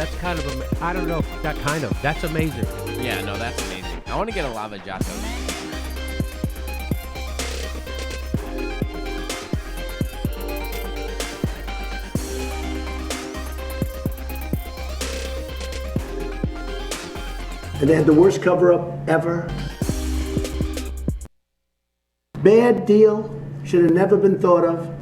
That's kind of, I don't know, that's amazing. Yeah, no, that's amazing. I want to get a lava jato. And they had the worst cover-up ever. Bad deal, should have never been thought of.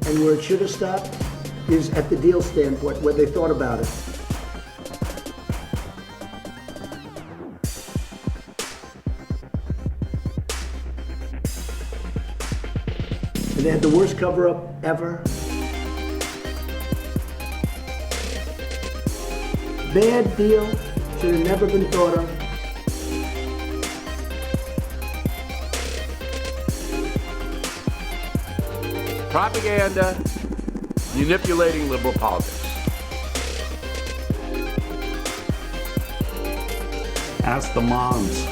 And where it should have stopped is at the deal standpoint, where they thought about it. And they had the worst cover-up ever. Bad deal, should have never been thought of. Propaganda, manipulating liberal politics. Ask the moms.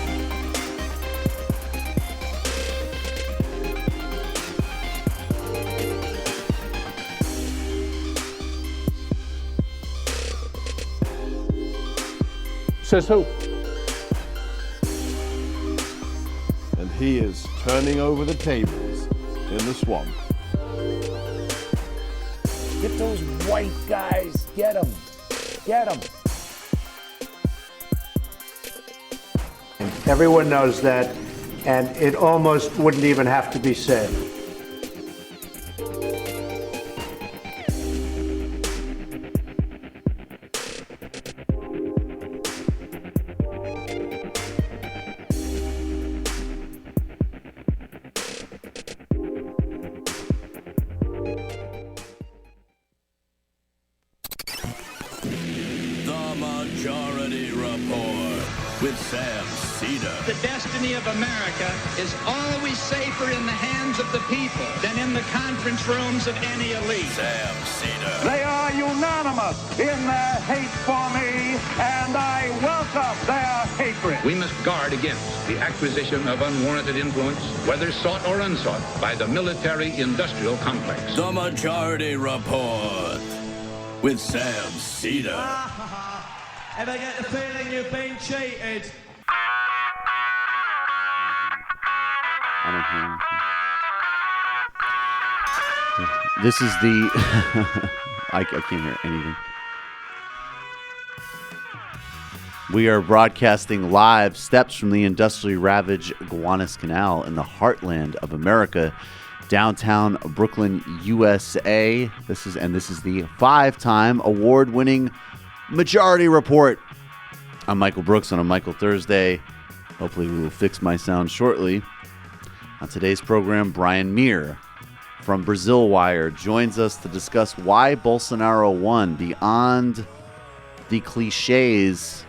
Says who? And he is turning over the tables in the swamp. Get those white guys. Get them. Get them. Everyone knows that, and it almost wouldn't even have to be said. The destiny of America is always safer in the hands of the people than in the conference rooms of any elite. Sam Seder. They are unanimous in their hate for me, and I welcome their hatred. We must guard against the acquisition of unwarranted influence, whether sought or unsought, by the military-industrial complex. The Majority Report with Sam Seder. Ever get the feeling you've been cheated? I don't hear anything. This is the... I can't hear anything. We are broadcasting live steps from the industrially ravaged Gowanus Canal in the heartland of America, downtown Brooklyn, USA. This is the 5-time award-winning Majority Report. I'm Michael Brooks on a Michael Thursday. Hopefully we will fix my sound shortly. On today's program, Brian Mier from Brasil Wire joins us to discuss why Bolsonaro won. Beyond the cliches,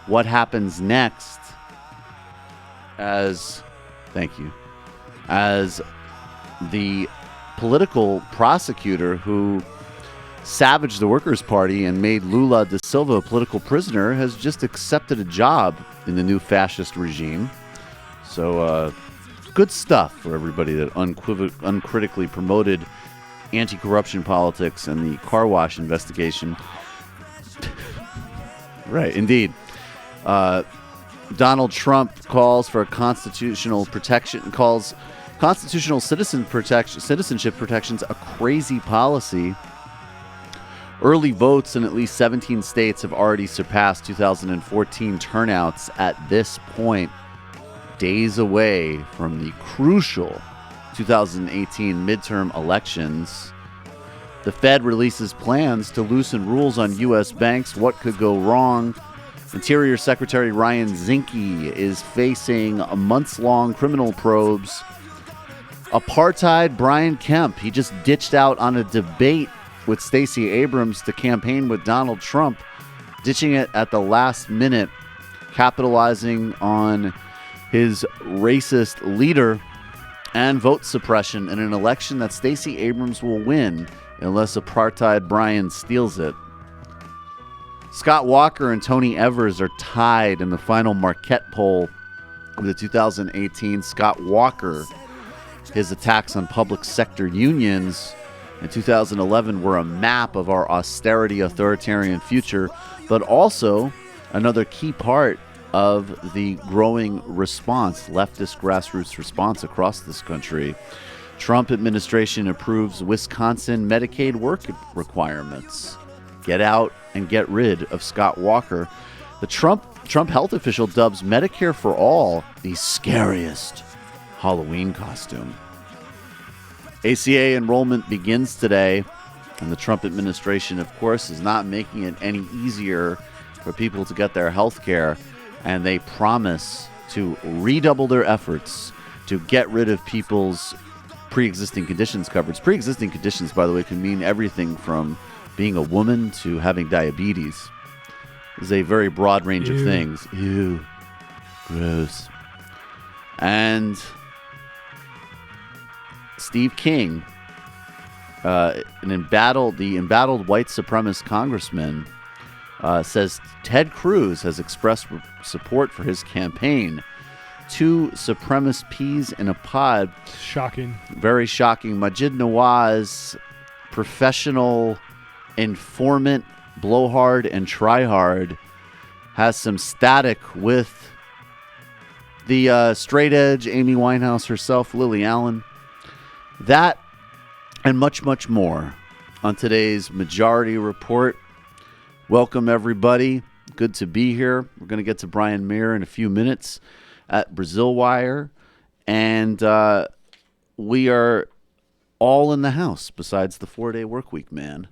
what happens next as the political prosecutor who savaged the Workers' Party and made Lula da Silva a political prisoner has just accepted a job in the new fascist regime. So, good stuff for everybody that uncritically promoted anti-corruption politics and the car wash investigation. Right, indeed. Donald Trump calls for constitutional citizenship protections a crazy policy. Early votes in at least 17 states have already surpassed 2014 turnouts at this point, days away from the crucial 2018 midterm elections. The Fed releases plans to loosen rules on U.S. banks. What could go wrong? Interior Secretary Ryan Zinke is facing months-long criminal probes. Apartheid Brian Kemp, he just ditched out on a debate with Stacey Abrams to campaign with Donald Trump, ditching it at the last minute, capitalizing on his racist leader and vote suppression in an election that Stacey Abrams will win unless Apartheid Brian steals it. Scott Walker and Tony Evers are tied in the final Marquette poll of the 2018. Scott Walker, his attacks on public sector unions in 2011 were a map of our austerity authoritarian future, but also another key part of the growing response, leftist grassroots response across this country. Trump administration approves Wisconsin Medicaid work requirements. Get out and get rid of Scott Walker. The Trump health official dubs Medicare for All the scariest Halloween costume. ACA enrollment begins today, and the Trump administration, of course, is not making it any easier for people to get their health care, and they promise to redouble their efforts to get rid of people's pre-existing conditions coverage. Pre-existing conditions, by the way, can mean everything from being a woman to having diabetes. There's a very broad range of things. Ew. Gross. And Steve King, the embattled white supremacist congressman, says Ted Cruz has expressed support for his campaign. 2 supremacist peas in a pod. Shocking. Very shocking. Majid Nawaz, professional informant, blowhard, and tryhard, has some static with the straight edge Amy Winehouse herself, Lily Allen. That and much, much more on today's Majority Report. Welcome, everybody. Good to be here. We're going to get to Brian Mier in a few minutes at Brasil Wire. And we are all in the house besides the 4-day work week, man.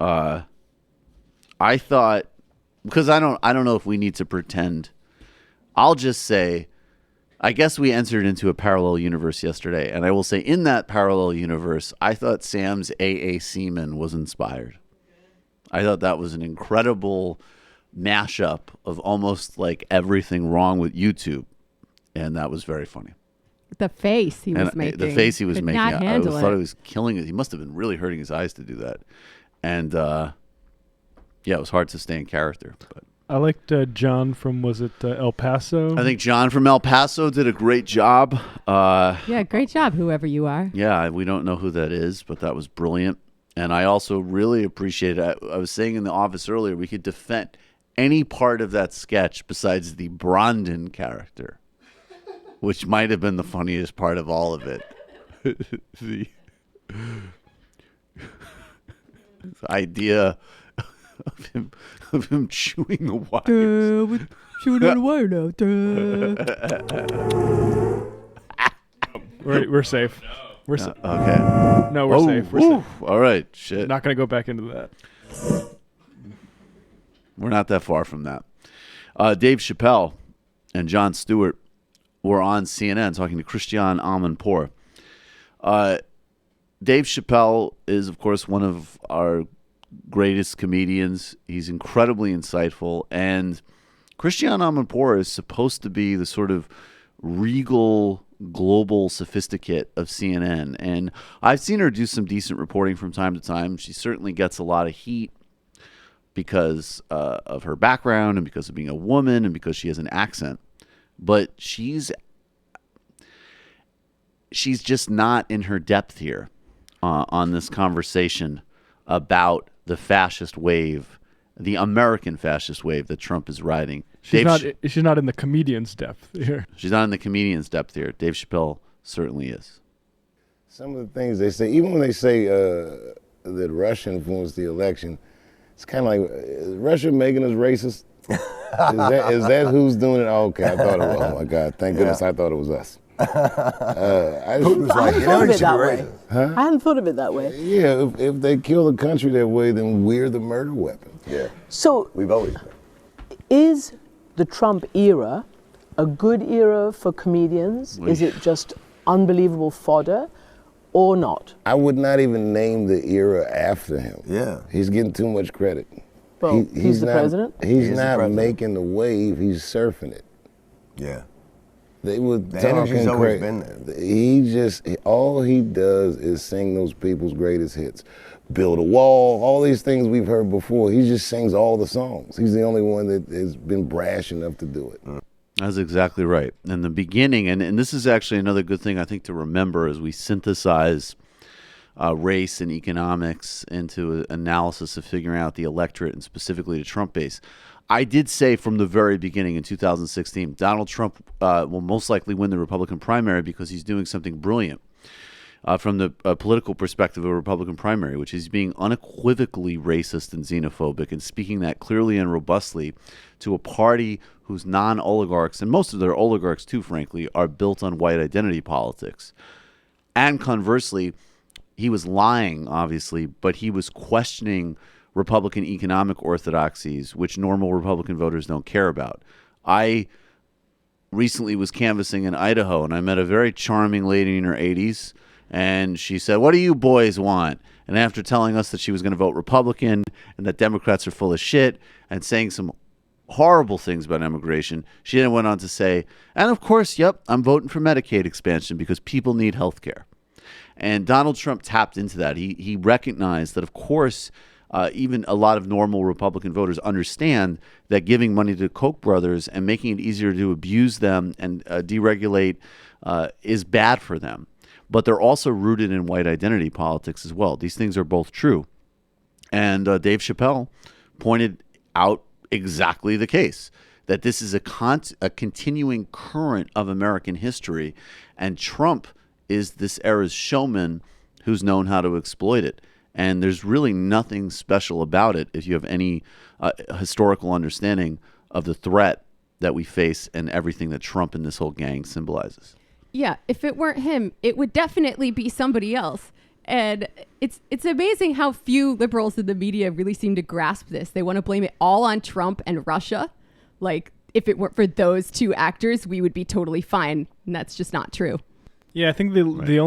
I thought, because I don't know if we need to pretend. I'll just say, I guess we entered into a parallel universe yesterday. And I will say, in that parallel universe, I thought Sam's A.A. Seaman was inspired. I thought that was an incredible mashup of almost like everything wrong with YouTube. And that was very funny. The face he was making. The face he was making. Not I thought it he was killing it. He must have been really hurting his eyes to do that. And yeah, it was hard to stay in character. But I liked John from, was it El Paso? I think John from El Paso did a great job. Yeah, great job, whoever you are. Yeah, we don't know who that is, but that was brilliant. And I also really appreciate it. I was saying in the office earlier, we could defend any part of that sketch besides the Brandon character, which might have been the funniest part of all of it. The idea of him chewing the wires. Chewing on the wire now. We're safe. We're safe. Okay. No, we're safe. We're safe. All right. Shit. Not going to go back into that. We're not that far from that. Dave Chappelle and Jon Stewart were on CNN talking to Christiane Amanpour. Dave Chappelle is, of course, one of our greatest comedians. He's incredibly insightful. And Christiane Amanpour is supposed to be the sort of regal global sophisticate of CNN. And I've seen her do some decent reporting from time to time. She certainly gets a lot of heat because of her background and because of being a woman and because she has an accent. But she's just not in her depth here on this conversation about the fascist wave, the American fascist wave that Trump is riding. She's not in the comedian's depth here. She's not in the comedian's depth here. Dave Chappelle certainly is. Some of the things they say, even when they say that Russia influenced the election, it's kind of like, is Russia making us racist? Is that who's doing it? Oh, okay, I thought it was. Oh my God, thank goodness I thought it was us. I hadn't thought of it that way. Huh? I hadn't thought of it that way. Yeah, if they kill the country that way, then we're the murder weapon. Yeah. So we've always been. Is the Trump era a good era for comedians? Is it just unbelievable fodder or not? I would not even name the era after him. Yeah. He's getting too much credit. Well, he's the president? He's not making the wave, he's surfing it. Yeah. They were The energy's talking always crazy. All he does is sing those people's greatest hits. Build a wall, all these things we've heard before. He just sings all the songs. He's the only one that has been brash enough to do it. That's exactly right. In the beginning, and this is actually another good thing I think to remember as we synthesize race and economics into an analysis of figuring out the electorate and specifically the Trump base. I did say from the very beginning in 2016, Donald Trump will most likely win the Republican primary because he's doing something brilliant from the political perspective of a Republican primary, which is being unequivocally racist and xenophobic and speaking that clearly and robustly to a party whose non-oligarchs, and most of their oligarchs too, frankly, are built on white identity politics. And conversely, he was lying, obviously, but he was questioning Republican economic orthodoxies, which normal Republican voters don't care about. I recently was canvassing in Idaho, and I met a very charming lady in her 80s, and she said, "What do you boys want?" And after telling us that she was going to vote Republican and that Democrats are full of shit and saying some horrible things about immigration, she then went on to say, "And of course, yep, I'm voting for Medicaid expansion because people need health care." And Donald Trump tapped into that. He recognized that, of course, even a lot of normal Republican voters understand that giving money to Koch brothers and making it easier to abuse them and deregulate is bad for them. But they're also rooted in white identity politics as well. These things are both true. And Dave Chappelle pointed out exactly the case, that this is a continuing current of American history, and Trump is this era's showman who's known how to exploit it. And there's really nothing special about it if you have any historical understanding of the threat that we face and everything that Trump and this whole gang symbolizes. Yeah, if it weren't him, it would definitely be somebody else. And it's amazing how few liberals in the media really seem to grasp this. They want to blame it all on Trump and Russia. Like, if it weren't for those two actors, we would be totally fine. And that's just not true. Yeah, I think the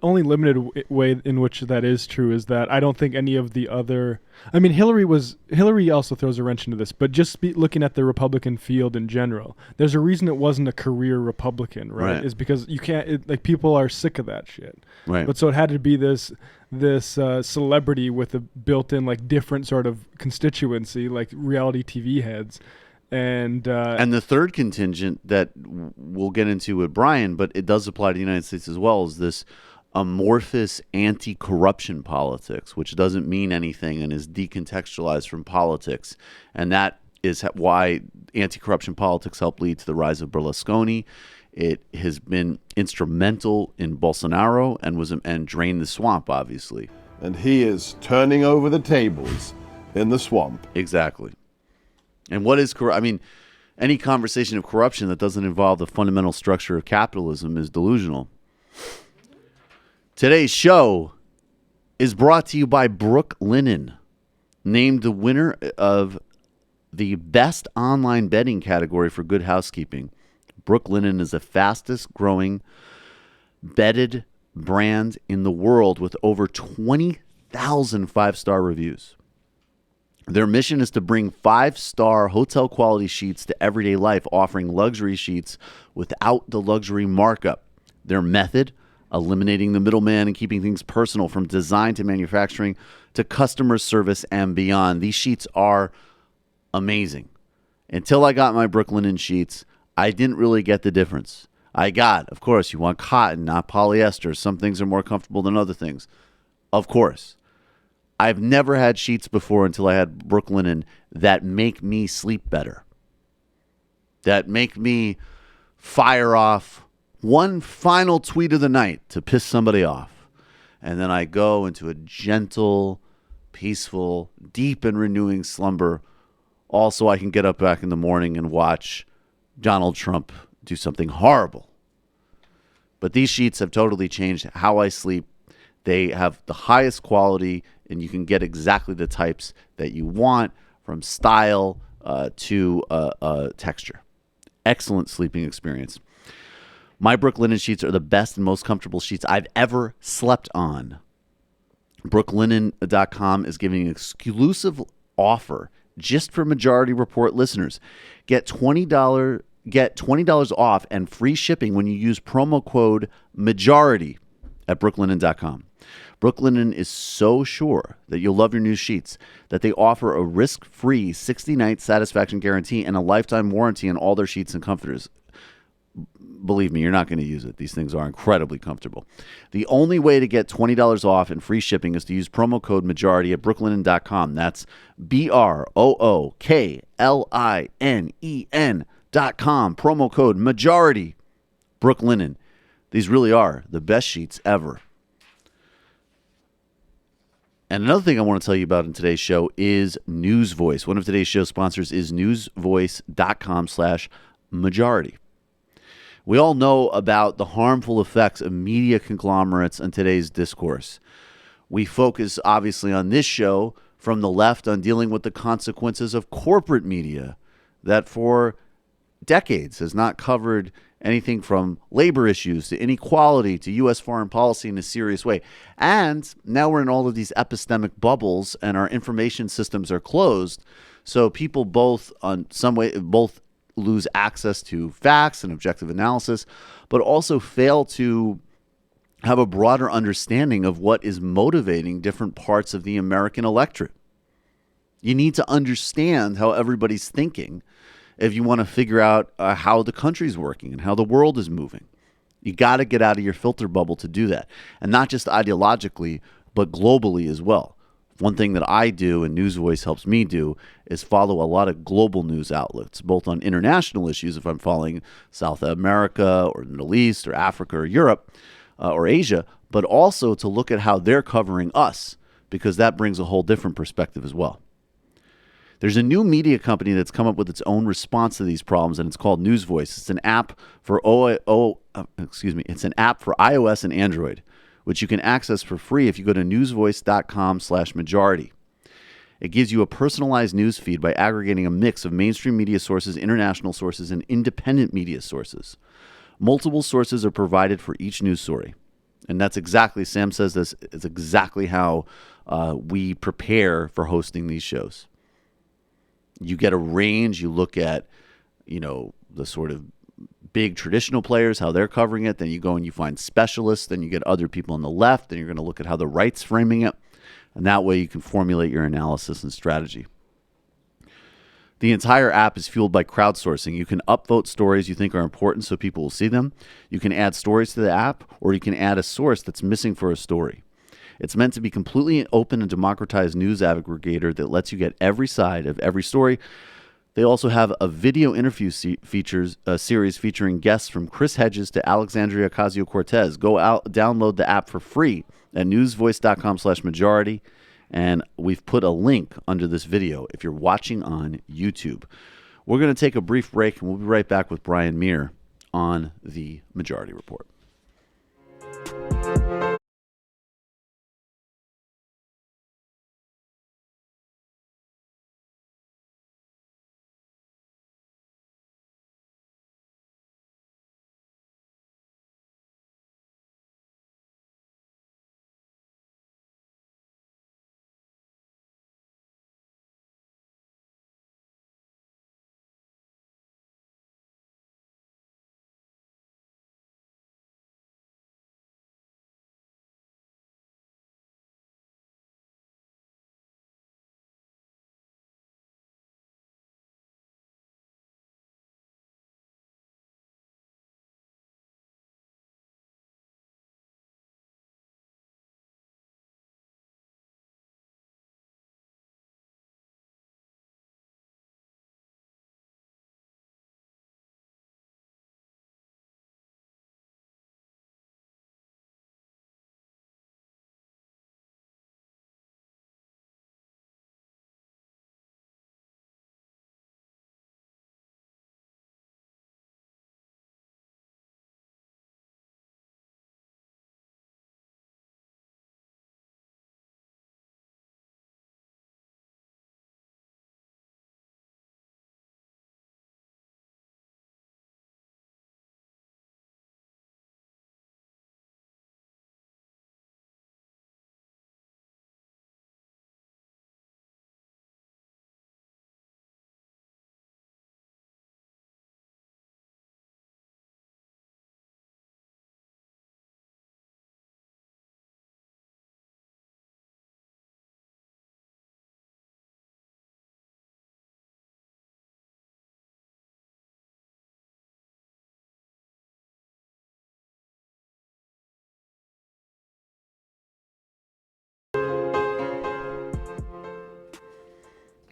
only limited way in which that is true is that I don't think any of the other. I mean, Hillary also throws a wrench into this, but just looking at the Republican field in general, there's a reason it wasn't a career Republican, right? Is because you can't people are sick of that shit, right? But so it had to be this celebrity with a built-in different sort of constituency, like reality TV heads. And the third contingent that we'll get into with Brian, but it does apply to the United States as well, is this amorphous anti-corruption politics, which doesn't mean anything and is decontextualized from politics. And that is why anti-corruption politics helped lead to the rise of Berlusconi. It has been instrumental in Bolsonaro and drained the swamp, obviously. And he is turning over the tables in the swamp. Exactly. And what is corrupt? I mean, any conversation of corruption that doesn't involve the fundamental structure of capitalism is delusional. Today's show is brought to you by Brooklinen, named the winner of the best online bedding category for Good Housekeeping. Brooklinen is the fastest growing bedded brand in the world with over 20,000 five-star reviews. Their mission is to bring 5-star hotel quality sheets to everyday life, offering luxury sheets without the luxury markup. Their method, eliminating the middleman and keeping things personal from design to manufacturing to customer service and beyond. These sheets are amazing. Until I got my Brooklinen sheets, I didn't really get the difference. Of course, you want cotton, not polyester. Some things are more comfortable than other things. Of course. I've never had sheets before until I had Brooklinen that make me sleep better. That make me fire off one final tweet of the night to piss somebody off. And then I go into a gentle, peaceful, deep and renewing slumber. Also, I can get up back in the morning and watch Donald Trump do something horrible. But these sheets have totally changed how I sleep. They have the highest quality, and you can get exactly the types that you want, from style to texture. Excellent sleeping experience. My Brooklinen sheets are the best and most comfortable sheets I've ever slept on. Brooklinen.com is giving an exclusive offer just for Majority Report listeners. Get $20 get $20 off and free shipping when you use promo code MAJORITY at brooklinen.com. Brooklinen is so sure that you'll love your new sheets that they offer a risk-free 60-night satisfaction guarantee and a lifetime warranty on all their sheets and comforters. Believe me, you're not going to use it. These things are incredibly comfortable. The only way to get $20 off and free shipping is to use promo code MAJORITY at brooklinen.com. That's BROOKLINEN.com. Promo code MAJORITY. Brooklinen. These really are the best sheets ever. And another thing I want to tell you about in today's show is News Voice. One of today's show sponsors is newsvoice.com/majority. We all know about the harmful effects of media conglomerates in today's discourse. We focus, obviously, on this show from the left on dealing with the consequences of corporate media that for decades has not covered anything from labor issues to inequality to U.S. foreign policy in a serious way. And now we're in all of these epistemic bubbles and our information systems are closed. So people both lose access to facts and objective analysis, but also fail to have a broader understanding of what is motivating different parts of the American electorate. You need to understand how everybody's thinking if you want to figure out how the country's working and how the world is moving. You got to get out of your filter bubble to do that. And not just ideologically, but globally as well. One thing that I do and News Voice helps me do is follow a lot of global news outlets, both on international issues, if I'm following South America or the Middle East or Africa or Europe or Asia, but also to look at how they're covering us, because that brings a whole different perspective as well. There's a new media company that's come up with its own response to these problems, and it's called News Voice. It's an app for it's an app for iOS and Android, which you can access for free if you go to newsvoice.com/majority. It gives you a personalized news feed by aggregating a mix of mainstream media sources, international sources, and independent media sources. Multiple sources are provided for each news story. And that's exactly, Sam says this, it's exactly how we prepare for hosting these shows. You get a range, you look at, the sort of big traditional players, how they're covering it. Then you go and you find specialists. Then you get other people on the left. Then you're going to look at how the right's framing it. And that way you can formulate your analysis and strategy. The entire app is fueled by crowdsourcing. You can upvote stories you think are important so people will see them. You can add stories to the app, or you can add a source that's missing for a story. It's meant to be completely open and democratized news aggregator that lets you get every side of every story. They also have a video interview series featuring guests from Chris Hedges to Alexandria Ocasio-Cortez. Go out, download the app for free at newsvoice.com/majority. And we've put a link under this video if you're watching on YouTube. We're going to take a brief break, and we'll be right back with Brian Mier on the Majority Report.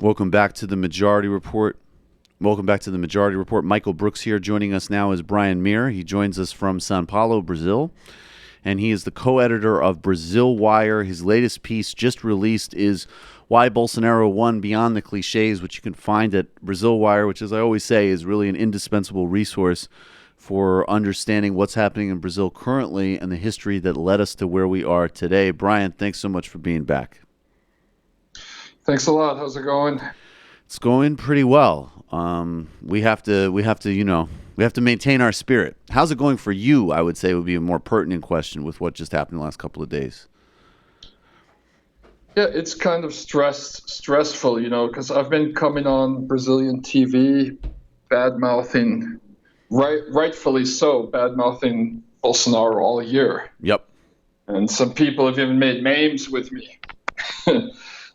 Welcome back to the Majority Report. Michael Brooks here. Joining us now is Brian Mier. He joins us from Sao Paulo, Brazil, and he is the co-editor of Brasil Wire. His latest piece, just released, is Why Bolsonaro Won Beyond the Cliches, which you can find at Brasil Wire, which, as I always say, is really an indispensable resource for understanding what's happening in Brazil currently and the history that led us to where we are today. Brian, thanks so much for being back. Thanks a lot. How's it going? It's going pretty well. We have to maintain our spirit. How's it going for you? I would say would be a more pertinent question with what just happened the last couple of days. Yeah, it's kind of stressful, because I've been coming on Brazilian TV, bad-mouthing, rightfully so, bad-mouthing Bolsonaro all year. Yep. And some people have even made memes with me.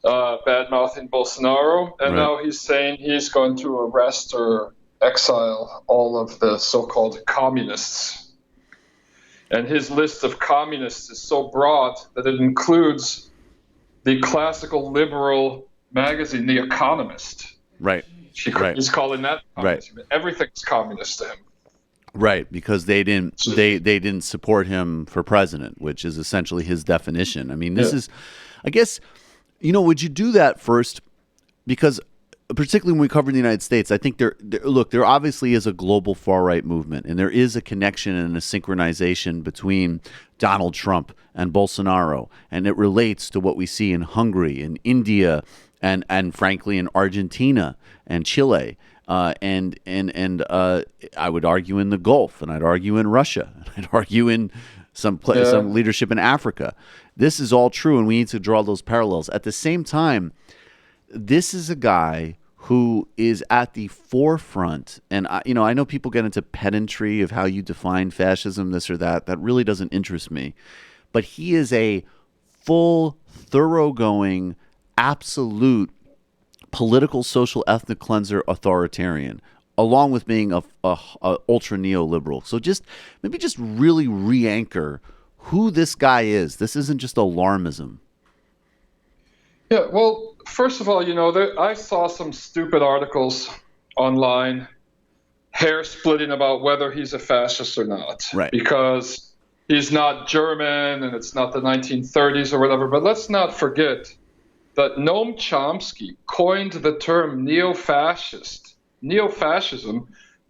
Bad-mouthing Bolsonaro, and now he's saying he's going to arrest or exile all of the so-called communists. And his list of communists is so broad that it includes the classical liberal magazine, The Economist. Right. He's calling that communism. Right. Everything's communist to him. Right, because they didn't support him for president, which is essentially his definition. I mean, this is, I guess, would you do that first? Because particularly when we cover the United States, I think there obviously is a global far-right movement, and there is a connection and a synchronization between Donald Trump and Bolsonaro, and it relates to what we see in Hungary, in India, and frankly in Argentina and Chile, and I would argue in the Gulf, and I'd argue in Russia, and I'd argue in some leadership in Africa. This is all true, and we need to draw those parallels. At the same time, this is a guy who is at the forefront, and I know people get into pedantry of how you define fascism, this or that. That really doesn't interest me. But he is a full, thoroughgoing, absolute political, social, ethnic cleanser authoritarian, along with being a ultra neoliberal. So maybe just really re-anchor who this guy is. This isn't just alarmism. Yeah, well, first of all, I saw some stupid articles online, hair splitting about whether he's a fascist or not. Right. Because he's not German and it's not the 1930s or whatever. But let's not forget that Noam Chomsky coined the term neo-fascism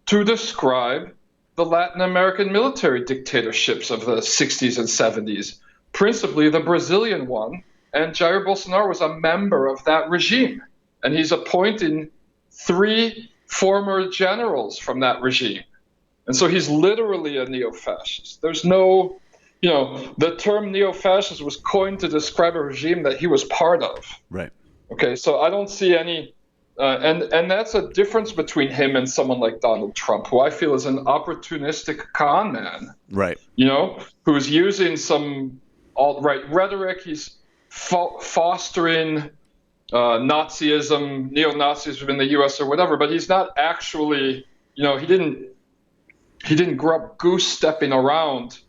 to describe the Latin American military dictatorships of the 60s and 70s, principally the Brazilian one. And Jair Bolsonaro was a member of that regime. And he's appointing 3 former generals from that regime. And so he's literally a neo-fascist. There's no, the term neo-fascist was coined to describe a regime that he was part of. Right. Okay, so I don't see any, and that's a difference between him and someone like Donald Trump, who I feel is an opportunistic con man. Right. Who's using some alt-right rhetoric. He's fostering Nazism, neo-Nazism in the U.S. or whatever, but he's not actually, he didn't grow up goose-stepping around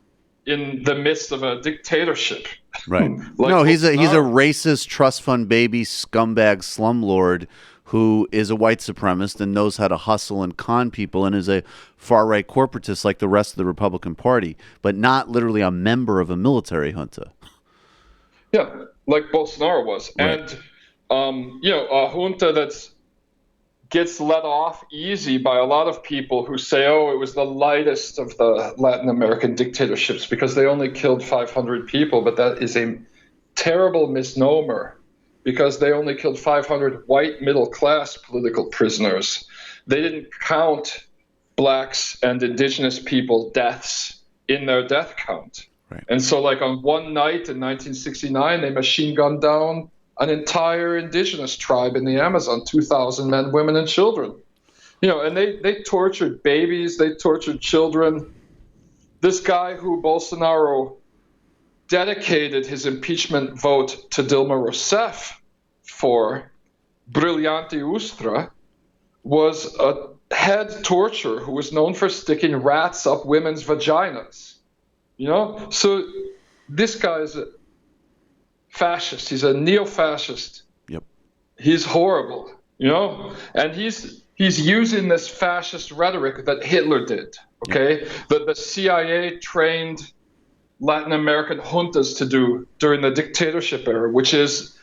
in the midst of a dictatorship. Right. No, he's a racist trust fund baby scumbag slumlord who is a white supremacist and knows how to hustle and con people and is a far-right corporatist like the rest of the Republican Party, but not literally a member of a military junta. Yeah, like Bolsonaro was. Right. And, a junta that gets let off easy by a lot of people who say, it was the lightest of the Latin American dictatorships because they only killed 500 people. But that is a terrible misnomer because they only killed 500 white middle-class political prisoners. They didn't count blacks and indigenous people deaths in their death count. Right. And so on one night in 1969, they machine gunned down an entire indigenous tribe in the Amazon, 2,000 men, women, and children. And they tortured babies, they tortured children. This guy who Bolsonaro dedicated his impeachment vote to Dilma Rousseff for, Brilhante Ustra, was a head torturer who was known for sticking rats up women's vaginas. So this guy is a fascist. He's a neo-fascist. Yep. He's horrible. you know, and he's using this fascist rhetoric that Hitler did. Okay, that the CIA trained Latin American juntas to do during the dictatorship era, which is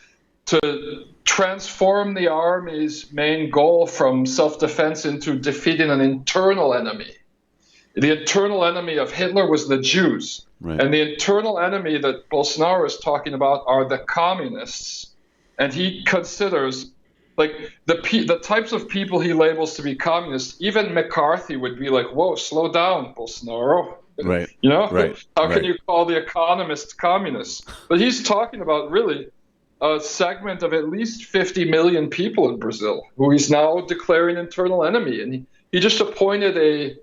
to transform the army's main goal from self-defense into defeating an internal enemy. The internal enemy of Hitler was the Jews. Right. And the internal enemy that Bolsonaro is talking about are the communists. And he considers, like, the types of people he labels to be communists, even McCarthy would be like, whoa, slow down, Bolsonaro. Right. You know? Right. How right. can you call the economists communists? But he's talking about really a segment of at least 50 million people in Brazil who he's now declaring internal enemy. And he just appointed a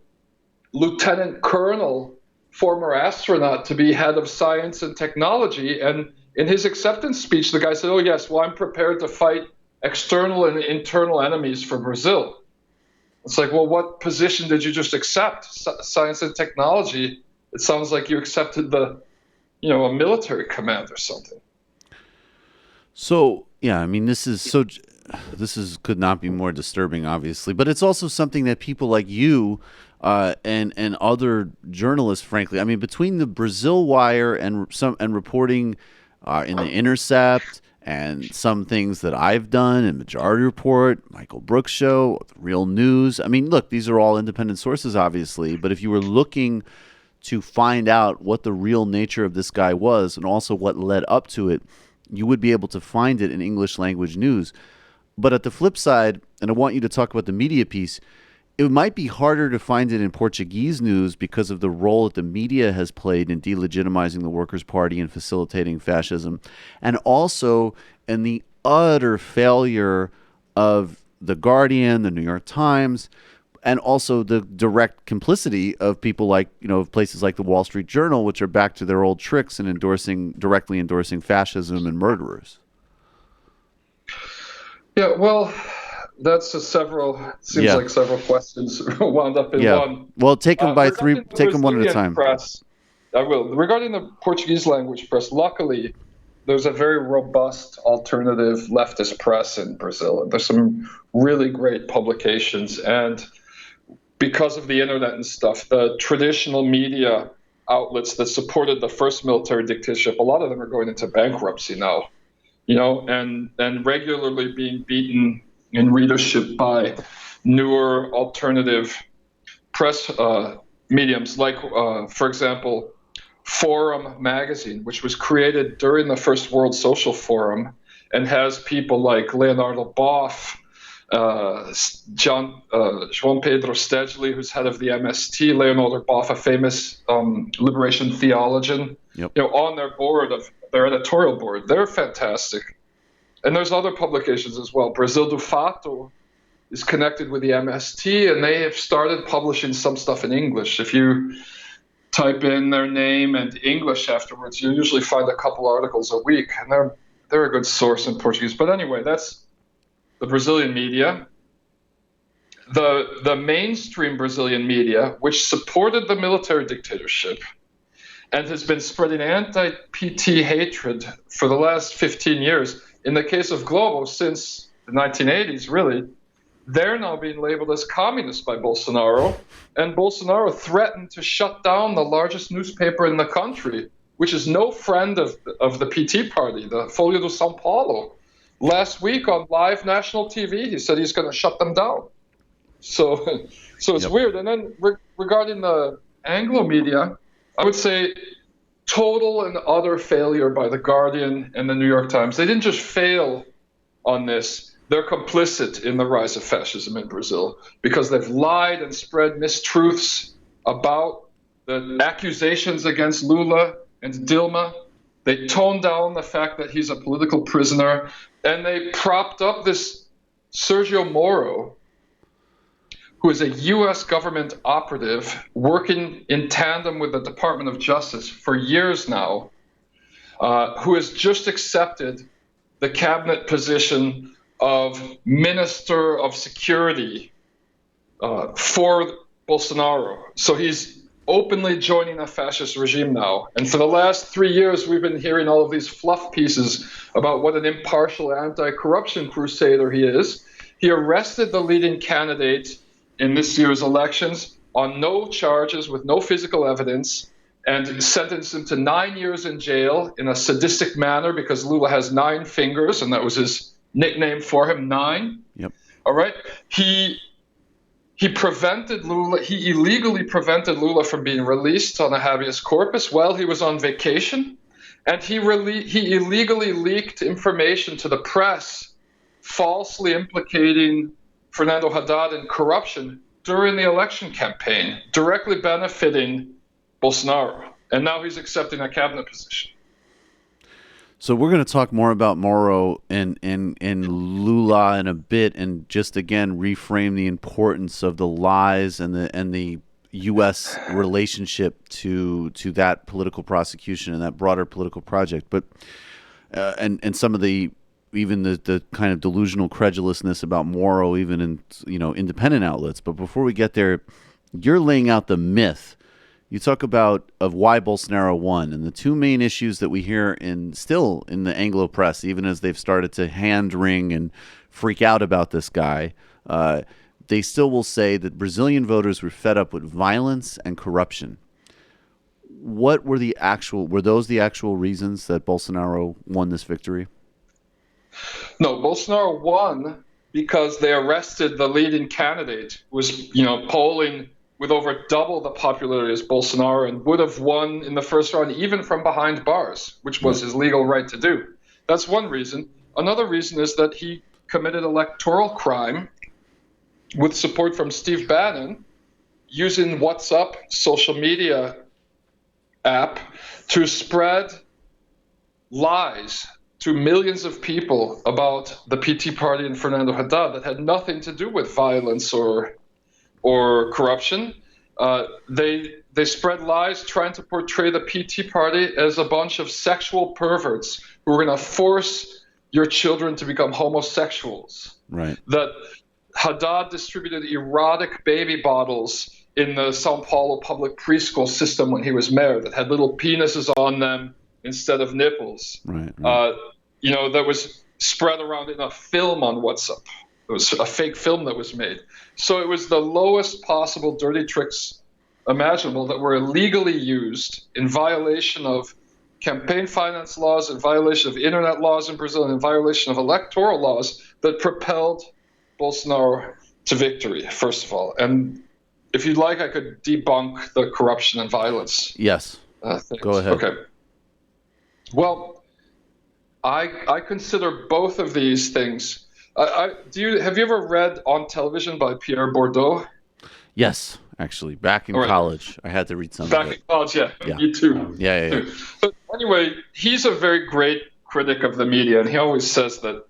lieutenant colonel, former astronaut, to be head of science and technology. And in his acceptance speech, the guy said, oh, yes, well, I'm prepared to fight external and internal enemies for Brazil. It's like, well, what position did you just accept? Science and technology. It sounds like you accepted a military command or something. So, yeah, I mean, this could not be more disturbing, obviously, but it's also something that people like you and other journalists, frankly, I mean, between the Brasil Wire and reporting in the Intercept and some things that I've done in Majority Report, Michael Brooks Show, Real News. I mean, look, these are all independent sources, obviously, but if you were looking to find out what the real nature of this guy was and also what led up to it, you would be able to find it in English language news. But at the flip side, and I want you to talk about the media piece, it might be harder to find it in Portuguese news because of the role that the media has played in delegitimizing the Workers' Party and facilitating fascism, and also in the utter failure of The Guardian, the New York Times, and also the direct complicity of people like, places like the Wall Street Journal, which are back to their old tricks and directly endorsing fascism and murderers. Yeah, well, that's several questions wound up in one. Well, take them take them one at a time. Press, I will. Regarding the Portuguese language press, luckily, there's a very robust alternative leftist press in Brazil. And there's some really great publications. And because of the internet and stuff, the traditional media outlets that supported the first military dictatorship, a lot of them are going into bankruptcy now, and regularly being beaten in readership by newer alternative press mediums, like, for example, Forum magazine, which was created during the First World Social Forum and has people like Leonardo Boff, João Pedro Stegli, who's head of the MST, Leonardo Boff, a famous liberation theologian, on their board of their editorial board. They're fantastic. And there's other publications as well. Brasil do Fato is connected with the MST, and they have started publishing some stuff in English. If you type in their name and English afterwards, you usually find a couple articles a week, and they're a good source in Portuguese. But anyway, that's the Brazilian media. The mainstream Brazilian media, which supported the military dictatorship and has been spreading anti-PT hatred for the last 15 years, in the case of Globo, since the 1980s, really, they're now being labeled as communists by Bolsonaro. And Bolsonaro threatened to shut down the largest newspaper in the country, which is no friend of the PT party, the Folha do São Paulo. Last week on live national TV, he said he's going to shut them down. So it's weird. And then regarding the Anglo media, I would say total and utter failure by The Guardian and the New York Times. They didn't just fail on this. They're complicit in the rise of fascism in Brazil because they've lied and spread mistruths about the accusations against Lula and Dilma. They toned down the fact that he's a political prisoner, and they propped up this Sergio Moro, who is a U.S. government operative working in tandem with the Department of Justice for years now, who has just accepted the cabinet position of Minister of Security for Bolsonaro. So he's openly joining a fascist regime now. And for the last 3 years, we've been hearing all of these fluff pieces about what an impartial anti-corruption crusader he is. He arrested the leading candidate in this year's elections on no charges with no physical evidence and sentenced him to 9 years in jail in a sadistic manner because Lula has 9 fingers, and that was his nickname for him, 9. Yep. All right. He illegally prevented Lula from being released on a habeas corpus while he was on vacation, and he illegally leaked information to the press, falsely implicating Fernando Haddad in corruption during the election campaign, directly benefiting Bolsonaro. And now he's accepting a cabinet position. So we're going to talk more about Moro and Lula in a bit, and just again reframe the importance of the lies and the U.S. relationship to that political prosecution and that broader political project. But and some of the kind of delusional credulousness about Moro, even in independent outlets. But before we get there, you're laying out the myth. You talk of why Bolsonaro won, and the two main issues that we hear still in the Anglo press, even as they've started to hand wring and freak out about this guy, they still will say that Brazilian voters were fed up with violence and corruption. What were those the actual reasons that Bolsonaro won this victory? No, Bolsonaro won because they arrested the leading candidate, who was polling with over double the popularity as Bolsonaro, and would have won in the first round even from behind bars, which was his legal right to do. That's one reason. Another reason is that he committed electoral crime with support from Steve Bannon, using WhatsApp, social media app, to spread lies to millions of people about the PT party and Fernando Haddad that had nothing to do with violence or corruption. They spread lies trying to portray the PT party as a bunch of sexual perverts who were going to force your children to become homosexuals. Right. That Haddad distributed erotic baby bottles in the São Paulo public preschool system when he was mayor that had little penises on them instead of nipples. Right. That was spread around in a film on WhatsApp. It was a fake film that was made. So it was the lowest possible dirty tricks imaginable that were illegally used in violation of campaign finance laws, in violation of internet laws in Brazil, and in violation of electoral laws that propelled Bolsonaro to victory, first of all. And if you'd like, I could debunk the corruption and violence. Yes. Go ahead. Okay. Well, I consider both of these things. Have you ever read On Television by Pierre Bourdieu? Yes, actually, back in college, I had to read some. Back in college, yeah. Me too. Yeah. But anyway, he's a very great critic of the media, and he always says that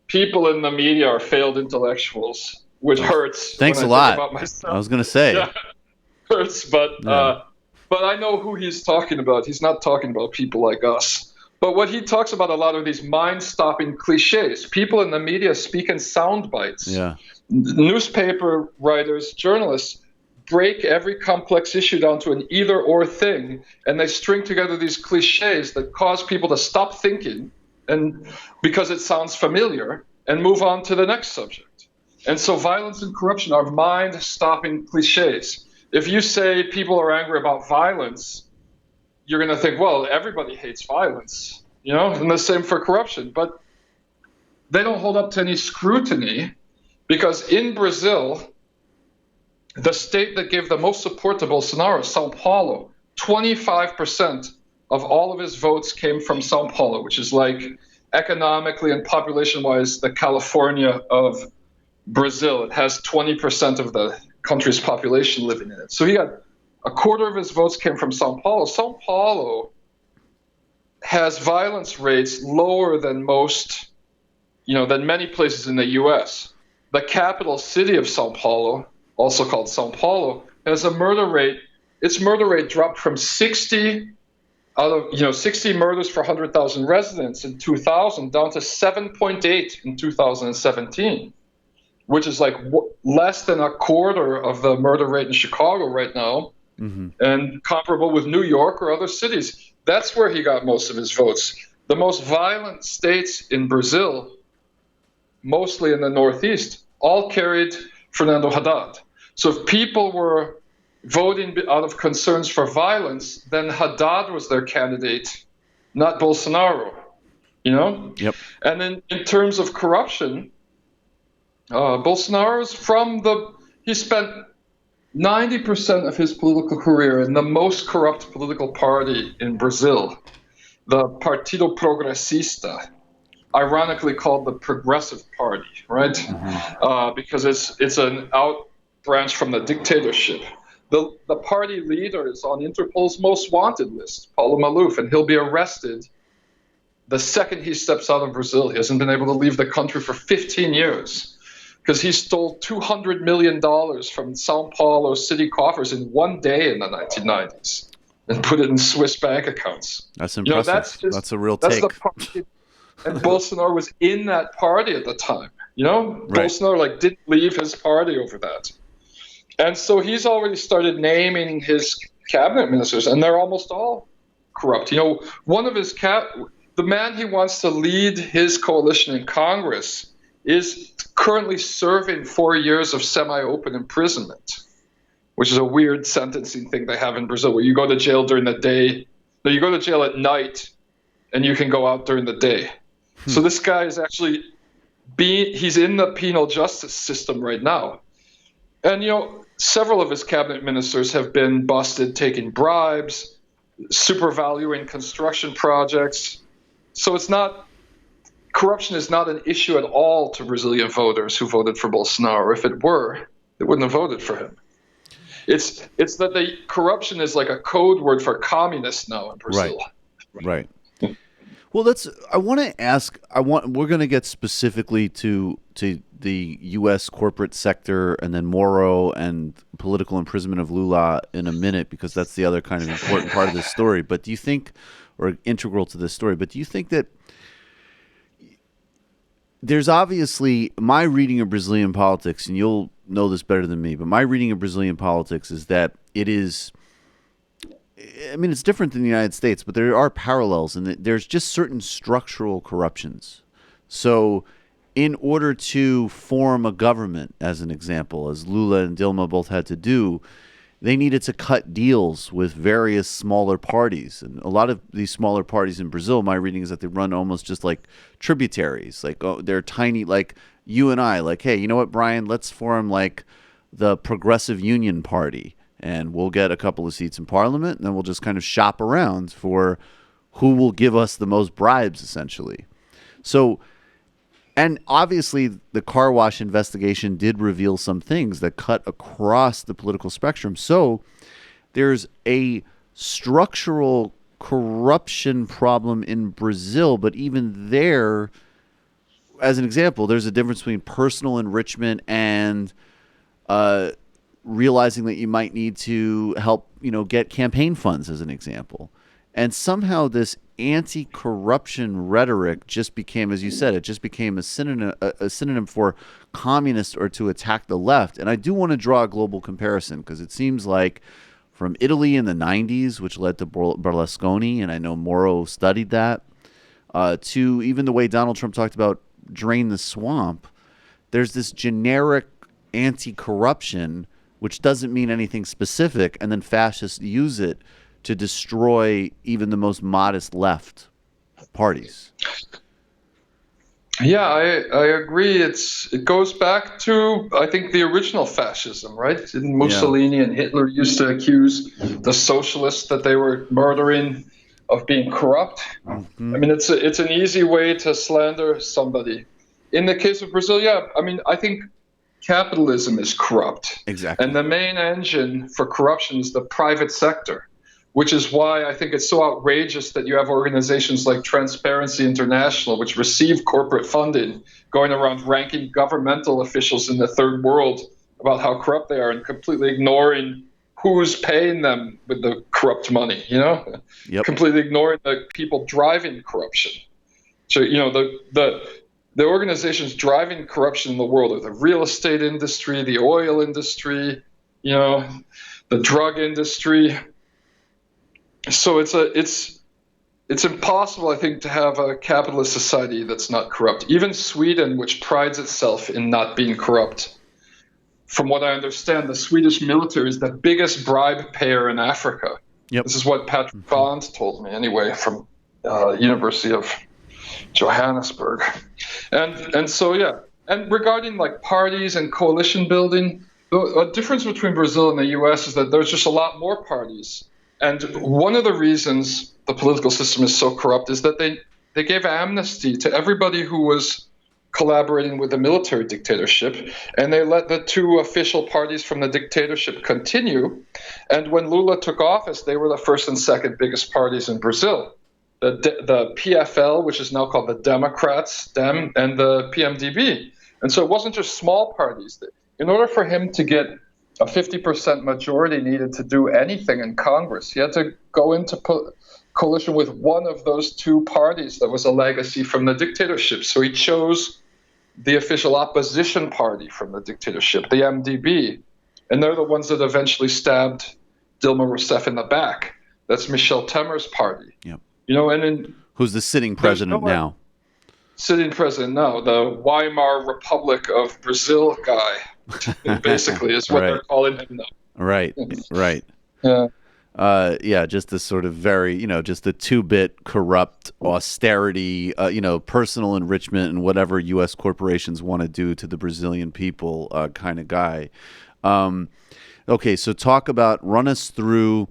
people in the media are failed intellectuals, which hurts. Thanks a lot. I was going to say. Yeah, hurts, but I know who he's talking about. He's not talking about people like us. But what he talks about, a lot of these mind-stopping cliches. People in the media speak in sound bites. Yeah. Newspaper writers, journalists break every complex issue down to an either-or thing, and they string together these cliches that cause people to stop thinking, and because it sounds familiar, and move on to the next subject. And so violence and corruption are mind-stopping cliches. If you say people are angry about violence, you're going to think, well, everybody hates violence, and the same for corruption. But they don't hold up to any scrutiny, because in Brazil, the state that gave the most support to Bolsonaro, São Paulo, 25% of all of his votes came from São Paulo, which is like economically and population-wise the California of Brazil. It has 20% of the country's population living in it. So he got a quarter of his votes came from São Paulo. São Paulo has violence rates lower than than many places in the U.S. The capital city of São Paulo, also called São Paulo, has a murder rate. Its murder rate dropped from 60 murders for 100,000 residents in 2000 down to 7.8 in 2017, which is like less than a quarter of the murder rate in Chicago right now. Mm-hmm. And comparable with New York or other cities. That's where he got most of his votes. The most violent states in Brazil mostly in the Northeast, all carried Fernando Haddad. So if people were voting out of concerns for violence, then Haddad was their candidate, not Bolsonaro, Yep. And then in terms of corruption, Bolsonaro's he spent 90% of his political career in the most corrupt political party in Brazil, the Partido Progressista, ironically called the Progressive Party, right? Because it's an out branch from the dictatorship. The party leader is on Interpol's most wanted list, Paulo Maluf, and he'll be arrested the second he steps out of Brazil. He hasn't been able to leave the country for 15 years because he stole $200 million from Sao Paulo city coffers in one day in the 1990s and put it in Swiss bank accounts. That's impressive. That's a real take. The party, and Bolsonaro was in that party at the time. Right. Bolsonaro didn't leave his party over that. And so he's already started naming his cabinet ministers, and they're almost all corrupt. One of his the man he wants to lead his coalition in Congress is currently serving 4 years of semi-open imprisonment, which is a weird sentencing thing they have in Brazil, where you go to jail during the day. No, you go to jail at night, and you can go out during the day. So this guy is actually he's in the penal justice system right now. And, several of his cabinet ministers have been busted taking bribes, supervaluing construction projects. So corruption is not an issue at all to Brazilian voters who voted for Bolsonaro. If it were, they wouldn't have voted for him. It's that corruption is like a code word for communist now in Brazil. Right. Well, I want to ask. We're going to get specifically to the U.S. corporate sector and then Moro and political imprisonment of Lula in a minute, because that's the other kind of important part of this story. But do you think, or integral to this story, but do you think that there's obviously my reading of Brazilian politics, and you'll know this better than me, but my reading of Brazilian politics is that it is. I mean, it's different than the United States, but there are parallels, and there's just certain structural corruptions. So in order to form a government, as an example, as Lula and Dilma both had to do, they needed to cut deals with various smaller parties. And a lot of these smaller parties in Brazil, my reading is that they run almost just like tributaries. They're tiny, like you and I, hey, you know what, Brian, let's form the Progressive Union Party. And we'll get a couple of seats in parliament, and then we'll just kind of shop around for who will give us the most bribes, essentially. So, and obviously the car wash investigation did reveal some things that cut across the political spectrum. So there's a structural corruption problem in Brazil, but even there, as an example, there's a difference between personal enrichment and realizing that you might need to help, get campaign funds, as an example. And somehow this anti-corruption rhetoric just became, as you said, it just became a synonym for communist or to attack the left. And I do want to draw a global comparison, because it seems like from Italy in the 90s, which led to Berlusconi, and I know Moro studied that, to even the way Donald Trump talked about drain the swamp, there's this generic anti-corruption which doesn't mean anything specific, and then fascists use it to destroy even the most modest left parties. Yeah, I agree. It goes back to, I think, the original fascism, right? Didn't Mussolini and Hitler used to accuse the socialists that they were murdering of being corrupt? Mm-hmm. I mean, it's an easy way to slander somebody. In the case of Brazil, I think capitalism is corrupt. Exactly. And the main engine for corruption is the private sector, which is why I think it's so outrageous that you have organizations like Transparency International, which receive corporate funding, going around ranking governmental officials in the third world about how corrupt they are and completely ignoring who's paying them with the corrupt money, Completely ignoring the people driving corruption. So, the organizations driving corruption in the world are the real estate industry, the oil industry, the drug industry. So it's it's impossible, I think, to have a capitalist society that's not corrupt. Even Sweden, which prides itself in not being corrupt, from what I understand, the Swedish military is the biggest bribe payer in Africa. Yep. This is what Patrick Bond told me, anyway, from University of Johannesburg. And so, yeah. And regarding like parties and coalition building, the difference between Brazil and the U.S. is that there's just a lot more parties. And one of the reasons the political system is so corrupt is that they gave amnesty to everybody who was collaborating with the military dictatorship, and they let the two official parties from the dictatorship continue. And when Lula took office, they were the first and second biggest parties in Brazil. The PFL, which is now called the Democrats, Dem, and the PMDB. And so it wasn't just small parties. In order for him to get a 50% majority needed to do anything in Congress, he had to go into coalition with one of those two parties that was a legacy from the dictatorship. So he chose the official opposition party from the dictatorship, the MDB. And they're the ones that eventually stabbed Dilma Rousseff in the back. That's Michel Temer's party. Yep. You know, and who's the sitting president now? Sitting president now, the Weimar Republic of Brazil guy, basically, is what they're calling him now. Right, right. Yeah. Just this sort of very, just the 2-bit corrupt austerity, personal enrichment and whatever U.S. corporations want to do to the Brazilian people kind of guy. Okay, so run us through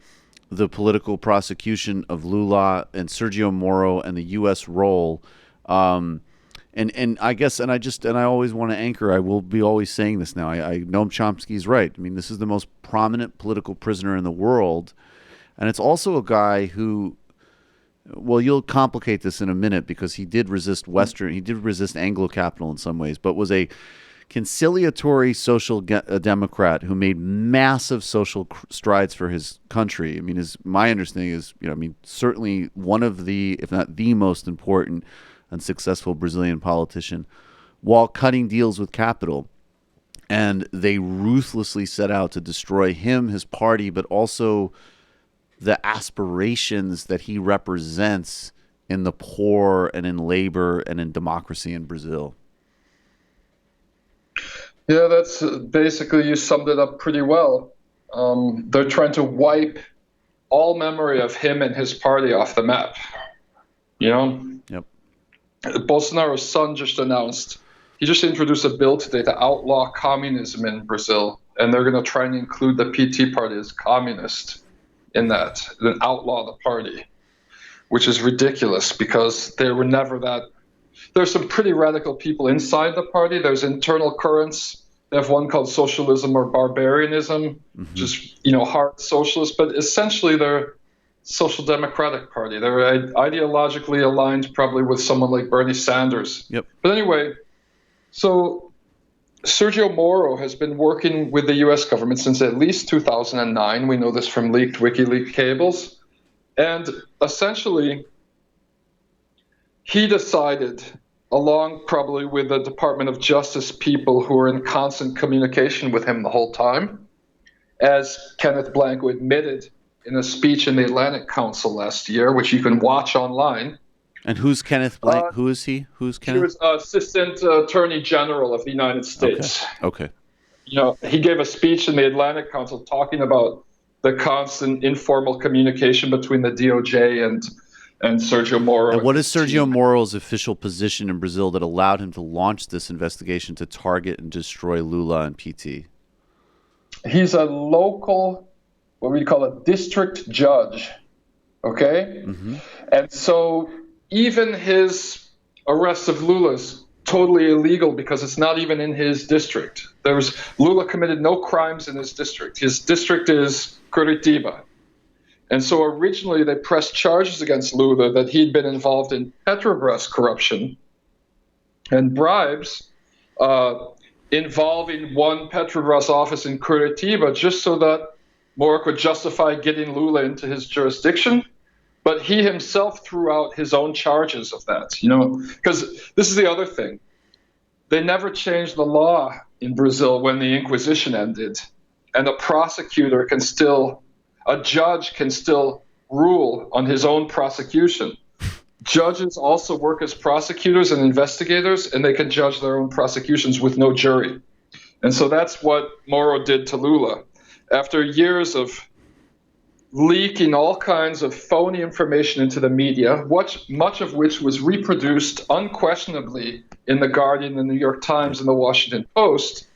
the political prosecution of Lula and Sergio Moro and the U.S. role. And I guess, and I always want to anchor, I will be always saying this now. Noam Chomsky's right. I mean, this is the most prominent political prisoner in the world. And it's also a guy who, well, you'll complicate this in a minute because he did resist Anglo capital in some ways, but was a conciliatory social democrat who made massive social strides for his country. I mean, my understanding is, certainly one of the, if not the most important and successful Brazilian politician, while cutting deals with capital. And they ruthlessly set out to destroy him, his party, but also the aspirations that he represents in the poor and in labor and in democracy in Brazil. Yeah, that's basically, you summed it up pretty well. They're trying to wipe all memory of him and his party off the map. Yep. Bolsonaro's son just introduced a bill today to outlaw communism in Brazil, and they're going to try and include the PT party as communist in that, then outlaw the party, which is ridiculous because they were never that. There's some pretty radical people inside the party. There's internal currents. They have one called socialism or barbarianism, just hard socialist, but essentially they're social democratic party. They're ideologically aligned probably with someone like Bernie Sanders. Yep. But anyway, so Sergio Moro has been working with the U.S. government since at least 2009. We know this from leaked WikiLeaks cables. And essentially, he decided, along probably with the Department of Justice people who were in constant communication with him the whole time, as Kenneth Blanco admitted in a speech in the Atlantic Council last year, which you can watch online. And who's Kenneth Blanco? Who is he? Who's Kenneth? He was Assistant Attorney General of the United States. Okay. He gave a speech in the Atlantic Council talking about the constant informal communication between the DOJ and Sergio Moro. And what is Sergio Moro's official position in Brazil that allowed him to launch this investigation to target and destroy Lula and PT? He's a local, what we call a district judge, okay? Mm-hmm. And so even his arrest of Lula is totally illegal because it's not even in his district. Lula committed no crimes in his district. His district is Curitiba. And so originally they pressed charges against Lula that he'd been involved in Petrobras corruption and bribes involving one Petrobras office in Curitiba just so that Moro could justify getting Lula into his jurisdiction. But he himself threw out his own charges of that, because this is the other thing. They never changed the law in Brazil when the Inquisition ended. And a judge can still rule on his own prosecution. Judges also work as prosecutors and investigators, and they can judge their own prosecutions with no jury. And so that's what Moro did to Lula. After years of leaking all kinds of phony information into the media, much of which was reproduced unquestionably in The Guardian, the New York Times, and the Washington Post,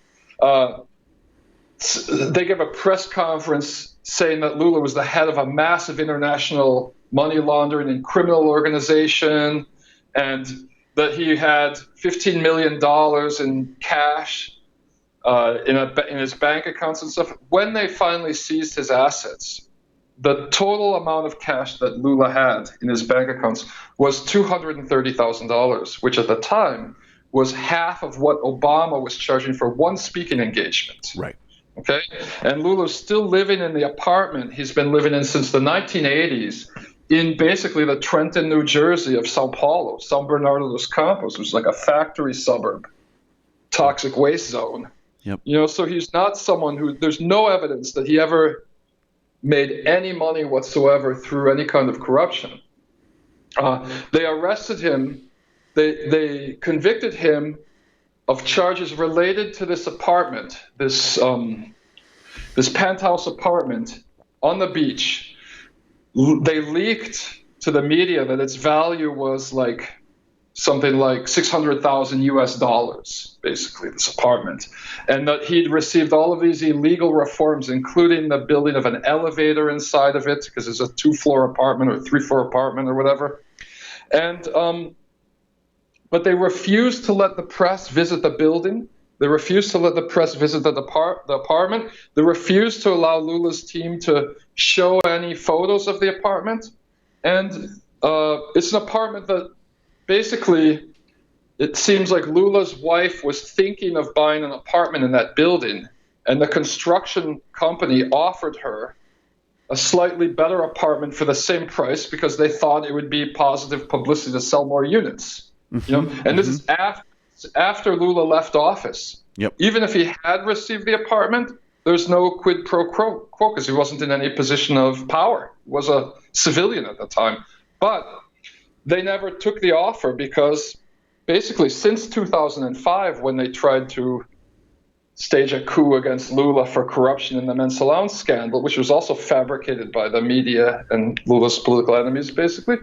they gave a press conference saying that Lula was the head of a massive international money laundering and criminal organization, and that he had $15 million in cash in his bank accounts and stuff. When they finally seized his assets, the total amount of cash that Lula had in his bank accounts was $230,000, which at the time was half of what Obama was charging for one speaking engagement. Right. Okay? And Lula's still living in the apartment he's been living in since the 1980s in basically the Trenton, New Jersey of Sao Paulo, San Bernardo dos Campos, which is like a factory suburb, toxic waste zone. Yep. You know, so he's not someone who, there's no evidence that he ever made any money whatsoever through any kind of corruption. They arrested him. They convicted him of charges related to this apartment, this penthouse apartment on the beach. They leaked to the media that its value was like something like 600,000 US dollars, basically, this apartment. And that he'd received all of these illegal reforms, including the building of an elevator inside of it, because it's a 2-floor apartment or 3-floor apartment or whatever. And but they refused to let the press visit the building. They refused to let the press visit the apartment. They refused to allow Lula's team to show any photos of the apartment. And it's an apartment that basically, it seems like Lula's wife was thinking of buying an apartment in that building, and the construction company offered her a slightly better apartment for the same price because they thought it would be positive publicity to sell more units. You know, and this is after Lula left office. Yep. Even if he had received the apartment, there's no quid pro quo because he wasn't in any position of power. He was a civilian at the time. But they never took the offer because basically since 2005, when they tried to stage a coup against Lula for corruption in the Mensalão scandal, which was also fabricated by the media and Lula's political enemies, basically,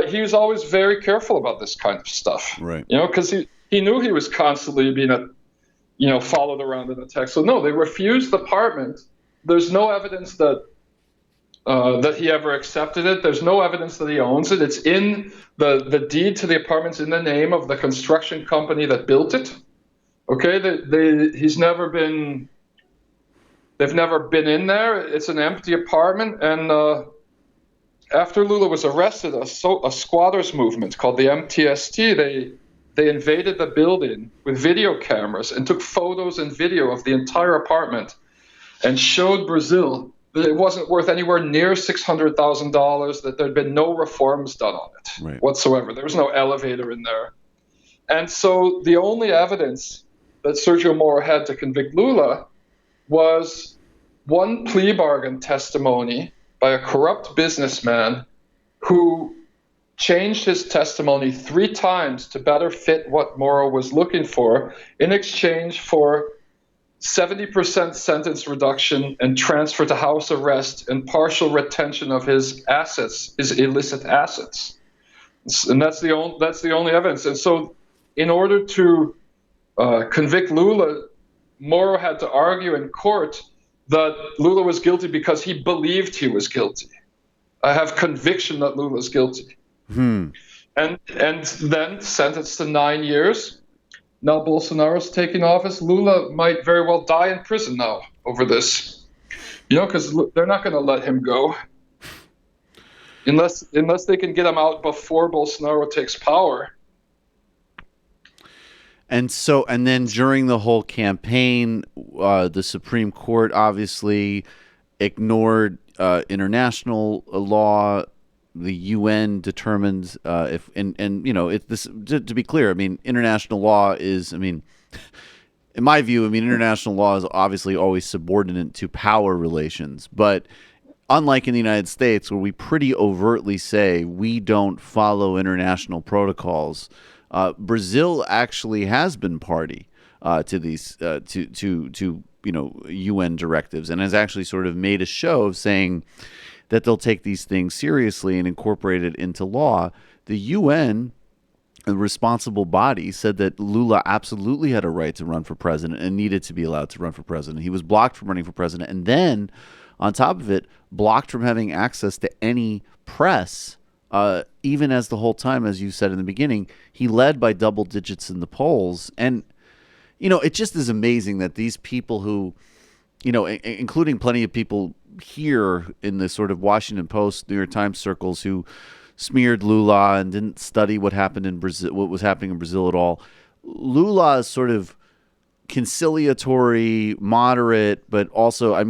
he was always very careful about this kind of stuff. Right. You know, because he knew he was constantly being followed around and attacked. So no, they refused the apartment. There's no evidence that he ever accepted it. There's no evidence that he owns it. It's in the deed to the apartment's in the name of the construction company that built it. Okay, they've never been in there. It's an empty apartment. And after Lula was arrested, a squatters movement called the MTST, they invaded the building with video cameras and took photos and video of the entire apartment and showed Brazil that it wasn't worth anywhere near $600,000, that there'd been no reforms done on it whatsoever. There was no elevator in there. And so the only evidence that Sergio Moro had to convict Lula was one plea bargain testimony by a corrupt businessman who changed his testimony 3 times to better fit what Moro was looking for in exchange for 70% sentence reduction and transfer to house arrest and partial retention of his assets, his illicit assets. And that's the only evidence. And so in order to convict Lula, Moro had to argue in court that Lula was guilty because he believed he was guilty. I have conviction that Lula's guilty. And then sentenced to 9 years. Now Bolsonaro's taking office. Lula might very well die in prison now over this, because they're not going to let him go unless they can get him out before Bolsonaro takes power. And then during the whole campaign, the Supreme Court obviously ignored international law. The UN determines to be clear, I mean, international law is, in my view, international law is obviously always subordinate to power relations. But unlike in the United States, where we pretty overtly say we don't follow international protocols, Brazil actually has been party to these to UN directives, and has actually sort of made a show of saying that they'll take these things seriously and incorporate it into law. The UN, a responsible body, said that Lula absolutely had a right to run for president and needed to be allowed to run for president. He was blocked from running for president, and then on top of it, blocked from having access to any press, even as the whole time, as you said in the beginning, he led by double digits in the polls. And, it just is amazing that these people who, including plenty of people here in the sort of Washington Post, New York Times circles who smeared Lula and didn't study what happened in Brazil, what was happening in Brazil at all. Lula is sort of conciliatory, moderate, but also,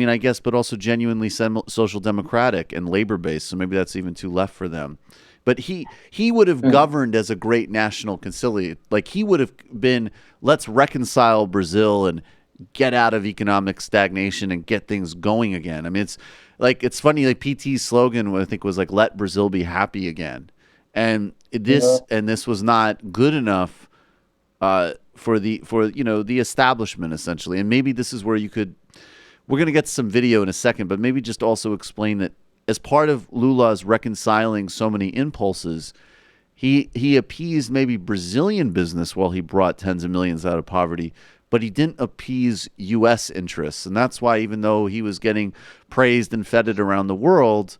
but also genuinely social democratic and labor based. So maybe that's even too left for them. But he would have governed as a great national conciliator. Like, he would have been, let's reconcile Brazil and get out of economic stagnation and get things going again. I mean, it's funny, like PT's slogan, I think, was like, let Brazil be happy again. And this was not good enough for the establishment, essentially. And maybe this is where we're going to get some video in a second, but maybe just also explain that as part of Lula's reconciling so many impulses, he appeased maybe Brazilian business while he brought tens of millions out of poverty, but he didn't appease U.S. interests. And that's why, even though he was getting praised and feted around the world,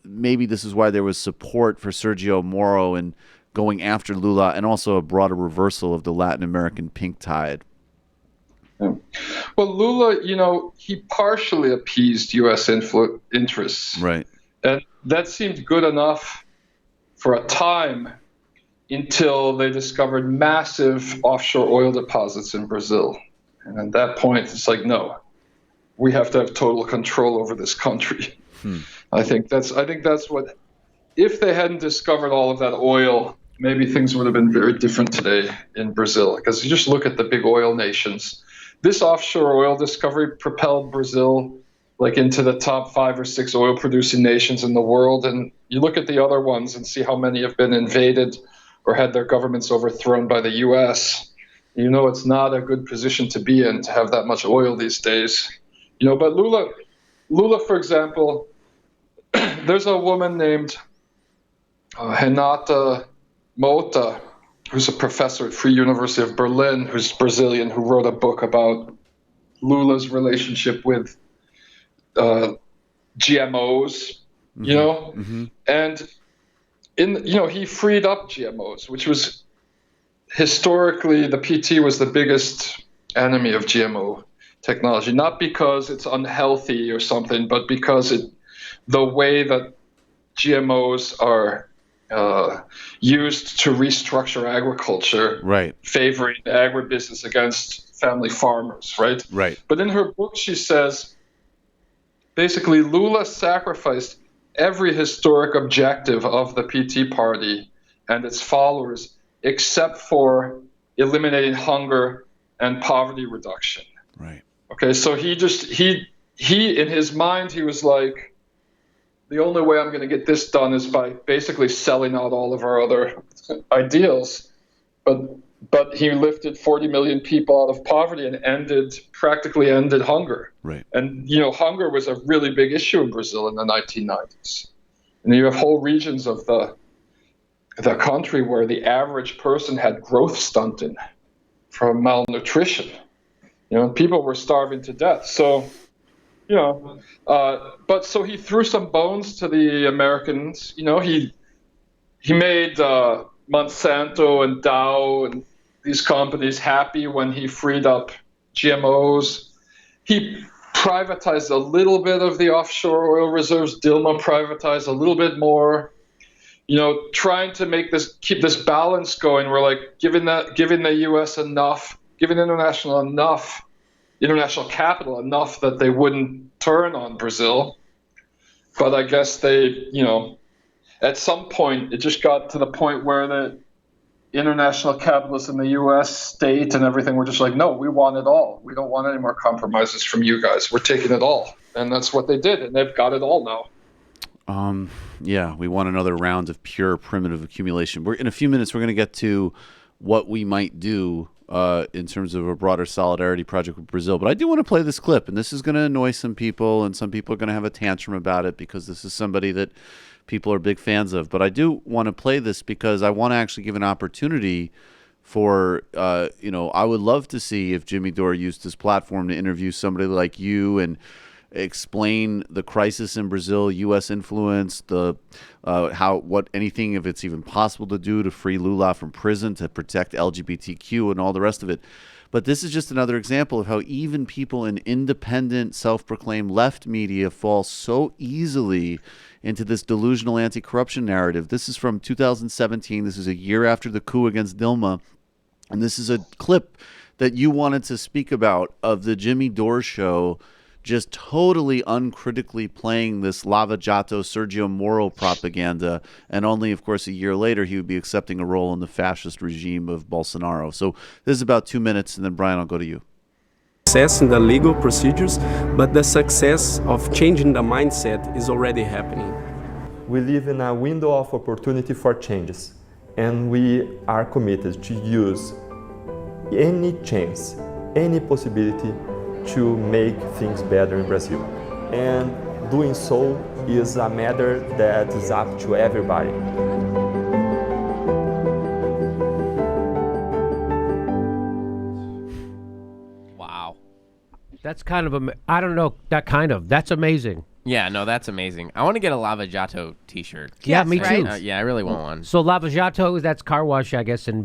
maybe this is why there was support for Sergio Moro and going after Lula, and also a broader reversal of the Latin American pink tide. Yeah. Well, Lula, he partially appeased U.S. interests. Right. And that seemed good enough for a time until they discovered massive offshore oil deposits in Brazil. And at that point, it's like, no, we have to have total control over this country. I think that's what, if they hadn't discovered all of that oil, maybe things would have been very different today in Brazil. Because you just look at the big oil nations. This offshore oil discovery propelled Brazil into the top 5 or 6 oil producing nations in the world. And you look at the other ones and see how many have been invaded or had their governments overthrown by the U.S. It's not a good position to be in, to have that much oil these days. But Lula, for example, there's a woman named Renata Mota, who's a professor at Free University of Berlin, who's Brazilian, who wrote a book about Lula's relationship with GMOs, and he freed up GMOs, which was historically, the PT was the biggest enemy of GMO technology, not because it's unhealthy or something, but because the way that GMOs are used to restructure agriculture, right, favoring agribusiness against family farmers, right? Right. But in her book, she says, basically, Lula sacrificed every historic objective of the PT party and its followers, except for eliminating hunger and poverty reduction. Right. Okay, so he in his mind, he was like, the only way I'm going to get this done is by basically selling out all of our other ideals. But he lifted 40 million people out of poverty and practically ended hunger. Right. And, hunger was a really big issue in Brazil in the 1990s. And you have whole regions of the country where the average person had growth stunting from malnutrition. People were starving to death. So, but so he threw some bones to the Americans. He made Monsanto and Dow and these companies happy when he freed up GMOs. He privatized a little bit of the offshore oil reserves. Dilma privatized a little bit more. Trying to keep this balance going. We're like giving the U.S. enough, giving international capital enough that they wouldn't turn on Brazil. But I guess they, at some point, it just got to the point where the international capitalists in the U.S. state and everything were just like, no, we want it all. We don't want any more compromises from you guys. We're taking it all. And that's what they did, and they've got it all now. Yeah, we want another round of pure primitive accumulation. In a few minutes, we're going to get to what we might do in terms of a broader solidarity project with Brazil. But I do want to play this clip, and this is going to annoy some people, and some people are going to have a tantrum about it because this is somebody that people are big fans of. But I do want to play this because I want to actually give an opportunity for, I would love to see if Jimmy Dore used his platform to interview somebody like you and explain the crisis in Brazil, U.S. influence, anything, if it's even possible to do to free Lula from prison, to protect LGBTQ and all the rest of it. But this is just another example of how even people in independent, self-proclaimed left media fall so easily into this delusional anti-corruption narrative. This is from 2017. This is a year after the coup against Dilma. And this is a clip that you wanted to speak about of the Jimmy Dore show just totally uncritically playing this Lava Jato Sergio Moro propaganda, and only, of course, a year later he would be accepting a role in the fascist regime of Bolsonaro. So this is about 2 minutes, and then Brian, I'll go to you. Success in the legal procedures, but the success of changing the mindset is already happening. We live in a window of opportunity for changes, and we are committed to use any chance, any possibility to make things better in Brazil. And doing so is a matter that is up to everybody. Wow. That's kind of, that's amazing. Yeah, no, that's amazing. I want to get a Lava Jato t-shirt. Yeah, me too. Yeah, I really want one. So Lava Jato, that's car wash, I guess, in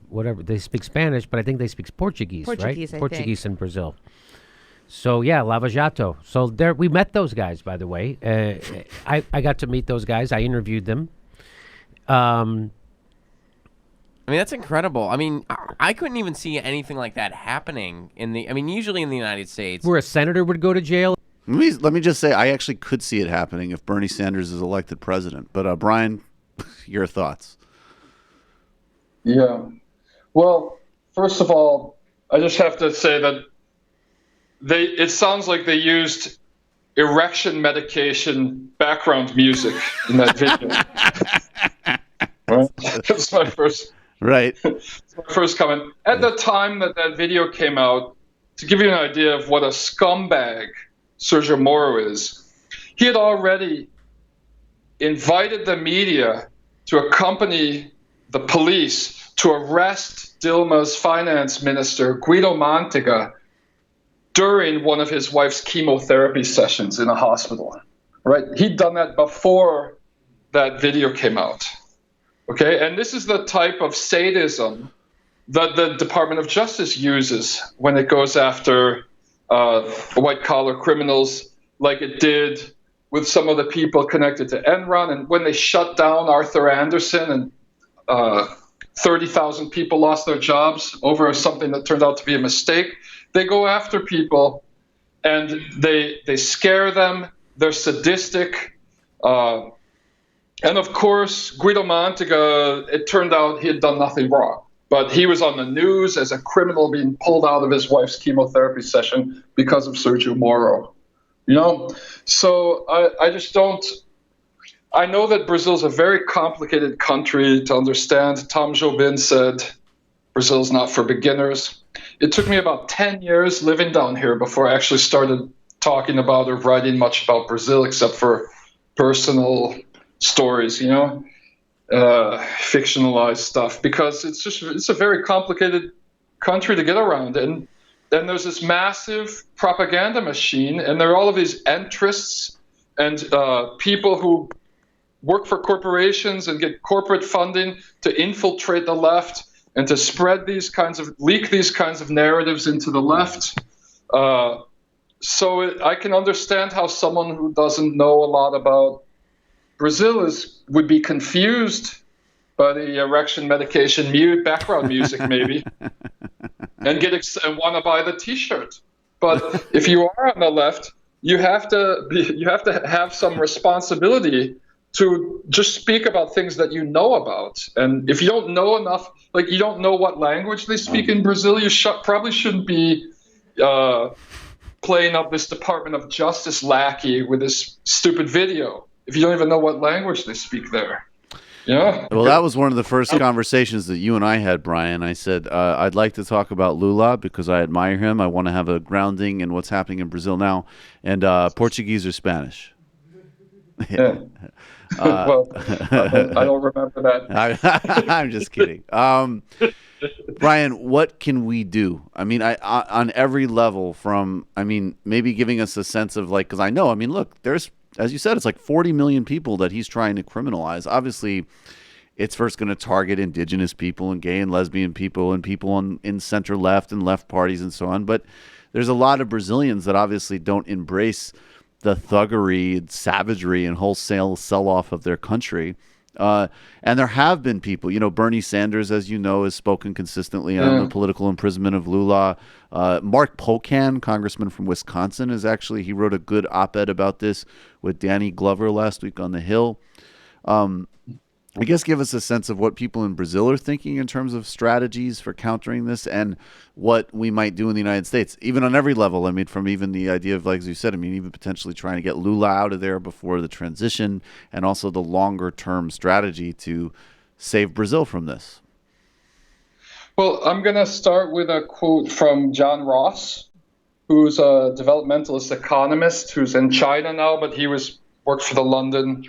whatever. They speak Spanish, but I think they speak Portuguese, right? Portuguese, I Portuguese in Brazil. So, yeah, Lava Jato. So there, we met those guys, by the way. I got to meet those guys. I interviewed them. I mean, that's incredible. I mean, I couldn't even see anything like that happening usually in the United States, where a senator would go to jail. Let me just say, I actually could see it happening if Bernie Sanders is elected president. But Brian, your thoughts? Yeah. Well, first of all, I just have to say that it sounds like they used erection medication background music in that video. Right? That's my first. Right. That's my first comment. At the time that video came out, to give you an idea of what a scumbag Sergio Moro is, he had already invited the media to accompany the police to arrest Dilma's finance minister, Guido Mantega, during one of his wife's chemotherapy sessions in a hospital. Right? He'd done that before that video came out. Okay? And this is the type of sadism that the Department of Justice uses when it goes after white-collar criminals, like it did with some of the people connected to Enron. And when they shut down Arthur Andersen and 30,000 people lost their jobs over something that turned out to be a mistake, they go after people and they scare them. They're sadistic. And of course, Guido Mantega, it turned out he had done nothing wrong. But he was on the news as a criminal being pulled out of his wife's chemotherapy session because of Sergio Moro. You know? So I just don't... I know that Brazil's a very complicated country to understand. Tom Jobim said Brazil's not for beginners. It took me about 10 years living down here before I actually started talking about or writing much about Brazil, except for personal stories, fictionalized stuff, because it's a very complicated country to get around. And then there's this massive propaganda machine, and there are all of these entrists and people who work for corporations and get corporate funding to infiltrate the left and to leak these kinds of narratives into the left. So I can understand how someone who doesn't know a lot about Brazil would be confused by the erection medication background music, maybe, and want to buy the T-shirt. But if you are on the left, you have to have some responsibility to just speak about things that you know about. And if you don't know enough, like you don't know what language they speak in Brazil, you probably shouldn't be playing up this Department of Justice lackey with this stupid video if you don't even know what language they speak there? You know? Well, that was one of the first conversations that you and I had, Brian. I said, I'd like to talk about Lula because I admire him. I want to have a grounding in what's happening in Brazil now. And Portuguese or Spanish? Yeah. Well, I don't remember that. I'm just kidding. Brian, what can we do? I mean, on every level from, I mean, maybe giving us a sense of like, because I know, I mean, look, there's, as you said, it's like 40 million people that he's trying to criminalize. Obviously, it's first going to target indigenous people and gay and lesbian people and people in center left and left parties and so on. But there's a lot of Brazilians that obviously don't embrace the thuggery and savagery and wholesale sell-off of their country. And there have been people, you know, Bernie Sanders, as you know, has spoken consistently on the political imprisonment of Lula. Mark Pocan, congressman from Wisconsin, he wrote a good op-ed about this with Danny Glover last week on The Hill. I guess give us a sense of what people in Brazil are thinking in terms of strategies for countering this and what we might do in the United States, even on every level. I mean, from even the idea of, like as you said, I mean, even potentially trying to get Lula out of there before the transition and also the longer term strategy to save Brazil from this. Well, I'm going to start with a quote from John Ross, who's a developmentalist economist who's in China now, but he worked for the London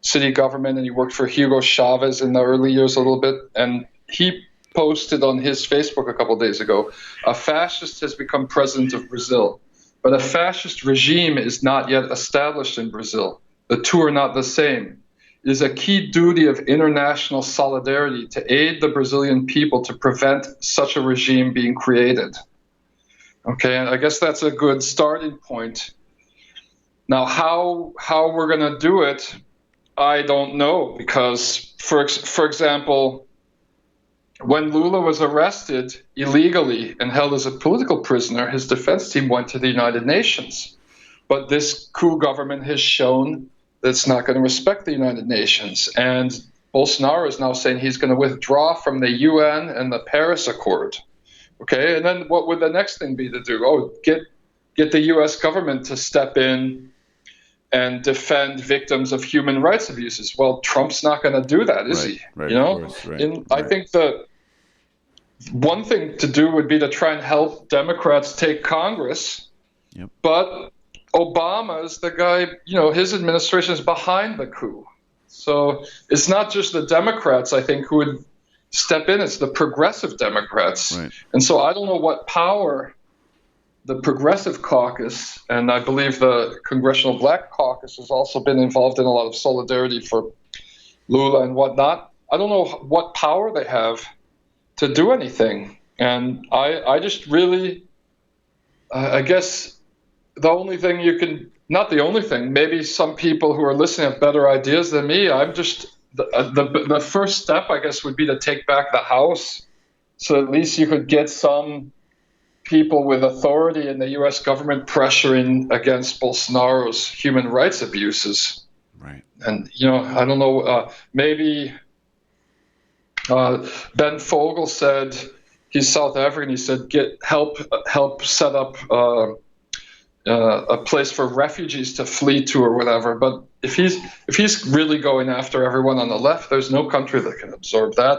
city government, and he worked for Hugo Chavez in the early years a little bit. And he posted on his Facebook a couple of days ago, a fascist has become president of Brazil, but a fascist regime is not yet established in Brazil. The two are not the same. It is a key duty of international solidarity to aid the Brazilian people to prevent such a regime being created. Okay, and I guess that's a good starting point. Now, how we're going to do it, I don't know, because, for example, when Lula was arrested illegally and held as a political prisoner, his defense team went to the United Nations. But this coup government has shown that it's not going to respect the United Nations. And Bolsonaro is now saying he's going to withdraw from the UN and the Paris Accord. Okay, and then what would the next thing be to do? Oh, get the U.S. government to step in and defend victims of human rights abuses. Well, Trump's not going to do that, is he? Right, you know, course, right, and I think the one thing to do would be to try and help Democrats take Congress. Yep. But Obama is the guy, you know, his administration is behind the coup. So it's not just the Democrats, I think, who would step in. It's the progressive Democrats. Right. And so I don't know what power the Progressive Caucus, and I believe the Congressional Black Caucus has also been involved in a lot of solidarity for Lula and whatnot. I don't know what power they have to do anything. And I just really, I guess the only thing you can, not the only thing, maybe some people who are listening have better ideas than me. I'm just, the first step, I guess, would be to take back the House. So at least you could get some people with authority in the U.S. government pressuring against Bolsonaro's human rights abuses. Right. And, you know, I don't know, maybe Ben Fogel said, he's South African, he said, help set up a place for refugees to flee to or whatever. But if he's really going after everyone on the left, there's no country that can absorb that.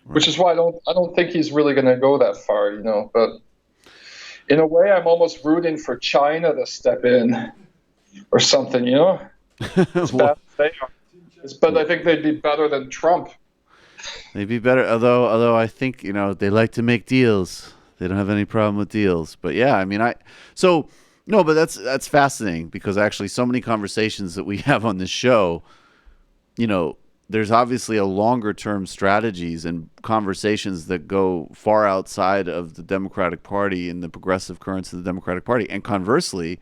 Right. Which is why I don't think he's really going to go that far, you know. But in a way, I'm almost rooting for China to step in or something, you know. As bad as they are. But I think they'd be better than Trump. They'd be better, although I think, you know, they like to make deals. They don't have any problem with deals. But yeah, I mean, but that's fascinating, because actually so many conversations that we have on this show, you know, there's obviously a longer term strategies and conversations that go far outside of the Democratic Party and the progressive currents of the Democratic Party. And conversely,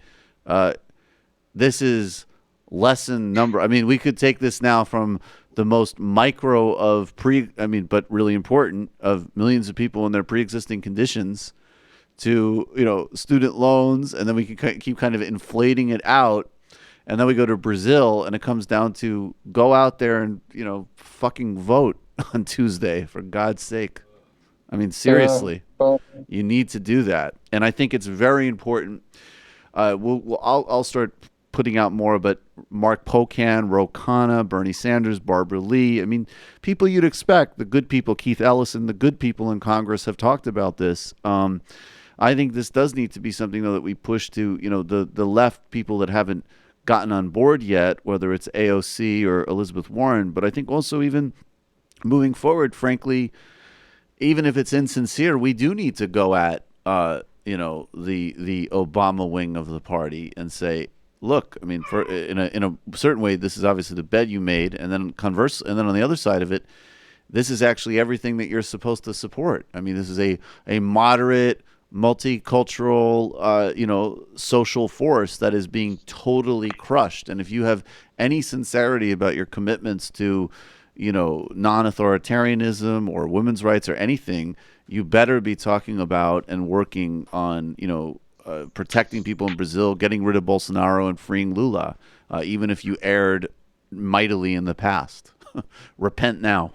this is lesson number. I mean, we could take this now from the most micro of but really important, of millions of people in their pre-existing conditions to, you know, student loans. And then we can keep kind of inflating it out. And then we go to Brazil, and it comes down to go out there and, you know, fucking vote on Tuesday, for God's sake. I mean, seriously, you need to do that. And I think it's very important. I'll start putting out more, but Mark Pocan, Ro Khanna, Bernie Sanders, Barbara Lee. I mean, people you'd expect, the good people, Keith Ellison, the good people in Congress have talked about this. I think this does need to be something, though, that we push to, the left people that haven't gotten on board yet, whether it's AOC or Elizabeth Warren. But I think also even moving forward, frankly, even if it's insincere, we do need to go at, the Obama wing of the party and say, look, I mean, in a certain way, this is obviously the bed you made, and then and then on the other side of it, this is actually everything that you're supposed to support. I mean, this is a moderate, multicultural, social force that is being totally crushed. And if you have any sincerity about your commitments to, non-authoritarianism or women's rights or anything, you better be talking about and working on, protecting people in Brazil, getting rid of Bolsonaro and freeing Lula, even if you erred mightily in the past. Repent now.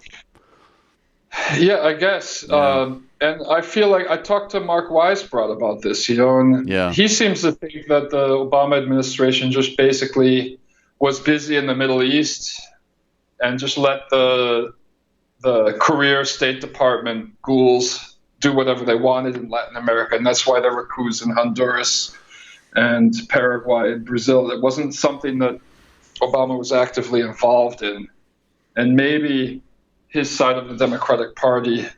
Yeah, I guess. Yeah. And I feel like I talked to Mark Weisbrot about this, and he seems to think that the Obama administration just basically was busy in the Middle East and just let the career State Department ghouls do whatever they wanted in Latin America, and that's why there were coups in Honduras and Paraguay and Brazil. It wasn't something that Obama was actively involved in. And maybe his side of the Democratic Party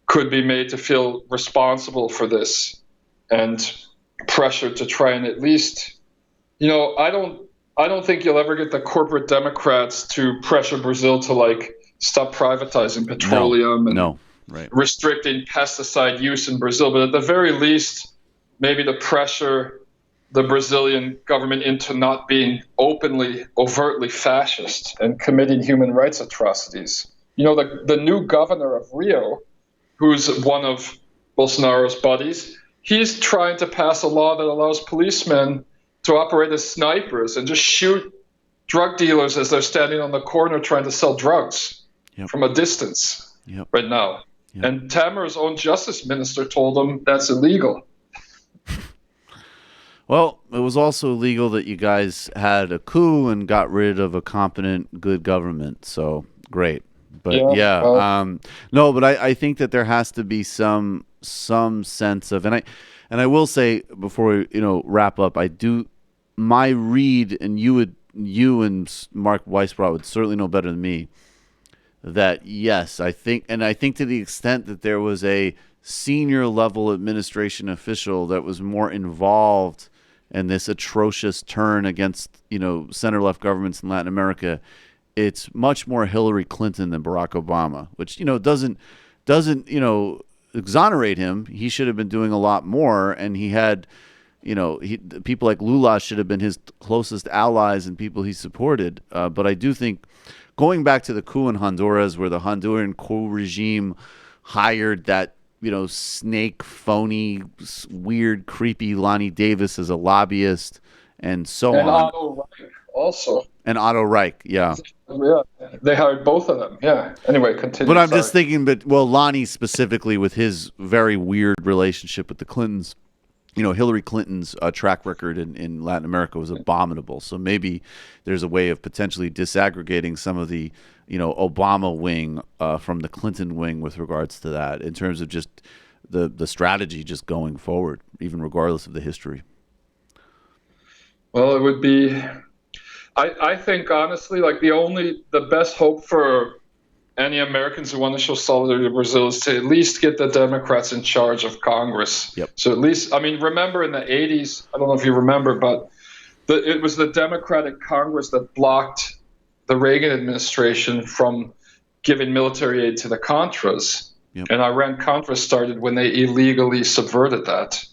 could be made to feel responsible for this and pressured to try and at least, I don't think you'll ever get the corporate Democrats to pressure Brazil to stop privatizing petroleum and restricting pesticide use in Brazil. But at the very least, maybe to pressure the Brazilian government into not being overtly fascist and committing human rights atrocities. The new governor of Rio, who's one of Bolsonaro's buddies, he's trying to pass a law that allows policemen to operate as snipers and just shoot drug dealers as they're standing on the corner trying to sell drugs from a distance right now. Yep. And Tamer's own justice minister told him that's illegal. Well, it was also illegal that you guys had a coup and got rid of a competent, good government. So great. But no, but I think that there has to be some sense of, and I will say before we wrap up, my read, and you and Mark Weisbrot would certainly know better than me, that yes, I think to the extent that there was a senior level administration official that was more involved in this atrocious turn against center left governments in Latin America, it's much more Hillary Clinton than Barack Obama, which doesn't exonerate him. He should have been doing a lot more, and he had people like Lula should have been his closest allies and people he supported. But I do think, going back to the coup in Honduras, where the Honduran coup regime hired that snake, phony, weird, creepy Lonnie Davis as a lobbyist, and so on. Otto Reich also. And Otto Reich, yeah. Yeah, they hired both of them. Yeah. Anyway, continue. But I'm just thinking, Lonnie specifically with his very weird relationship with the Clintons. Hillary Clinton's track record in Latin America was abominable. So maybe there's a way of potentially disaggregating some of the, Obama wing from the Clinton wing with regards to that, in terms of just the strategy just going forward, even regardless of the history. Well, it would be, I think honestly, the best hope for any Americans who want to show solidarity to Brazil is to at least get the Democrats in charge of Congress. Yep. So at least, remember in the 80s, I don't know if you remember, but it was the Democratic Congress that blocked the Reagan administration from giving military aid to the Contras. Yep. And Iran-Contra started when they illegally subverted that.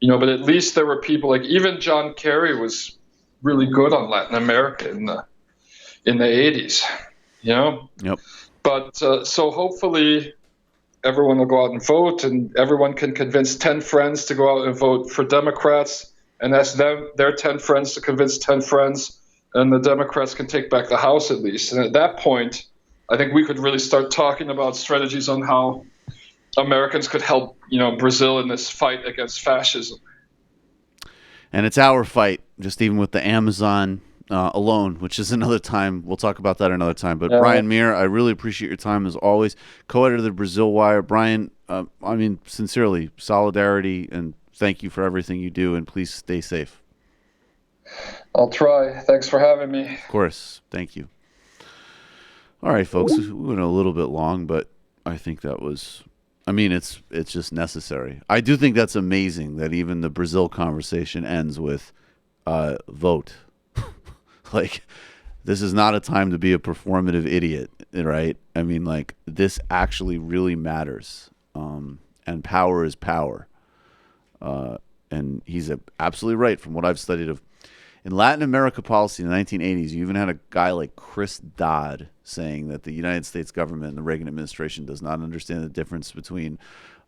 But at least there were people even John Kerry was really good on Latin America in the 80s. Yep. But so hopefully everyone will go out and vote, and everyone can convince 10 friends to go out and vote for Democrats, and ask their 10 friends to convince 10 friends, and the Democrats can take back the House at least. And at that point, I think we could really start talking about strategies on how Americans could help, Brazil in this fight against fascism. And it's our fight, just even with the Amazon alone, which is another time. We'll talk about that another time. But Brian Mier, I really appreciate your time as always. Co-editor of the Brasil Wire. Brian, sincerely, solidarity, and thank you for everything you do, and please stay safe. I'll try. Thanks for having me. Of course. Thank you. All right, folks. We went a little bit long, but I think that was... it's just necessary. I do think that's amazing that even the Brazil conversation ends with vote. Like, this is not a time to be a performative idiot, right? This actually really matters. And power is power. And he's absolutely right from what I've studied of. In Latin America policy in the 1980s, you even had a guy like Chris Dodd saying that the United States government and the Reagan administration does not understand the difference between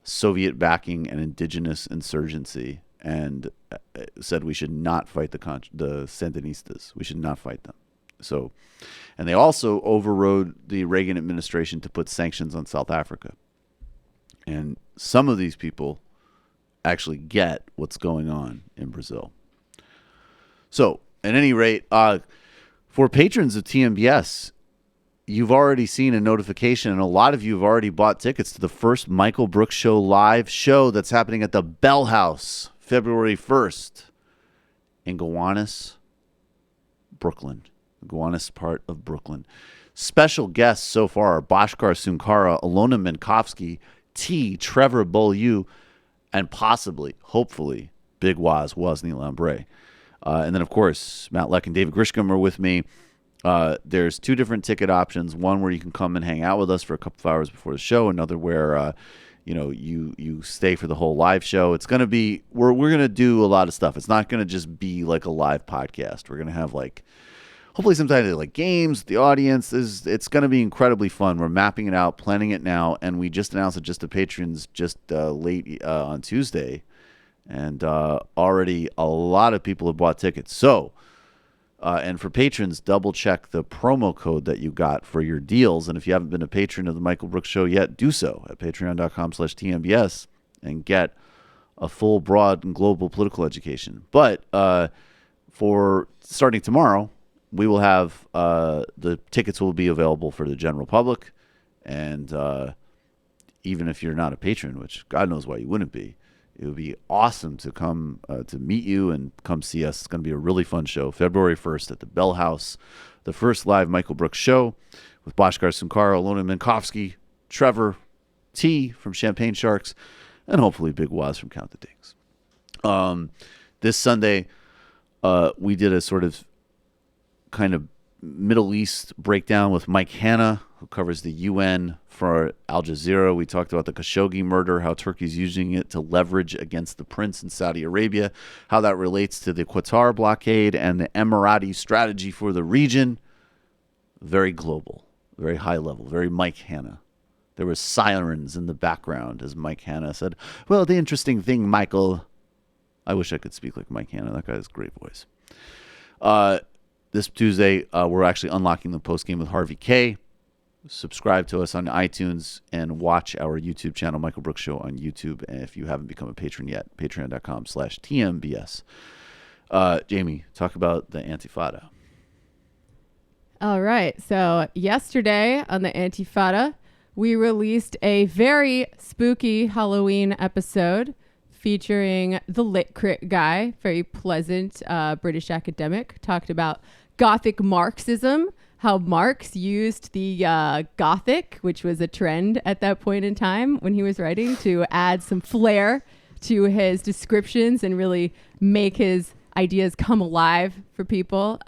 Soviet backing and indigenous insurgency, and said we should not fight the Sandinistas. We should not fight them. So, and they also overrode the Reagan administration to put sanctions on South Africa. And some of these people actually get what's going on in Brazil. So, at any rate, for patrons of TMBS, you've already seen a notification, and a lot of you have already bought tickets to the first Michael Brooks Show live show that's happening at the Bell House, February 1st, in Gowanus, Brooklyn. The Gowanus part of Brooklyn. Special guests so far are Bhaskar Sunkara, Alona Minkowski, T. Trevor Beaulieu, and possibly, hopefully, Big Waz Wozni Lambre. And then, of course, Matt Leck and David Grisham are with me. There's two different ticket options. One where you can come and hang out with us for a couple of hours before the show. Another where, you stay for the whole live show. It's going to be, we're going to do a lot of stuff. It's not going to just be like a live podcast. We're going to have hopefully sometimes games with the audience. It's going to be incredibly fun. We're mapping it out, planning it now. And we just announced it just to patrons late on Tuesday. And already a lot of people have bought tickets. So, and for patrons, double check the promo code that you got for your deals. And if you haven't been a patron of the Michael Brooks Show yet, do so at patreon.com/TMBS and get a full, broad, and global political education. But for starting tomorrow, we will have the tickets will be available for the general public. And even if you're not a patron, which God knows why you wouldn't be, it would be awesome to come to meet you and come see us. It's going to be a really fun show. February 1st at the Bell House, the first live Michael Brooks Show with Bhaskar Sunkara, Alona Minkowski, Trevor T from Champagne Sharks, and hopefully Big Waz from Count the Dings. This Sunday, we did a sort of kind of Middle East breakdown with Mike Hanna, who covers the UN for Al Jazeera. We talked about the Khashoggi murder, how Turkey's using it to leverage against the prince in Saudi Arabia, how that relates to the Qatar blockade and the Emirati strategy for the region. Very global, very high level, very Mike Hanna. There were sirens in the background as Mike Hanna said, well, the interesting thing, Michael... I wish I could speak like Mike Hanna. That guy has a great voice. This Tuesday, we're actually unlocking the postgame with Harvey K. Subscribe to us on iTunes and watch our YouTube channel, Michael Brooks Show on YouTube. And if you haven't become a patron yet, patreon.com/TMBS. Jamie, talk about the Antifada. All right. So yesterday on the Antifada, we released a very spooky Halloween episode featuring the Lit Crit guy, very pleasant British academic, talked about Gothic Marxism, how Marx used the Gothic, which was a trend at that point in time when he was writing, to add some flair to his descriptions and really make his ideas come alive for people.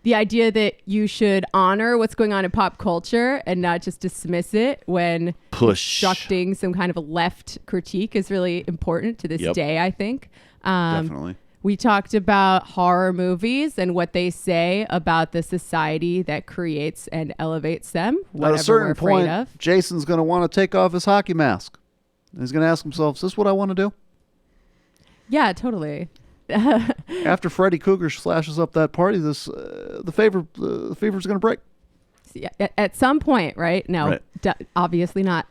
The idea that you should honor what's going on in pop culture and not just dismiss it when constructing some kind of a left critique is really important to this day, I think. Definitely. We talked about horror movies and what they say about the society that creates and elevates them. At a certain point, Jason's going to want to take off his hockey mask. He's going to ask himself, is this what I want to do? Yeah, totally. After Freddy Cougar slashes up that party, the favor's going to break. at some point, right? No, obviously not.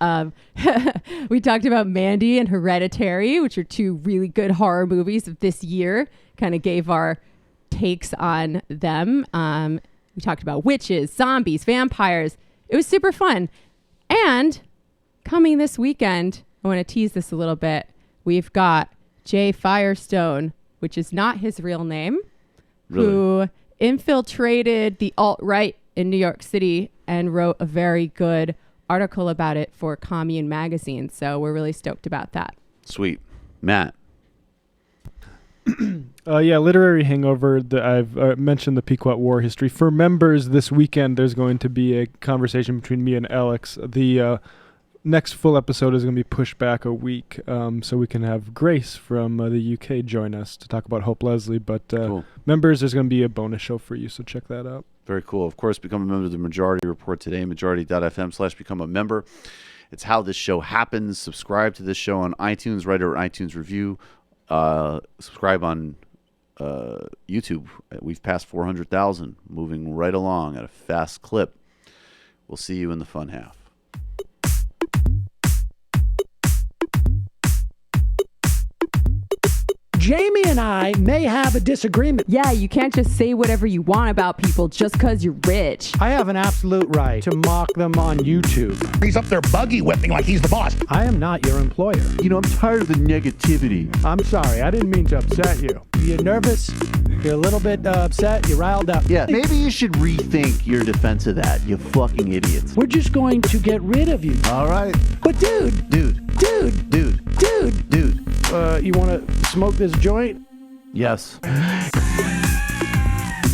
We talked about Mandy and Hereditary, which are two really good horror movies of this year. Kind of gave our takes on them. We talked about witches, zombies, vampires. It was super fun. And coming this weekend, I want to tease this a little bit. We've got Jay Firestone, which is not his real name, who infiltrated the alt-right in New York City and wrote a very good article about it for Commune magazine. So we're really stoked about that. Sweet. Matt. Literary hangover. I've mentioned the Pequot War history. For members this weekend, there's going to be a conversation between me and Alex. The next full episode is going to be pushed back a week, so we can have Grace from the UK join us to talk about Hope Leslie. But cool. Members, there's going to be a bonus show for you, so check that out. Very cool. Of course, become a member of the Majority Report today, majority.fm/become a member. It's how this show happens. Subscribe to this show on iTunes, write an iTunes review. Subscribe on YouTube. We've passed 400,000, moving right along at a fast clip. We'll see you in the fun half. Jamie and I may have a disagreement. Yeah, you can't just say whatever you want about people just because you're rich. I have an absolute right to mock them on YouTube. He's up there buggy whipping like he's the boss. I am not your employer. You know, I'm tired of the negativity. I'm sorry, I didn't mean to upset you. You're nervous? You're a little bit upset? You're riled up? Yeah, maybe you should rethink your defense of that, you fucking idiots. We're just going to get rid of you. All right. But dude, you want to smoke this joint? Yes.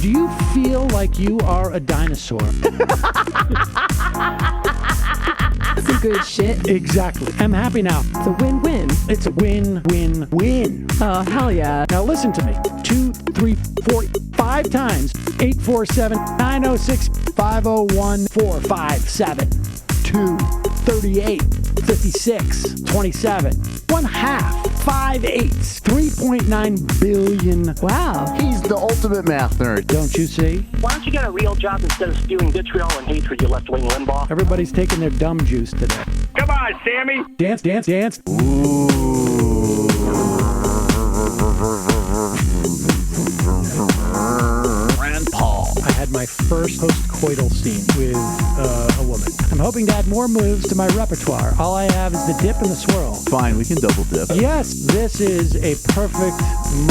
Do you feel like you are a dinosaur? Some good shit. Exactly. I'm happy now. It's a win-win. It's a win-win-win. Oh, hell yeah. Now listen to me. 2, 3, 4, 5 times. 847-906-501-457. 2, 38, 56, 27. 1/2. 5 eighths. 3.9 billion. Wow. He's the ultimate math nerd. Don't you see? Why don't you get a real job instead of spewing vitriol and hatred, you left-wing Limbaugh? Everybody's taking their dumb juice today. Come on, Sammy. Dance, dance, dance. Rand Paul. I had my first post-coital scene with a woman. I'm hoping to add more moves to my repertoire. All I have is the dip and the swirl. Fine, we can double dip. Yes, this is a perfect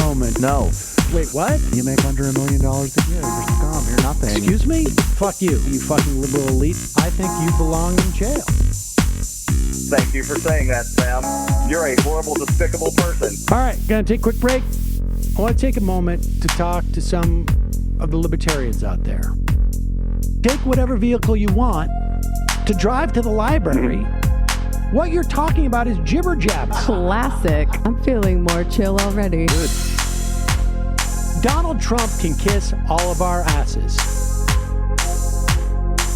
moment. No. Wait, what? You make under $1 million a year. You're scum. You're nothing. Excuse me? Fuck you, you fucking liberal elite. I think you belong in jail. Thank you for saying that, Sam. You're a horrible, despicable person. All right, gonna take a quick break. I want to take a moment to talk to some of the libertarians out there. Take whatever vehicle you want to drive to the library. What you're talking about is jibber jabber. Classic. I'm feeling more chill already. Good. Donald Trump can kiss all of our asses.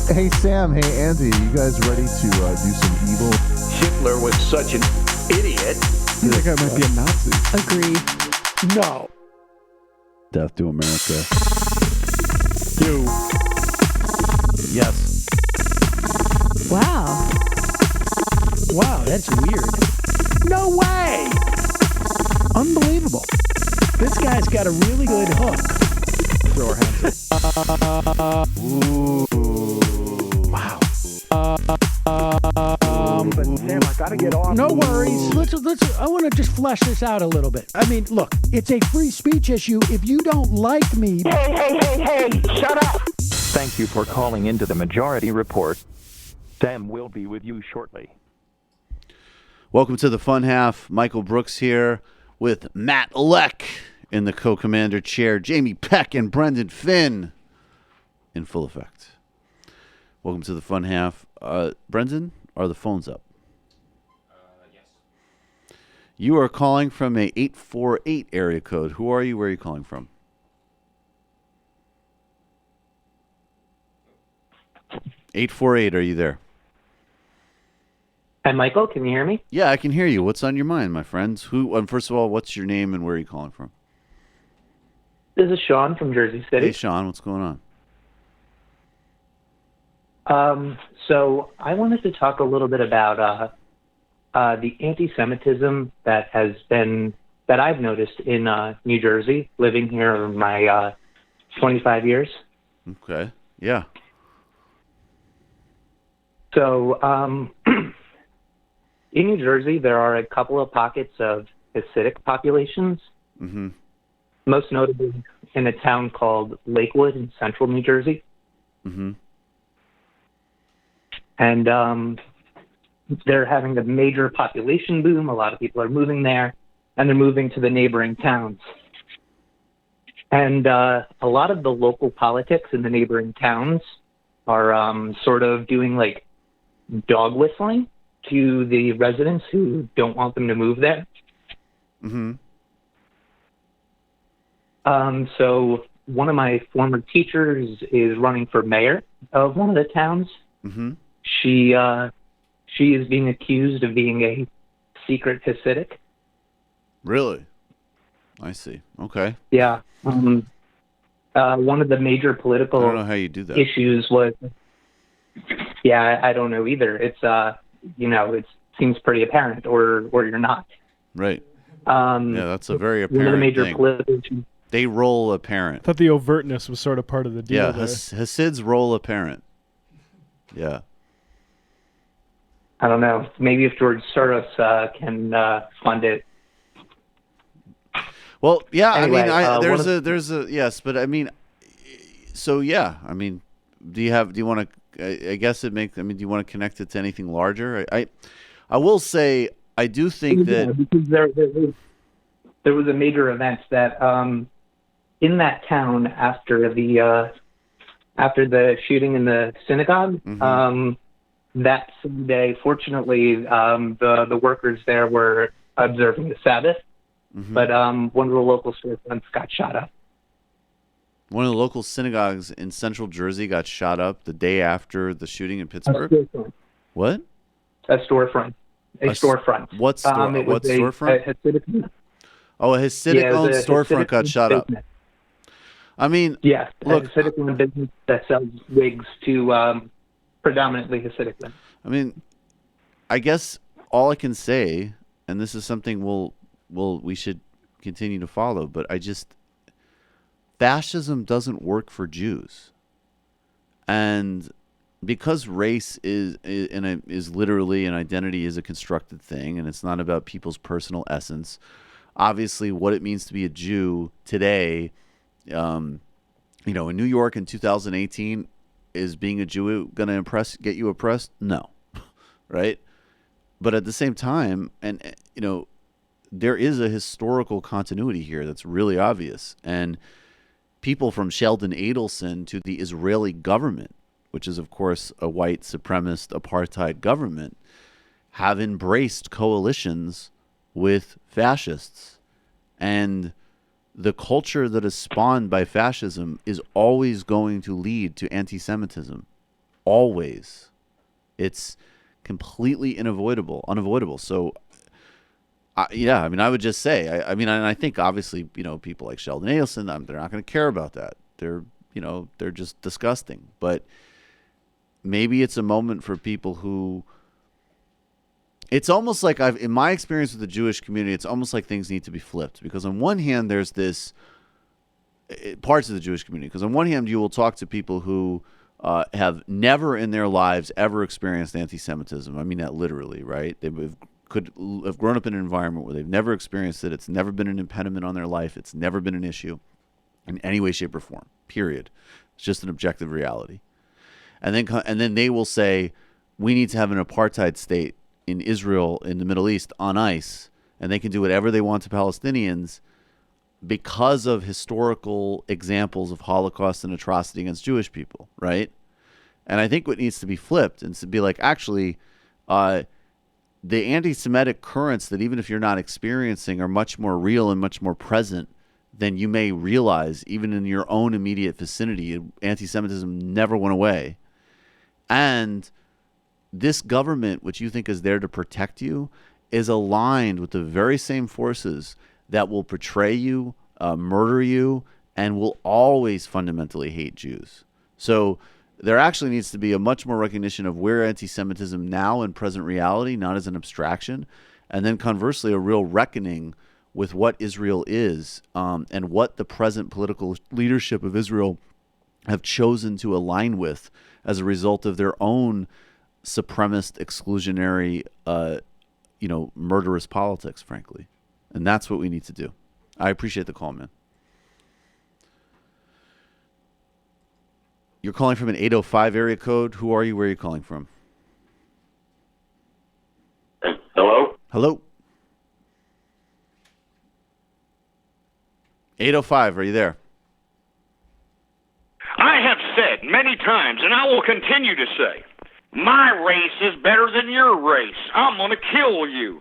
Hey, Sam. Hey, Andy. You guys ready to do some evil? Hitler was such an idiot. That guy might be a Nazi. Agree. No. Death to America. You. Yes. Wow. Wow, that's weird. No way! Unbelievable. This guy's got a really good hook. Throw our hands up. Ooh. Wow. But Sam, I gotta get off. No worries. Let's. I want to just flesh this out a little bit. I mean, look, it's a free speech issue. If you don't like me, Hey, shut up! Thank you for calling into the Majority Report. Sam will be with you shortly. Welcome to the fun half. Michael Brooks here with Matt Leck in the co-commander chair, Jamie Peck and Brendan Finn in full effect. Welcome to the fun half. Brendan, are the phones up? Yes. You are calling from a 848 area code. Who are you? Where are you calling from? (848), are you there? Hi, Michael. Can you hear me? Yeah, I can hear you. What's on your mind, my friends? First of all, what's your name and where are you calling from? This is Sean from Jersey City. Hey, Sean, what's going on? So I wanted to talk a little bit about the anti-Semitism that I've noticed in New Jersey, living here my 25 years. Okay. Yeah. So in New Jersey, there are a couple of pockets of Hasidic populations, Mm-hmm. most notably in a town called Lakewood in central New Jersey. Mm-hmm. And they're having a major population boom. A lot of people are moving there, and they're moving to the neighboring towns. And a lot of the local politics in the neighboring towns are sort of doing like dog whistling to the residents who don't want them to move there. Mm-hmm. So one of my former teachers is running for mayor of one of the towns. Mm-hmm. She is being accused of being a secret Hasidic. Really? I see. Okay. Yeah. One of the major political I don't know how you do that. issues was, yeah, I don't know either. It's, it seems pretty apparent, or you're not. Right. Yeah, that's a very apparent one of the major thing. political issues. They roll apparent. I thought the overtness was sort of part of the deal. Yeah, there. Hasids roll apparent. Yeah. I don't know. Maybe if George Soros can fund it. Well, yeah. Anyway, I mean, there's a yes, but I mean, so yeah. I mean, do you want to? I guess it makes. I mean, do you want to connect it to anything larger? I will say I do think that because there was a major event that in that town after the shooting in the synagogue. Mm-hmm. That Sunday, fortunately, the workers there were observing the Sabbath, mm-hmm. but one of the local storefronts got shot up. One of the local synagogues in central Jersey got shot up the day after the shooting in Pittsburgh. What? A storefront. A storefront. What store? What storefront? A Hasidic, oh, a Hasidic-owned storefront got shot up. I mean, yes, look, a Hasidic-owned business that sells wigs to predominantly Hasidic men. I mean, I guess all I can say, and this is something we should continue to follow, but fascism doesn't work for Jews, and because race is literally an identity is a constructed thing, and it's not about people's personal essence. Obviously, what it means to be a Jew today, in New York in 2018. Is being a Jew going to get you oppressed? No, right? But at the same time, and there is a historical continuity here that's really obvious. And people from Sheldon Adelson to the Israeli government, which is of course a white supremacist apartheid government, have embraced coalitions with fascists. And the culture that is spawned by fascism is always going to lead to anti-Semitism. Always. It's completely unavoidable. So, I mean, I would just say, I think obviously, people like Sheldon Adelson, they're not going to care about that. They're just disgusting. But maybe it's a moment for people who, it's almost like in my experience with the Jewish community, it's almost like things need to be flipped. Because on one hand, there's parts of the Jewish community. Because on one hand, you will talk to people who have never in their lives ever experienced anti-Semitism. I mean that literally, right? They could have grown up in an environment where they've never experienced it. It's never been an impediment on their life. It's never been an issue in any way, shape, or form, period. It's just an objective reality. And then they will say, we need to have an apartheid state in Israel, in the Middle East, on ice, and they can do whatever they want to Palestinians because of historical examples of Holocaust and atrocity against Jewish people, right? And I think what needs to be flipped and to be like, actually, the anti-Semitic currents that even if you're not experiencing are much more real and much more present than you may realize, even in your own immediate vicinity. Anti-Semitism never went away. And this government, which you think is there to protect you, is aligned with the very same forces that will betray you, murder you, and will always fundamentally hate Jews. So there actually needs to be a much more recognition of where anti-Semitism now in present reality, not as an abstraction, and then conversely a real reckoning with what Israel is and what the present political leadership of Israel have chosen to align with as a result of their own supremacist, exclusionary, murderous politics, frankly. And that's what we need to do. I appreciate the call, man. You're calling from an 805 area code. Who are you? Where are you calling from? Hello? Hello? 805, are you there? I have said many times, and I will continue to say, my race is better than your race. I'm going to kill you.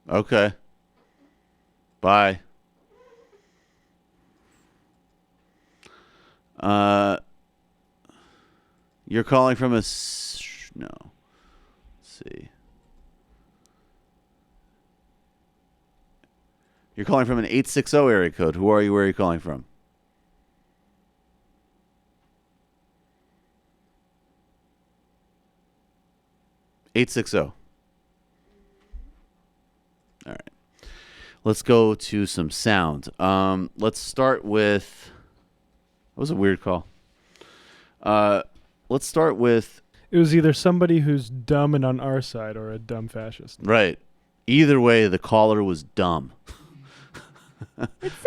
Okay. Bye. You're calling from a... No. Let's see. You're calling from an 860 area code. Who are you? Where are you calling from? $860. All right. Let's go to some sound. Let's start with... That was a weird call. Let's start with... It was either somebody who's dumb and on our side or a dumb fascist. Right. Either way, the caller was dumb.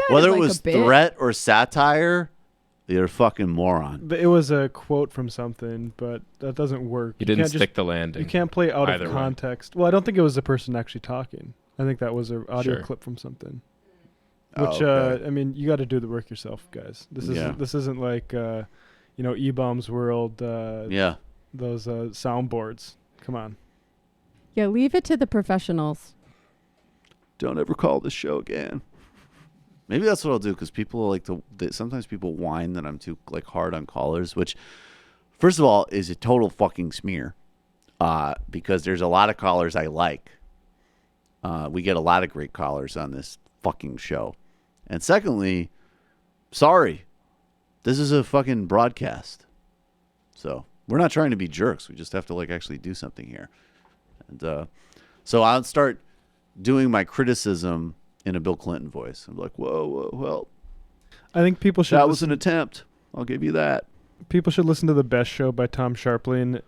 Whether it was threat or satire, you're a fucking moron. It was a quote from something, but that doesn't work. You didn't can't stick the landing. You can't play out either of way. context. Well, I don't think it was the person actually talking. I think that was an audio clip from something. Which, okay. I mean, you got to do the work yourself, guys. This isn't like, E-Bomb's World. Yeah. Those soundboards. Come on. Yeah, leave it to the professionals. Don't ever call this show again. Maybe that's what I'll do, because people like to... Sometimes people whine that I'm too hard on callers, which, first of all, is a total fucking smear. Because there's a lot of callers I like. We get a lot of great callers on this fucking show. And secondly, sorry. This is a fucking broadcast. So, we're not trying to be jerks. We just have to actually do something here. And so I'll start doing my criticism in a Bill Clinton voice. I'm like, whoa, well. I think people should... That was an attempt. I'll give you that. People should listen to The Best Show by Tom Sharpling,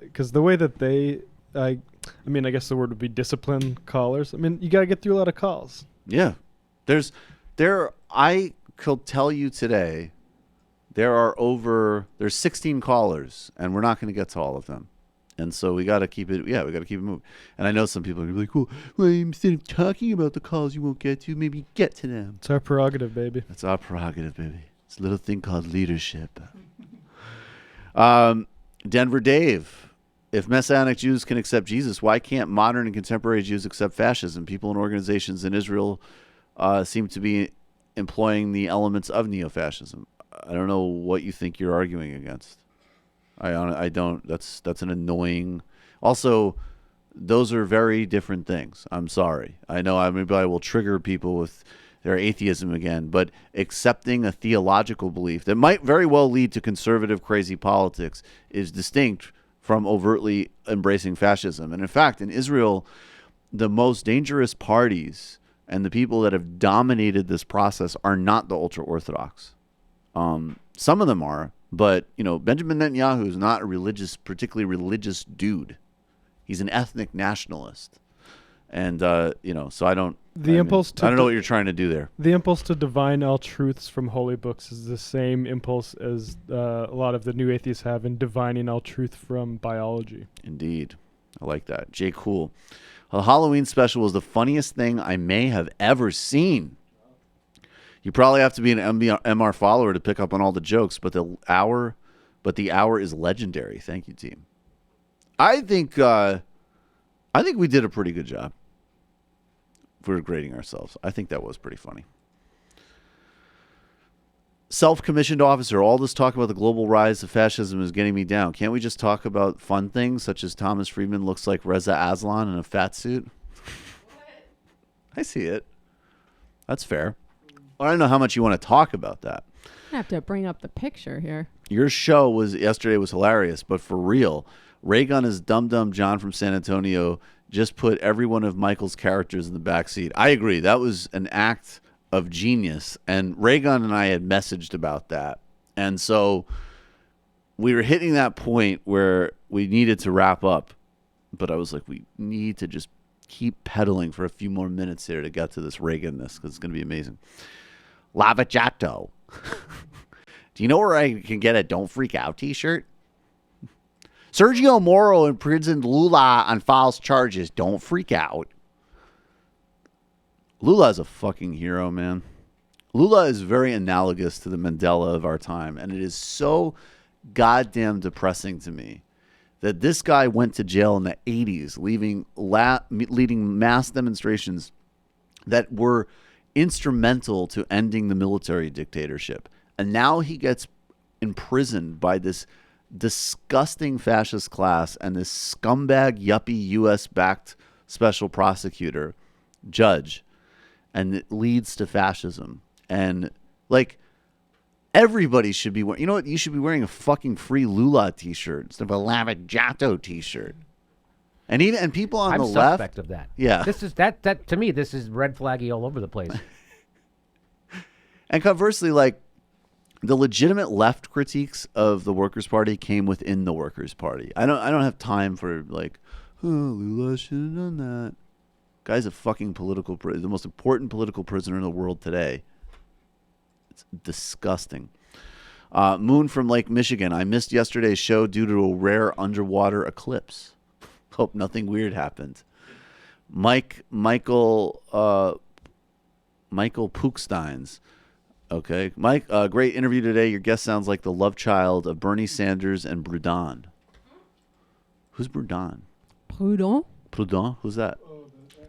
because the way that they... I guess the word would be discipline callers. I mean, you got to get through a lot of calls. Yeah. I could tell you today, there's 16 callers, and we're not going to get to all of them. And so we got to keep it moving. And I know some people are going to be like, well, instead of talking about the calls you won't get to, maybe get to them. It's our prerogative, baby. It's our prerogative, baby. It's a little thing called leadership. Denver Dave. If Messianic Jews can accept Jesus, why can't modern and contemporary Jews accept fascism? People and organizations in Israel seem to be employing the elements of neo-fascism. I don't know what you think you're arguing against. I don't. That's an annoying. Also, those are very different things. I'm sorry. I know maybe I will trigger people with their atheism again, but accepting a theological belief that might very well lead to conservative, crazy politics is distinct from overtly embracing fascism. And in fact, in Israel, the most dangerous parties and the people that have dominated this process are not the ultra-Orthodox. Some of them are, but Benjamin Netanyahu is not a particularly religious dude. He's an ethnic nationalist. And, so I don't... I don't know what you're trying to do there. The impulse to divine all truths from holy books is the same impulse as a lot of the new atheists have in divining all truth from biology. Indeed. I like that. Jay Cool. The Halloween special was the funniest thing I may have ever seen. You probably have to be an MR follower to pick up on all the jokes, but the hour is legendary. Thank you, team. I think we did a pretty good job. If we're grading ourselves, I think that was pretty funny. Self-commissioned officer, all this talk about the global rise of fascism is getting me down. Can't we just talk about fun things, such as Thomas Friedman looks like Reza Aslan in a fat suit? I see it. That's fair. I don't know how much you want to talk about that. I have to bring up the picture here. Your show yesterday was hilarious, but for real, Raygun is Dum John from San Antonio just put every one of Michael's characters in the backseat. I agree. That was an act of genius. And Raygun and I had messaged about that. And so we were hitting that point where we needed to wrap up. But I was like, we need to just keep pedaling for a few more minutes here to get to this Reagan-ness, because it's going to be amazing. Lava Jato. Do you know where I can get a Don't Freak Out t-shirt? Sergio Moro imprisoned Lula on false charges. Don't freak out. Lula is a fucking hero, man. Lula is very analogous to the Mandela of our time, and it is so goddamn depressing to me that this guy went to jail in the 80s, leading mass demonstrations that were instrumental to ending the military dictatorship. And now he gets imprisoned by this disgusting fascist class and this scumbag, yuppie, U.S.-backed special prosecutor judge. And it leads to fascism. And, like, everybody should be wearing... You know what? You should be wearing a fucking free Lula t-shirt instead of a Lava Jato t-shirt. And people on I'm the left... suspect of that. Yeah. This is that to me, this is red flaggy all over the place. And conversely, like, the legitimate left critiques of the Workers' Party came within the Workers' Party. I don't have time for, like, oh, Lula should have done that. Guy's a fucking the most important political prisoner in the world today. It's disgusting. Moon from Lake Michigan. I missed yesterday's show due to a rare underwater eclipse. Hope nothing weird happened. Michael Pooksteins. Okay. Mike, great interview today. Your guest sounds like the love child of Bernie Sanders and Proudhon. Who's Proudhon? Proudhon? Proudhon? Who's that?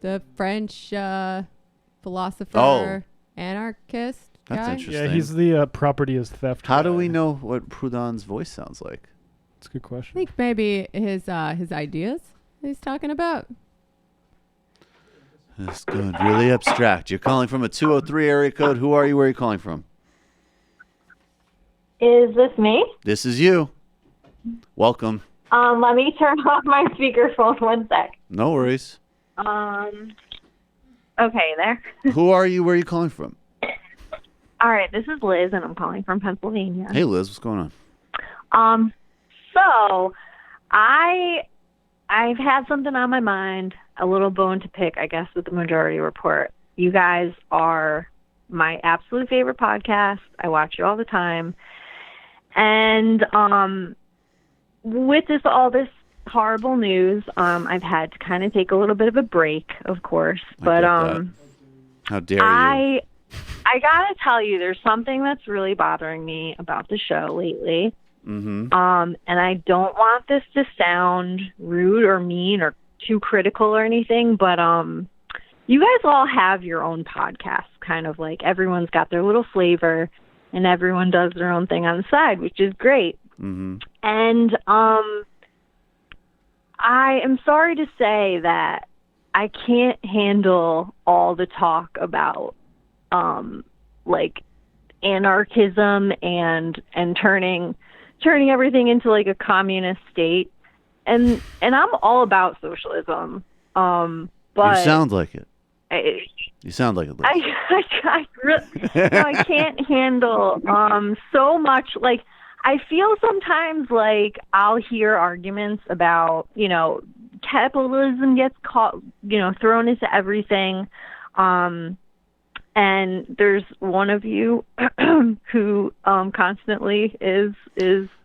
The French philosopher, anarchist guy. That's interesting. Yeah, he's the property is theft. How do we know what Proudhon's voice sounds like? That's a good question. I think maybe his ideas he's talking about. That's good. Really abstract. You're calling from a 203 area code. Who are you? Where are you calling from? Is this me? This is you. Welcome. Let me turn off my speakerphone 1 sec. No worries. Okay, there. Who are you? Where are you calling from? All right, this is Liz, and I'm calling from Pennsylvania. Hey, Liz. What's going on? So I've had something on my mind, a little bone to pick, I guess, with the Majority Report. You guys are my absolute favorite podcast. I watch you all the time. And with all this horrible news, I've had to kind of take a little bit of a break, of course. But how dare you? I gotta tell you, there's something that's really bothering me about the show lately. Mm-hmm. And I don't want this to sound rude or mean or too critical or anything, but you guys all have your own podcasts, kind of like everyone's got their little flavor and everyone does their own thing on the side, which is great. Mm-hmm. And I am sorry to say that I can't handle all the talk about like anarchism and turning everything into like a communist state. And I'm all about socialism. But you sound like it. You sound like it. Liz. I can't handle so much. Like, I feel sometimes like I'll hear arguments about, capitalism gets thrown into everything. And there's one of you who constantly is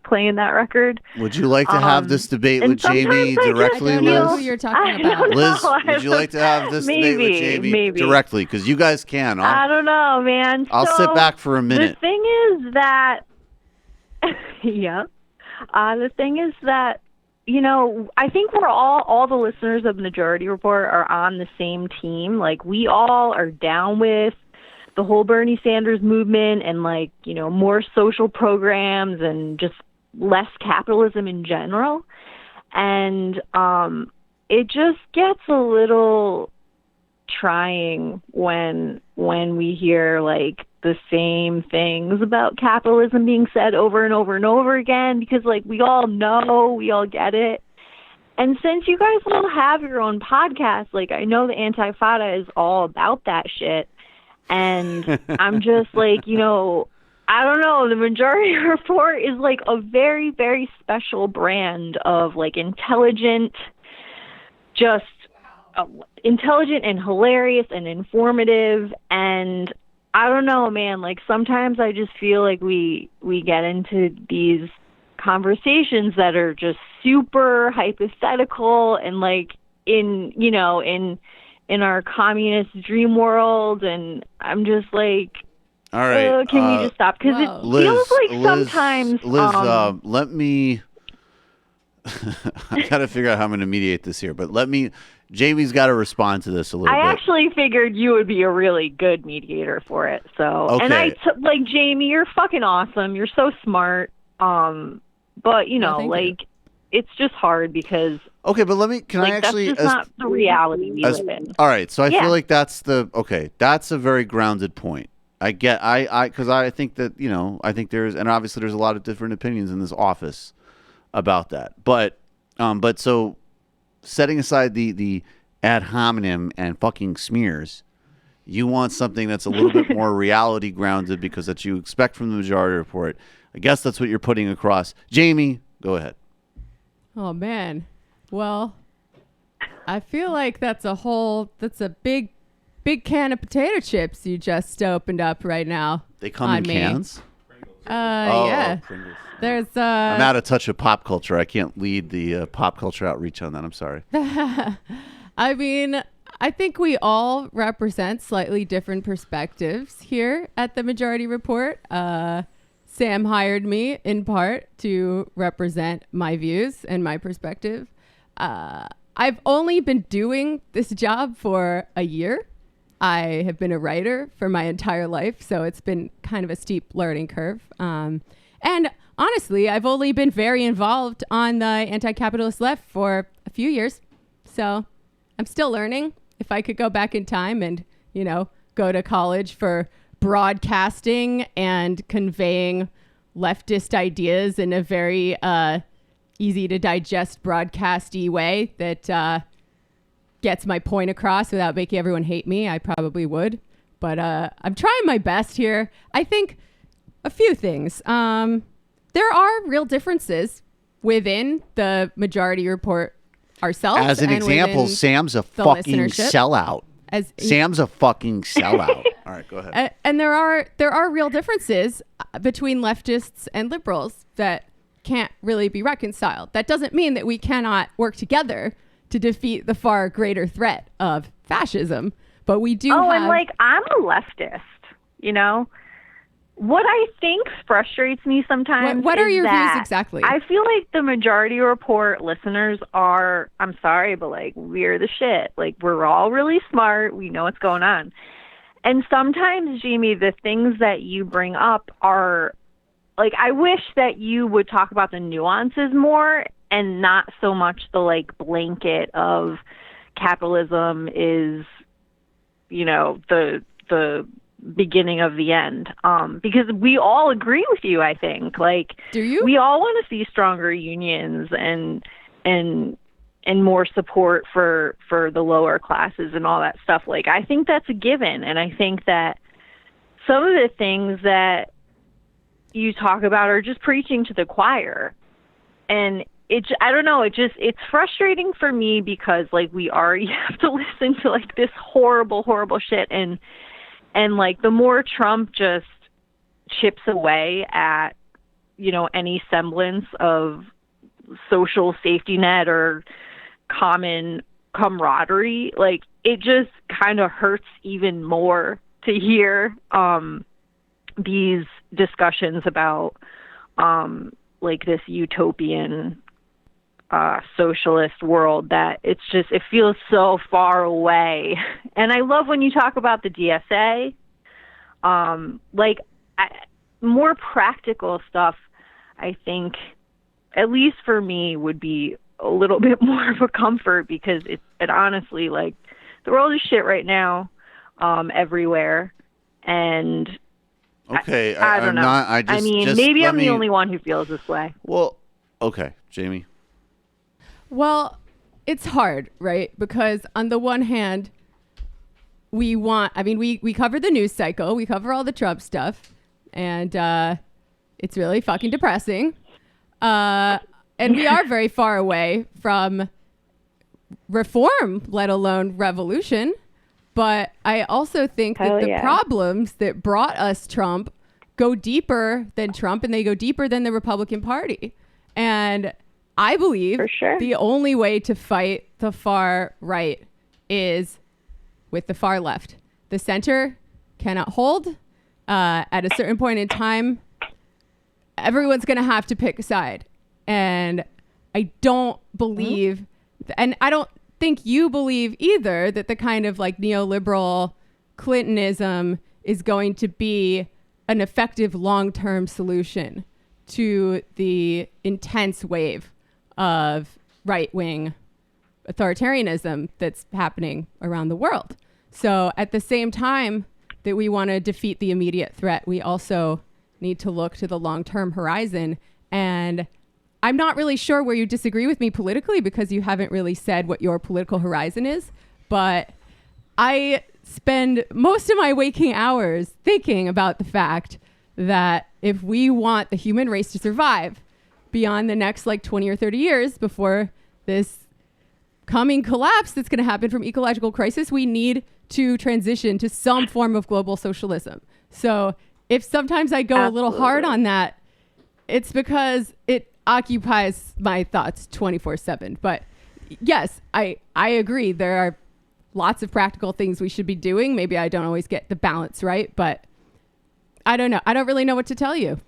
playing that record. Would you like to have this debate with Jamie directly, Liz? I don't know who you're talking about. Liz, would you like to have this debate with Jamie directly? Because you guys can. I don't know, man. I'll sit back for a minute. The thing is that, the thing is that, I think we're all the listeners of Majority Report are on the same team. Like, we all are down with the whole Bernie Sanders movement and, like, more social programs and just less capitalism in general. And it just gets a little trying when we hear, like, the same things about capitalism being said over and over and over again, because like we all know, we all get it. And since you guys all have your own podcast, like I know the Antifada is all about that shit. And I'm just like, you know, I don't know, the Majority Report is like a very, very special brand of like intelligent and hilarious and informative. And I don't know, man, like sometimes I just feel like we get into these conversations that are just super hypothetical and like in our communist dream world, and I'm just like, all right, can we just stop? Because it feels like sometimes let me I gotta figure out how I'm gonna mediate this here, but Jamie's got to respond to this a little bit. I actually figured you would be a really good mediator for it. So, okay. And like Jamie, you're fucking awesome. You're so smart. But you know, it's just hard because. Okay, but that's just not the reality we live in. All right, so I feel like that's a very grounded point. Because I think that, you know, I think and obviously there's a lot of different opinions in this office about that. But so setting aside the ad hominem and fucking smears, you want something that's a little bit more reality grounded because that you expect from the Majority Report. I guess that's what you're putting across. Jamie, go ahead. Oh, man. Well, I feel like that's a big can of potato chips you just opened up right now. They come in cans? Yeah. Pringles. There's I'm out of touch with pop culture. I can't lead the pop culture outreach on that. I'm sorry. I mean, I think we all represent slightly different perspectives here at the Majority Report. Sam hired me in part to represent my views and my perspective. I've only been doing this job for a year. I have been a writer for my entire life, so it's been kind of a steep learning curve. And honestly, I've only been very involved on the anti-capitalist left for a few years. So I'm still learning. If I could go back in time and, you know, go to college for broadcasting and conveying leftist ideas in a very easy to digest broadcasty way that gets my point across without making everyone hate me, I probably would. But I'm trying my best here. I think a few things. There are real differences within the Majority Report ourselves. As an example, Sam's a fucking sellout. Sam's a fucking sellout. All right, go ahead. And there are real differences between leftists and liberals that can't really be reconciled. That doesn't mean that we cannot work together to defeat the far greater threat of fascism. But we do and like, I'm a leftist, you know? What I think frustrates me sometimes What are is your that views exactly? I feel like the Majority Report listeners are, I'm sorry, but like, we're the shit. Like, we're all really smart. We know what's going on. And sometimes, Jamie, the things that you bring up are, like, I wish that you would talk about the nuances more and not so much the, like, blanket of capitalism is, you know, the beginning of the end, because we all agree with you. I think, like, do you? We all want to see stronger unions and more support for the lower classes and all that stuff. Like, I think that's a given, and I think that some of the things that you talk about are just preaching to the choir, and I don't know, it's frustrating for me because, like, we already have to listen to, like, this horrible shit, and like, the more Trump just chips away at, you know, any semblance of social safety net or common camaraderie, like, it just kind of hurts even more to hear these discussions about like this utopian socialist world that it feels so far away. And I love when you talk about the DSA, more practical stuff, I think, at least for me, would be a little bit more of a comfort, because it honestly, like, the world is shit right now, everywhere. And Okay, I don't know. I mean, maybe I'm the only one who feels this way. Well, okay, Jamie. Well, it's hard, right? Because on the one hand, we cover the news cycle, we cover all the Trump stuff, and it's really fucking depressing. And we are very far away from reform, let alone revolution. But I also think that the problems that brought us Trump go deeper than Trump, and they go deeper than the Republican Party. And I believe the only way to fight the far right is with the far left. The center cannot hold. At a certain point in time, everyone's going to have to pick a side. And I don't believe, and I don't think you believe either, that the kind of like neoliberal Clintonism is going to be an effective long-term solution to the intense wave of right-wing authoritarianism that's happening around the world. So at the same time that we want to defeat the immediate threat, we also need to look to the long-term horizon. And I'm not really sure where you disagree with me politically, because you haven't really said what your political horizon is. But I spend most of my waking hours thinking about the fact that if we want the human race to survive beyond the next like 20 or 30 years before this coming collapse that's going to happen from ecological crisis, we need to transition to some form of global socialism. So if sometimes I go a little hard on that, it's because it occupies my thoughts 24/7. But yes, I agree. There are lots of practical things we should be doing. Maybe I don't always get the balance right, but I don't know. I don't really know what to tell you.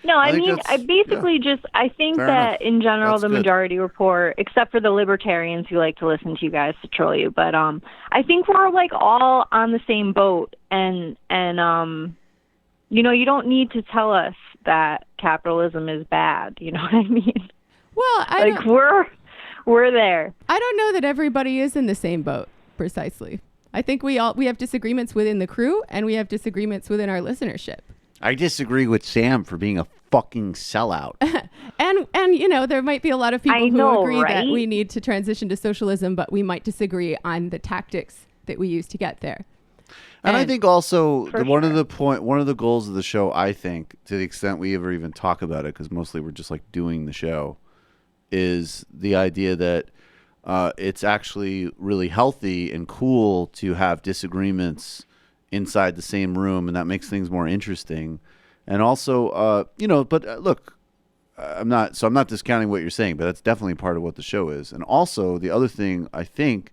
No, I mean, I basically I think Fair that enough. in general, That's the good. Majority Report, except for the libertarians who like to listen to you guys to troll you, but I think we're like all on the same boat, and you know, you don't need to tell us that capitalism is bad. You know what I mean? Well, we're there. I don't know that everybody is in the same boat precisely. I think we have disagreements within the crew, and we have disagreements within our listenership. I disagree with Sam for being a fucking sellout. And you know, there might be a lot of people who agree that right? we need to transition to socialism, but we might disagree on the tactics that we use to get there. And I think also one of the goals of the show, I think, to the extent we ever even talk about it, because mostly we're just like doing the show, is the idea that it's actually really healthy and cool to have disagreements inside the same room, and that makes things more interesting. And also, you know, but look, I'm not discounting what you're saying, but that's definitely part of what the show is. And also, the other thing, I think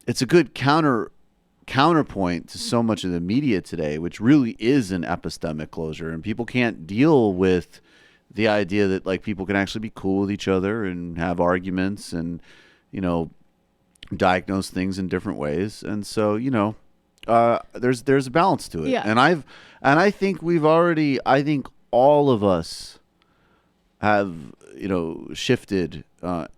it's a good counterpoint to so much of the media today, which really is an epistemic closure, and people can't deal with the idea that like people can actually be cool with each other and have arguments and, you know, diagnose things in different ways. And so, you know, there's a balance to it. Yeah. And I think I think all of us have, you know, shifted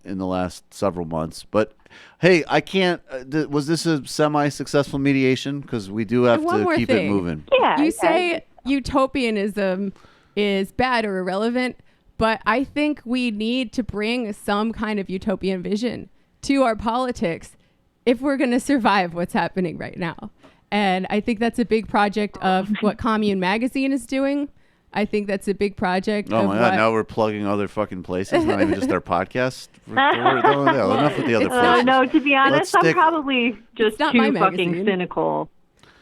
in the last several months. But hey, I can't. Was this a semi-successful mediation? Because we do have One to more keep thing. it moving. Yeah. You say utopianism is bad or irrelevant, but I think we need to bring some kind of utopian vision to our politics if we're going to survive what's happening right now. And I think that's a big project of what Commune Magazine is doing. I think that's a big project. Oh my God! Now we're plugging other fucking places, not even just our podcast. Enough with the other places. No, to be honest, I'm probably just not too my fucking magazine. cynical.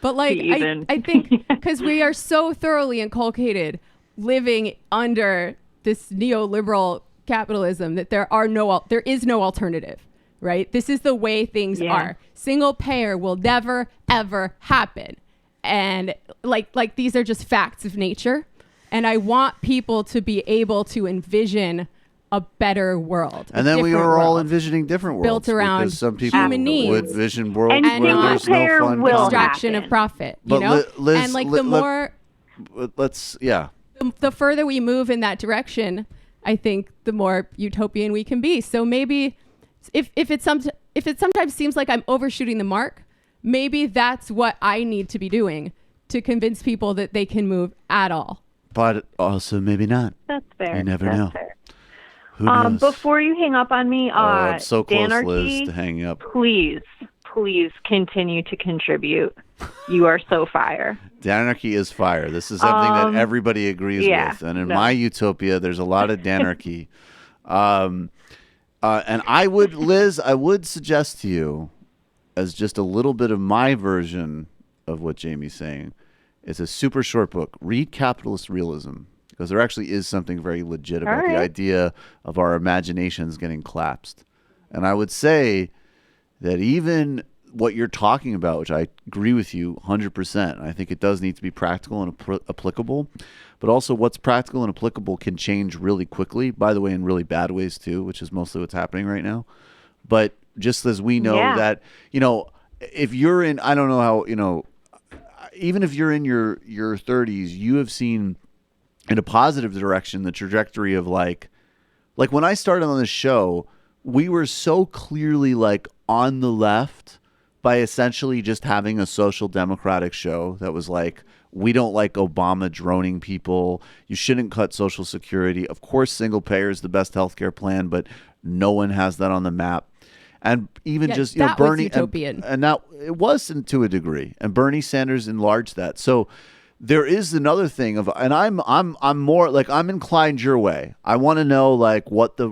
But like, I think because we are so thoroughly inculcated living under this neoliberal capitalism that there is no alternative, right? This is the way things are. Single payer will never, ever happen. And like these are just facts of nature. And I want people to be able to envision a better world. And then we are all envisioning different worlds. Built around because some people human needs. would vision worlds And where there's no fun extraction of profit, you But know? Liz, and like the more... The further we move in that direction, I think the more utopian we can be. So maybe if it sometimes seems like I'm overshooting the mark, maybe that's what I need to be doing to convince people that they can move at all. But also maybe not. That's fair. You never That's know. fair. Who knows? Before you hang up on me, It's so close, Danarchy, Liz, to hanging up. please continue to contribute. You are so fire. Danarchy is fire. This is something that everybody agrees with. And in my utopia, there's a lot of danarchy. And I would, Liz, I would suggest to you, as just a little bit of my version of what Jamie's saying, it's a super short book. Read Capitalist Realism, because there actually is something very legit about the idea of our imaginations getting collapsed. And I would say that even what you're talking about, which I agree with you 100%, I think it does need to be practical and applicable, but also what's practical and applicable can change really quickly, by the way, in really bad ways too, which is mostly what's happening right now. But just as we know that, if you're in, I don't know how, even if you're in your 30s, you have seen in a positive direction the trajectory of like when I started on this show, we were so clearly like on the left by essentially just having a social democratic show that was like, we don't like Obama droning people. You shouldn't cut Social Security. Of course, single payer is the best healthcare plan, but no one has that on the map. And even just Bernie was utopian. and that it wasn't to a degree, and Bernie Sanders enlarged that. So there is another thing of, and I'm more like, I'm inclined your way. I want to know like what the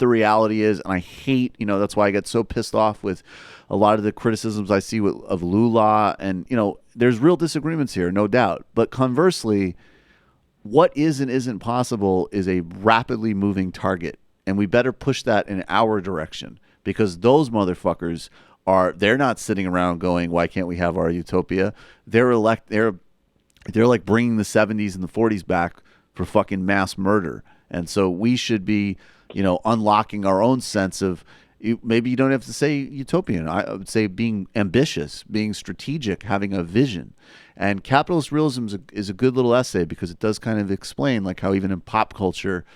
reality is, and I hate, that's why I get so pissed off with a lot of the criticisms I see of Lula, and there's real disagreements here, no doubt. But conversely, what is and isn't possible is a rapidly moving target, and we better push that in our direction, because those motherfuckers they're not sitting around going, why can't we have our utopia? They're like bringing the 70s and the 40s back for fucking mass murder. And so we should be, unlocking our own sense of, maybe you don't have to say utopian. I would say being ambitious, being strategic, having a vision. And Capitalist Realism is a good little essay, because it does kind of explain like how even in pop culture,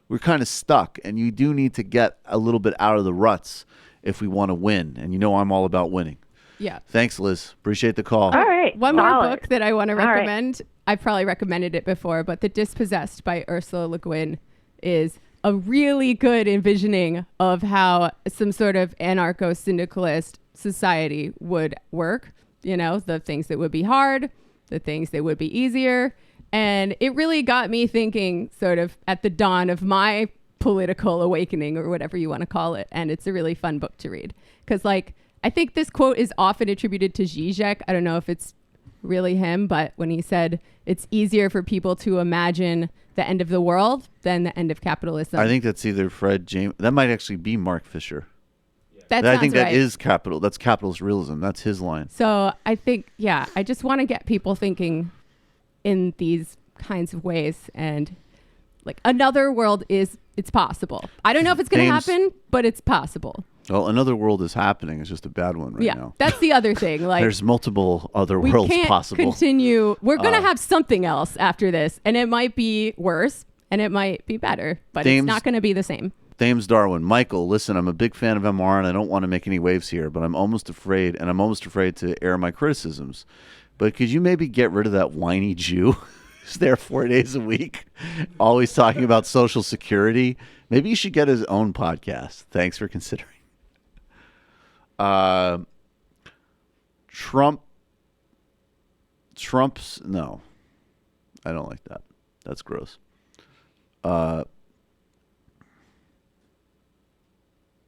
we're kind of stuck, and you do need to get a little bit out of the ruts if we want to win. And I'm all about winning. Yeah. Thanks, Liz. Appreciate the call. All right. One more book that I want to recommend. I've probably recommended it before, but The Dispossessed by Ursula Le Guin is a really good envisioning of how some sort of anarcho-syndicalist society would work. The things that would be hard, the things that would be easier. And it really got me thinking sort of at the dawn of my political awakening, or whatever you want to call it. And it's a really fun book to read. Because I think this quote is often attributed to Zizek. I don't know if it's really him, but when he said it's easier for people to imagine the end of the world than the end of capitalism. I think that's either Fred James. That might actually be Mark Fisher. I think that is capital. That's Capitalist Realism. That's his line. So I think, I just want to get people thinking in these kinds of ways, and like another world it's possible. I don't know if it's going to happen, but it's possible. Well, another world is happening. It's just a bad one right now. That's the other thing. Like, there's multiple other worlds possible. We can't continue. We're going to have something else after this, and it might be worse, and it might be better, but it's not going to be the same. Thames Darwin. Michael, listen, I'm a big fan of MR, and I don't want to make any waves here, but I'm almost afraid to air my criticisms. But could you maybe get rid of that whiny Jew who's there 4 days a week, always talking about Social Security? Maybe you should get his own podcast. Thanks for considering. Trump's no, I don't like that. That's gross.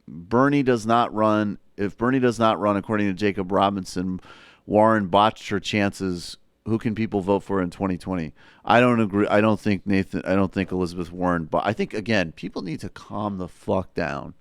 Bernie does not run. If Bernie does not run, according to Jacob Robinson, Warren botched her chances. Who can people vote for in 2020? I don't agree. I don't think Elizabeth Warren. But I think, again, people need to calm the fuck down.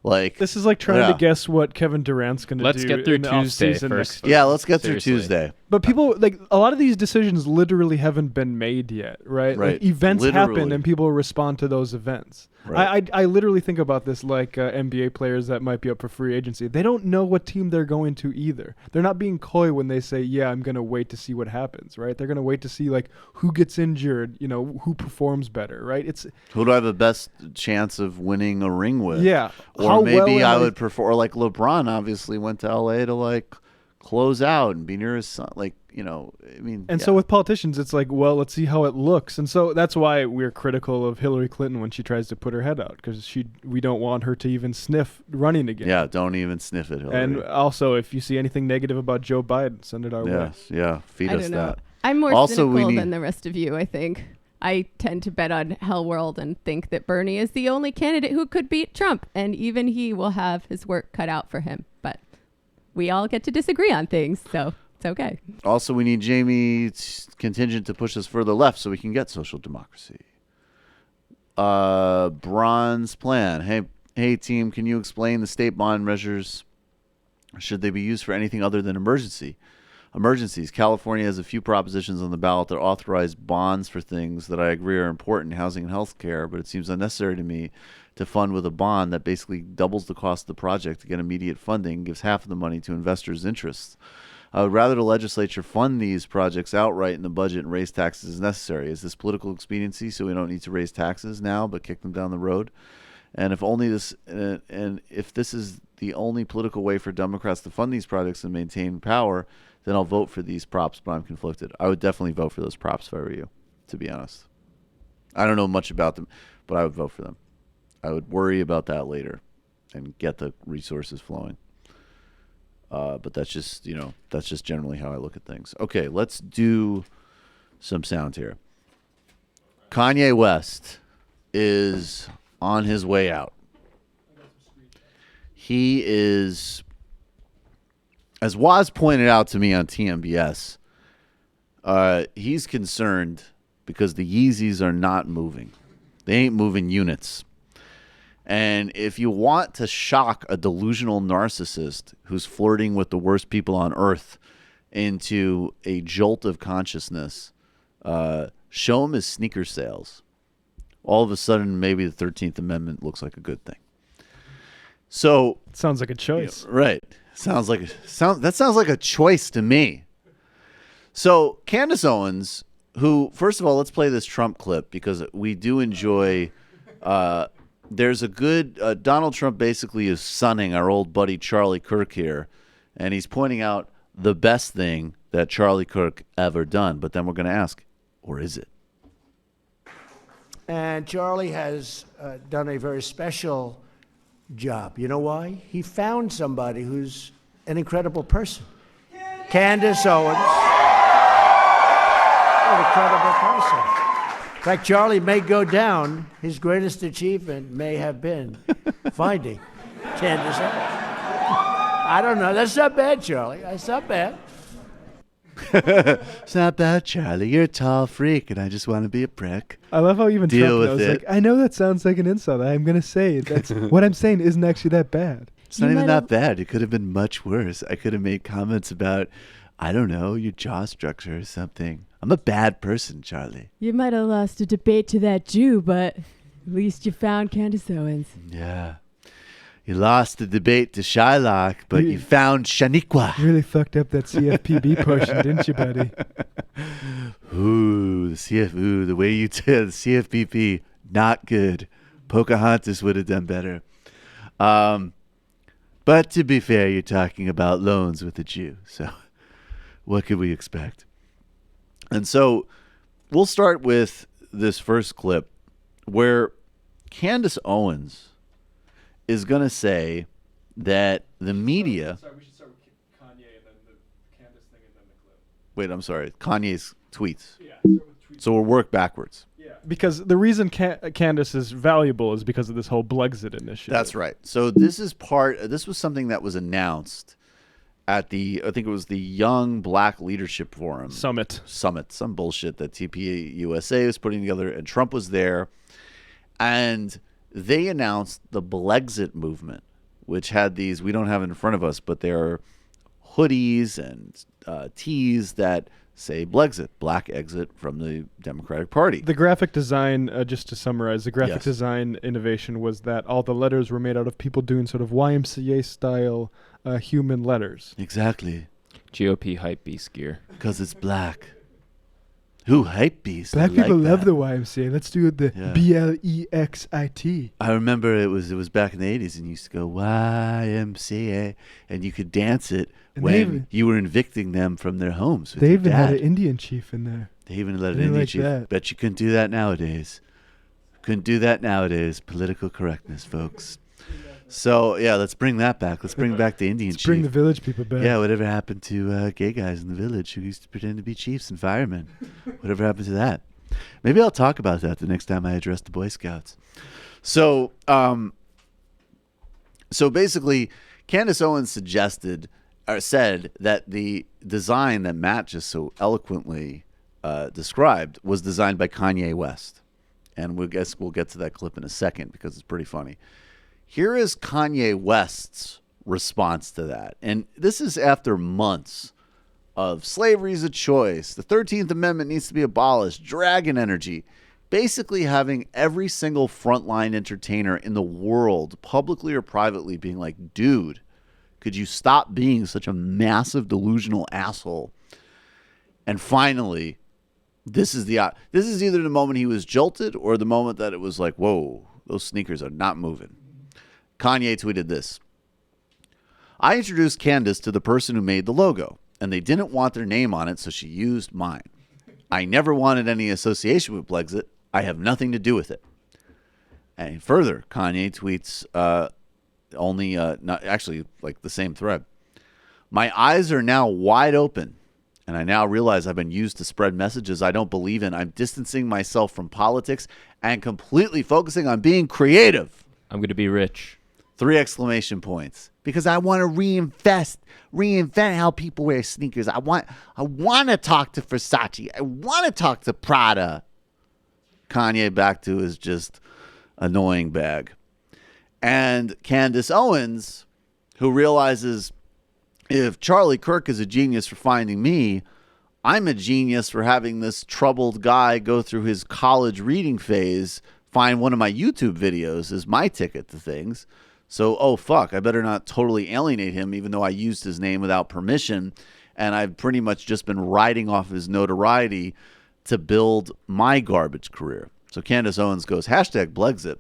Like, this is like trying to guess what Kevin Durant's going to do. Let's get through in the Tuesday offseason first. Yeah, let's get through Tuesday. But people, like, a lot of these decisions literally haven't been made yet, right? Right. Like, events Literally. happen and people respond to those events. Right. I literally think about this like NBA players that might be up for free agency. They don't know what team they're going to either. They're not being coy when they say, yeah, I'm going to wait to see what happens, right? They're going to wait to see, like, who gets injured, who performs better, right? Who do I have the best chance of winning a ring with? Yeah. Or maybe I would prefer, like LeBron obviously went to LA to, like, close out and be near his son. Like, I mean. And so with politicians, it's like, well, let's see how it looks. And so that's why we're critical of Hillary Clinton when she tries to put her head out, because we don't want her to even sniff running again. Yeah, don't even sniff it, Hillary. And also, if you see anything negative about Joe Biden, send it our way. Yeah, feed us that. I'm more also, cynical than the rest of you, I think. I tend to bet on Hell World and think that Bernie is the only candidate who could beat Trump, and even he will have his work cut out for him. But we all get to disagree on things, so it's okay. Also, we need Jamie's contingent to push us further left so we can get social democracy. Bronze Plan. Hey, team, can you explain the state bond measures? Should they be used for anything other than emergencies? California has a few propositions on the ballot that authorize bonds for things that I agree are important, housing and health care, but it seems unnecessary to me to fund with a bond that basically doubles the cost of the project to get immediate funding, gives half of the money to investors' interests. I would rather the legislature fund these projects outright in the budget and raise taxes as necessary. Is this political expediency so we don't need to raise taxes now but kick them down the road? And if this is the only political way for Democrats to fund these projects and maintain power, then I'll vote for these props, but I'm conflicted. I would definitely vote for those props if I were you, to be honest. I don't know much about them, but I would vote for them. I would worry about that later and get the resources flowing. But that's just generally how I look at things. Okay, let's do some sound here. Kanye West is on his way out. He is, as Waz pointed out to me on TMBS, he's concerned because the Yeezys are not moving. They ain't moving units. And if you want to shock a delusional narcissist who's flirting with the worst people on earth into a jolt of consciousness, show him his sneaker sales. All of a sudden, maybe the 13th Amendment looks like a good thing. So sounds like a choice, right? That sounds like a choice to me. So Candace Owens, who, first of all, let's play this Trump clip because we do enjoy. There's a good Donald Trump basically is sunning our old buddy Charlie Kirk here, and he's pointing out the best thing that Charlie Kirk ever done. But then we're going to ask, or is it? And Charlie has done a very special job. You know why? He found somebody who's an incredible person. Candace Owens. An incredible person. In fact, Charlie may go down. His greatest achievement may have been finding Candace Owens. I don't know. That's not bad, Charlie. That's not bad. It's not bad, Charlie. You're a tall freak, and I just want to be a prick. I love how even Deal Trump with knows. it. Like, I know that sounds like an insult. I'm going to say it. That's what I'm saying isn't actually that bad. It's not even that bad. It could have been much worse. I could have made comments about, I don't know, your jaw structure or something. I'm a bad person, Charlie. You might have lost a debate to that Jew, but at least you found Candace Owens. Yeah. You lost the debate to Shylock, but you found Shaniqua. You really fucked up that CFPB portion, didn't you, buddy? Ooh, the way you did the CFPB, not good. Pocahontas would have done better. But to be fair, you're talking about loans with a Jew, so what could we expect? And so we'll start with this first clip where Candace Owens is going to say that the media... Sorry, we should start with Kanye and then the Candace thing and then the clip. Wait, I'm sorry. Kanye's tweets. Yeah, start with tweets. So we'll work backwards. Yeah. Because the reason Candace is valuable is because of this whole Blexit initiative. That's right. So this was something that was announced at I think it was the Young Black Leadership Forum. Summit. Some bullshit that TPA USA was putting together, and Trump was there. And they announced the Blexit movement, which had these, we don't have it in front of us, but they're hoodies and tees that say Blexit, black exit from the Democratic Party. The graphic design, just to summarize, the graphic design innovation was that all the letters were made out of people doing sort of YMCA-style human letters. Exactly. GOP hype beast gear. Because it's black. Who hype beast? Black I people like love that. the YMCA. Let's do the BLEXIT. I remember it was back in the 80s, and you used to go YMCA, and you could dance it And when you were evicting them from their homes. With They your even had dad. an Indian chief in there. They even let I an didn't Indian like chief. that. Bet you couldn't do that nowadays. Couldn't do that nowadays. Political correctness, folks. So yeah, let's bring that back. Let's bring back the Indian chief. Bring the village people back. Yeah, whatever happened to gay guys in the village who used to pretend to be chiefs and firemen? Whatever happened to that? Maybe I'll talk about that the next time I address the Boy Scouts. So, so basically, Candace Owens said that the design that Matt just so eloquently described was designed by Kanye West, and we'll get to that clip in a second because it's pretty funny. Here is Kanye West's response to that. And this is after months of slavery is a choice. The 13th Amendment needs to be abolished. Dragon energy. Basically having every single frontline entertainer in the world, publicly or privately, being like, dude, could you stop being such a massive delusional asshole? And finally, this is either the moment he was jolted or the moment that it was like, whoa, those sneakers are not moving. Kanye tweeted this. I introduced Candace to the person who made the logo, and they didn't want their name on it, so she used mine. I never wanted any association with Brexit. I have nothing to do with it. And further, Kanye tweets not actually like the same thread. My eyes are now wide open, and I now realize I've been used to spread messages I don't believe in. I'm distancing myself from politics and completely focusing on being creative. I'm going to be rich. 3 exclamation points. Because I want to reinvent how people wear sneakers. I want to talk to Versace. I want to talk to Prada. Kanye back to his just annoying bag. And Candace Owens, who realizes if Charlie Kirk is a genius for finding me, I'm a genius for having this troubled guy go through his college reading phase, find one of my YouTube videos as my ticket to things. So, oh, fuck, I better not totally alienate him, even though I used his name without permission. And I've pretty much just been riding off his notoriety to build my garbage career. So Candace Owens goes, #Brexit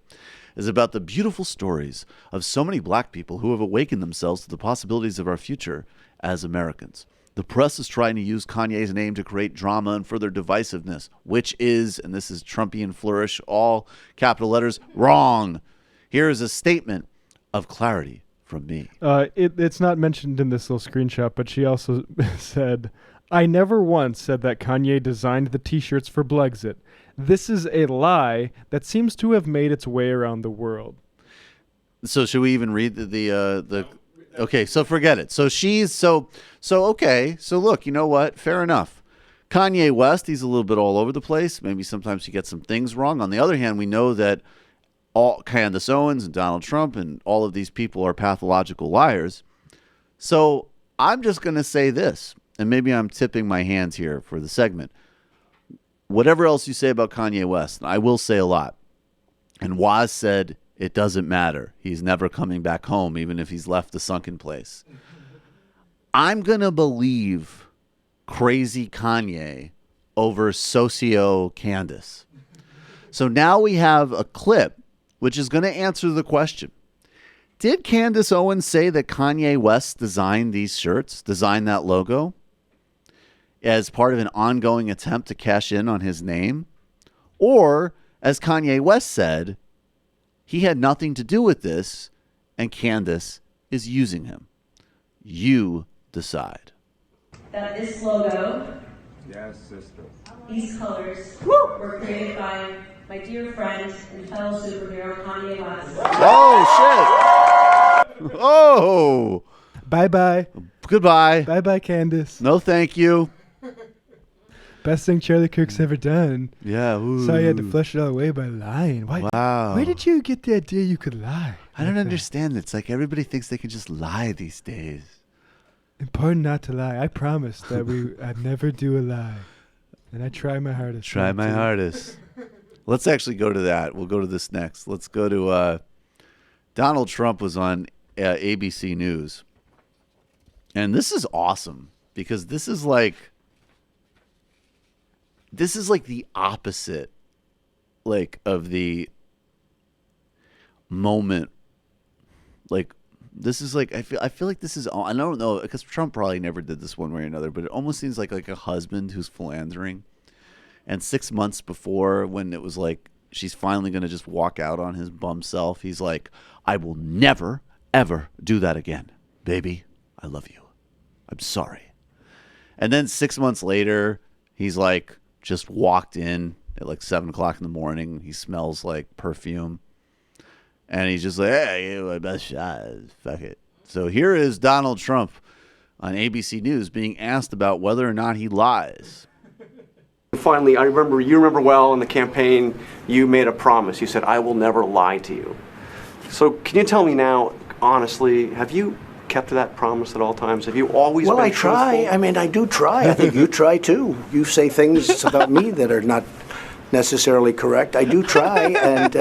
is about the beautiful stories of so many black people who have awakened themselves to the possibilities of our future as Americans. The press is trying to use Kanye's name to create drama and further divisiveness, which is, and this is Trumpian flourish, all capital letters, wrong. Here is a statement of clarity from me. It's not mentioned in this little screenshot, but she also said, I never once said that Kanye designed the t-shirts for Brexit. This is a lie that seems to have made its way around the world. So should we even read the okay, so forget it. So she's okay. So look, you know what? Fair enough. Kanye West, he's a little bit all over the place. Maybe sometimes he gets some things wrong. On the other hand, we know that all Candace Owens and Donald Trump and all of these people are pathological liars. So I'm just going to say this, and maybe I'm tipping my hands here for the segment. Whatever else you say about Kanye West, I will say a lot. And Waz said it doesn't matter. He's never coming back home, even if he's left the sunken place. I'm going to believe crazy Kanye over socio Candace. So now we have a clip which is going to answer the question. Did Candace Owens say that Kanye West designed these shirts, designed that logo, as part of an ongoing attempt to cash in on his name? Or, as Kanye West said, he had nothing to do with this, and Candace is using him? You decide. That this logo, yes, sister, these colors, were created by my dear friend and fellow superhero Kanye West. Oh, shit. Oh. Bye-bye. Goodbye. Bye-bye, Candace. No, thank you. Best thing Charlie Kirk's ever done. Yeah. Ooh. Sorry you had to flush it all away by lying. Wow. Where did you get the idea you could lie? I don't understand. It's like everybody thinks they can just lie these days. Important not to lie. I promise that I'd never do a lie. And I try my hardest. Try my hardest. Let's actually go to that. We'll go to this next. Let's go to Donald Trump was on ABC News. And this is awesome because this is like this is like the opposite, like, of the moment. Like, this is like, I feel like this is, I don't know, because Trump probably never did this one way or another, but it almost seems like a husband who's philandering. And 6 months before, when it was like, she's finally going to just walk out on his bum self, he's like, I will never, ever do that again. Baby, I love you. I'm sorry. And then 6 months later, he's like, just walked in at like 7 o'clock in the morning. He smells like perfume. And he's just like, hey, you my best shot. Fuck it. So here is Donald Trump on ABC News being asked about whether or not he lies. Finally, you remember well in the campaign, you made a promise. You said, I will never lie to you. So can you tell me now, honestly, have you kept to that promise at all times? Have you always been I try. truthful? I mean, I do try. I think you try too. You say things about me that are not necessarily correct. I do try, and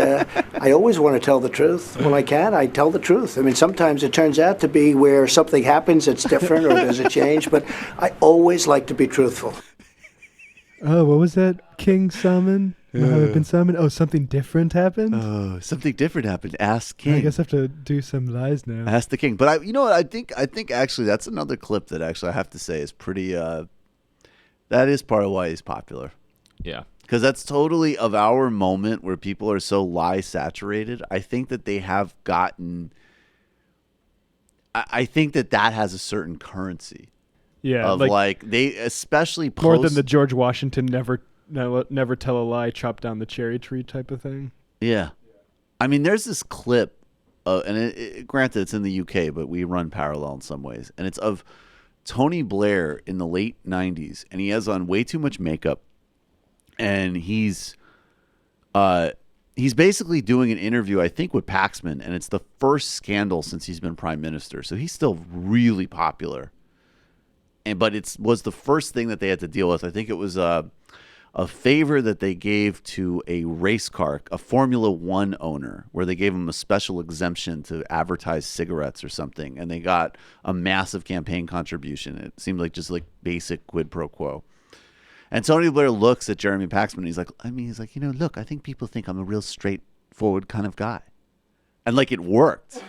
I always want to tell the truth. When I can, I tell the truth. I mean, sometimes it turns out to be where something happens that's different or there's a change, but I always like to be truthful. Oh, what was that? King Salmon? Mohammed bin Salman? Oh, something different happened? Oh, something different happened. Ask King. I guess I have to do some lies now. Ask the King. But you know what? I think actually that's another clip that actually I have to say is pretty, that is part of why he's popular. Yeah. Because that's totally of our moment where people are so lie saturated. I think that they have gotten, I think that has a certain currency. Yeah. Of like they especially post. More than the George Washington never tell a lie, chop down the cherry tree type of thing. Yeah. I mean, there's this clip, and granted it's in the UK, but we run parallel in some ways. And it's of Tony Blair in the late 90s, and he has on way too much makeup. And he's basically doing an interview, I think, with Paxman, and it's the first scandal since he's been prime minister. So he's still really popular. But it was the first thing that they had to deal with. I think it was a favor that they gave to a race car, a Formula One owner, where they gave him a special exemption to advertise cigarettes or something. And they got a massive campaign contribution. It seemed like just like basic quid pro quo. And Tony Blair looks at Jeremy Paxman and he's like, look, I think people think I'm a real straightforward kind of guy. And like it worked.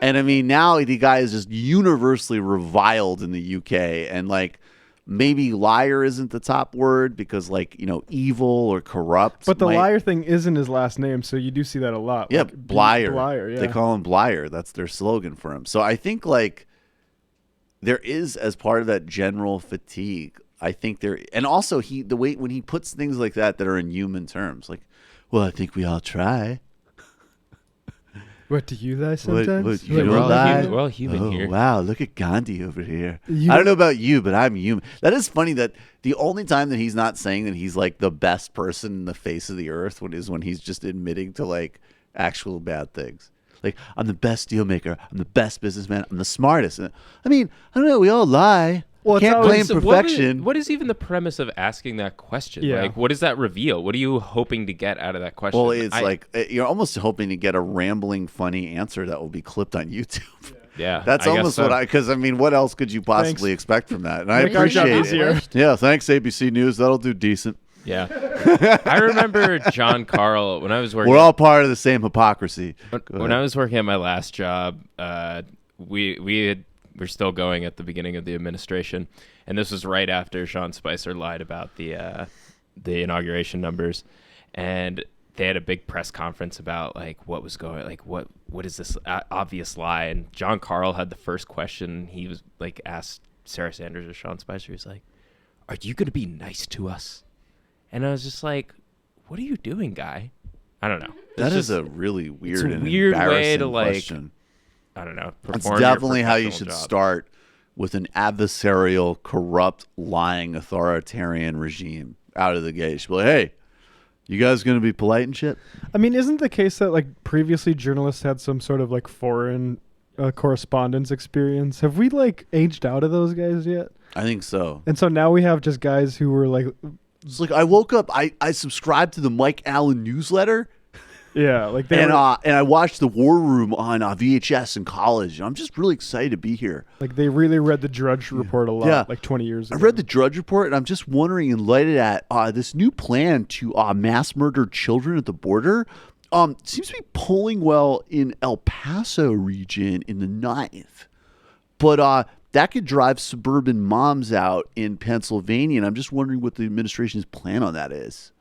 And I mean, now the guy is just universally reviled in the UK. And like maybe liar isn't the top word because like, evil or corrupt. But the liar thing isn't his last name. So you do see that a lot. Yeah, like, Blyer. Blyer, yeah. They call him Blyer. That's their slogan for him. So I think like there is, as part of that general fatigue, I think there, and also the way when he puts things like that are in human terms, like, well, I think we all try. What, do you lie sometimes? We're all human here. Wow, look at Gandhi over here. I don't know about you, but I'm human. That is funny that the only time that he's not saying that he's like the best person in the face of the earth is when he's just admitting to like actual bad things. Like, I'm the best deal maker. I'm the best businessman. I'm the smartest. I mean, I don't know. We all lie. Well, can't claim perfection. What is even the premise of asking that question? Yeah. Like, what does that reveal? What are you hoping to get out of that question? Well, it's like you're almost hoping to get a rambling, funny answer that will be clipped on YouTube. Yeah, that's almost what because I mean, what else could you possibly expect from that? And I appreciate it. Yeah, thanks ABC News. That'll do decent. Yeah, I remember John Carl when I was working. We're all part of the same hypocrisy. When I was working at my last job, we're still going at the beginning of the administration, and this was right after Sean Spicer lied about the inauguration numbers, and they had a big press conference about like what was going, like what is this obvious lie, and John Carl had the first question. He was like asked Sarah Sanders or Sean Spicer, he's like, "Are you going to be nice to us?" And I was just like, "What are you doing, guy?" I don't know. That is a really weird and weird way to question. I don't know. That's definitely how you should start with an adversarial, corrupt, lying, authoritarian regime out of the gate. You should be like, hey, you guys going to be polite and shit? I mean, isn't the case that like previously journalists had some sort of like foreign correspondence experience? Have we like aged out of those guys yet? I think so. And so now we have just guys who were like... It's like I woke up, I subscribed to the Mike Allen newsletter. Yeah, like they and were, and I watched The War Room on VHS in college. I'm just really excited to be here. like they really read the Drudge Report a lot, Yeah. like 20 years ago. I read the Drudge Report, and I'm just wondering, in light of that, this new plan to mass murder children at the border seems to be polling well in El Paso region in the 9th. But that could drive suburban moms out in Pennsylvania, and I'm just wondering what the administration's plan on that is.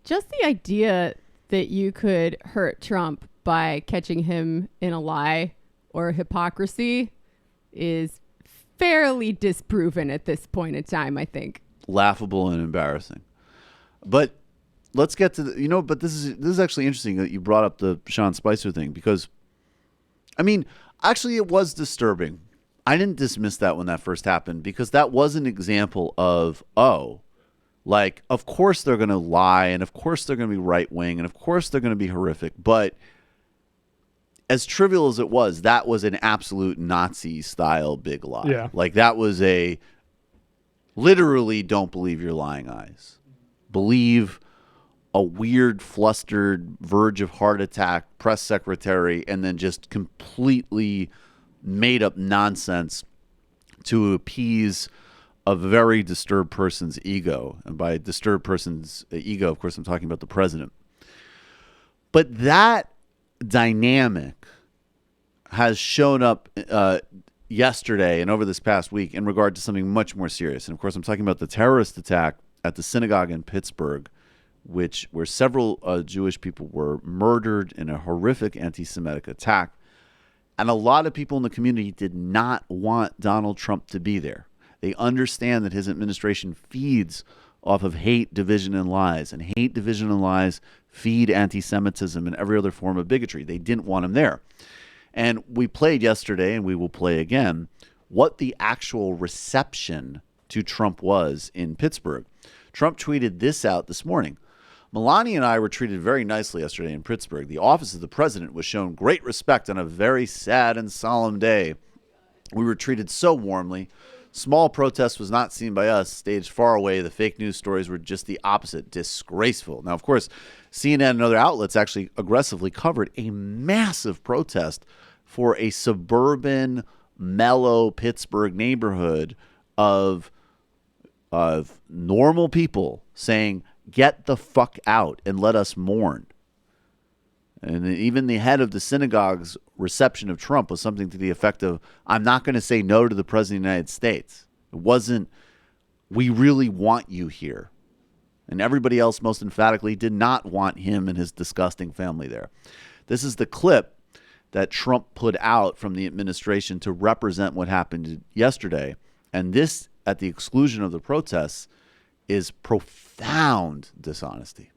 Just the idea that you could hurt Trump by catching him in a lie or hypocrisy is fairly disproven at this point in time, I think. Laughable and embarrassing. But let's get to the, but this is actually interesting that you brought up the Sean Spicer thing, because, I mean, actually it was disturbing. I didn't dismiss that when that first happened, because that was an example of, like, of course they're going to lie, and of course they're going to be right-wing, and of course they're going to be horrific. But as trivial as it was, that was an absolute Nazi-style big lie. Yeah. Like, that was a literally don't believe your lying eyes. Believe a weird, flustered, verge of heart attack press secretary, and then just completely made up nonsense to appease a very disturbed person's ego. And by disturbed person's ego, of course, I'm talking about the president. But that dynamic has shown up yesterday and over this past week in regard to something much more serious. And of course, I'm talking about the terrorist attack at the synagogue in Pittsburgh, where several Jewish people were murdered in a horrific anti-Semitic attack. And a lot of people in the community did not want Donald Trump to be there. They understand that his administration feeds off of hate, division, and lies. And hate, division, and lies feed anti-Semitism and every other form of bigotry. They didn't want him there. And we played yesterday, and we will play again, what the actual reception to Trump was in Pittsburgh. Trump tweeted this out this morning. Melania and I were treated very nicely yesterday in Pittsburgh. The office of the president was shown great respect on a very sad and solemn day. We were treated so warmly. Small protest was not seen by us, staged far away. The fake news stories were just the opposite, disgraceful. Now, of course, CNN and other outlets actually aggressively covered a massive protest for a suburban, mellow Pittsburgh neighborhood of normal people saying, get the fuck out and let us mourn. And even the head of the synagogue's reception of Trump was something to the effect of, I'm not going to say no to the president of the United States. It wasn't, we really want you here. And everybody else most emphatically did not want him and his disgusting family there. This is the clip that Trump put out from the administration to represent what happened yesterday. And this, at the exclusion of the protests, is profound dishonesty.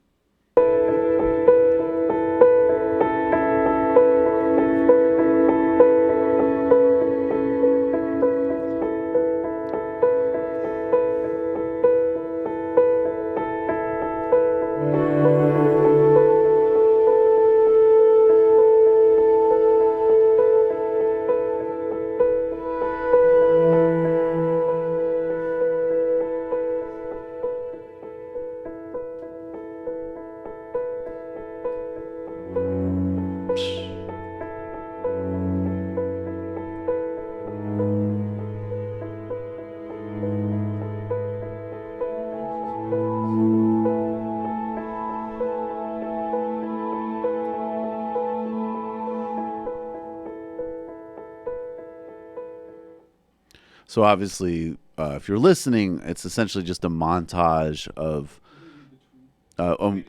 So obviously, if you're listening, it's essentially just a montage of...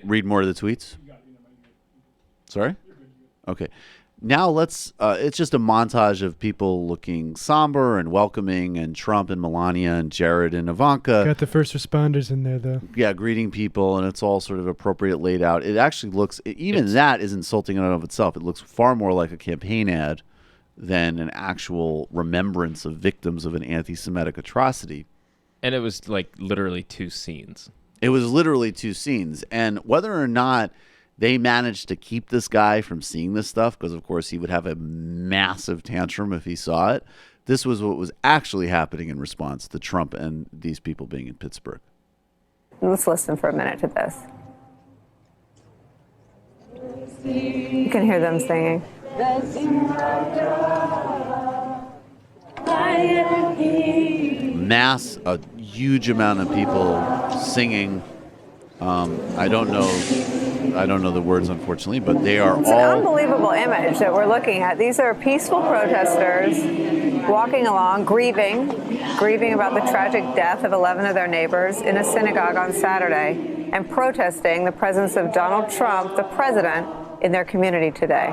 read more of the tweets? Sorry? Okay. Now let's... it's just a montage of people looking somber and welcoming, and Trump and Melania and Jared and Ivanka. Got the first responders in there, though. Yeah, greeting people, and it's all sort of appropriate laid out. It actually looks... that is insulting in and of itself. It looks far more like a campaign ad than an actual remembrance of victims of an anti-Semitic atrocity. And it was like literally two scenes. It was literally two scenes. And whether or not they managed to keep this guy from seeing this stuff, because of course he would have a massive tantrum if he saw it, this was what was actually happening in response to Trump and these people being in Pittsburgh. Let's listen for a minute to this. You can hear them singing. A huge amount of people singing. I don't know the words, unfortunately, but they are It's all. an unbelievable image that we're looking at. These are peaceful protesters walking along, grieving about the tragic death of 11 of their neighbors in a synagogue on Saturday, and protesting the presence of Donald Trump, the president, in their community today.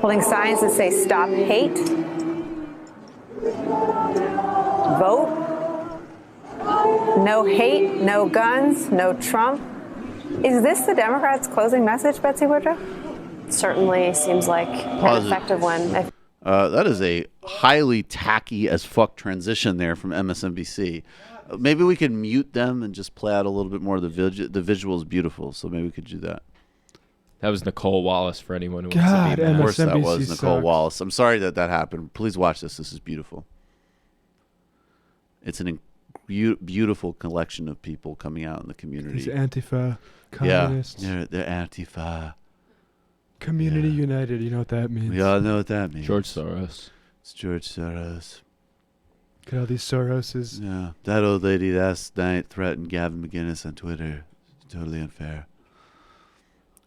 Holding signs that say "Stop Hate," "Vote," "No hate, no guns, no Trump." Is this the Democrats' closing message, Betsy Woodruff? Certainly seems like an effective one. That is a highly tacky as fuck transition there from MSNBC. Maybe we can mute them and just play out a little bit more of the visual is beautiful, so maybe we could do that. That was Nicole Wallace for anyone who God, wants to be mad. Of course that MSNBC was Nicole sucks. Wallace. I'm sorry that happened. Please watch this. This is beautiful. It's an beautiful collection of people coming out in the community. These Antifa communists. Yeah, they're Antifa. Community United. You know what that means. We all know what that means. George Soros. It's George Soros. Look at all these Soroses. Yeah, that old lady last night threatened Gavin McInnes on Twitter. It's totally unfair.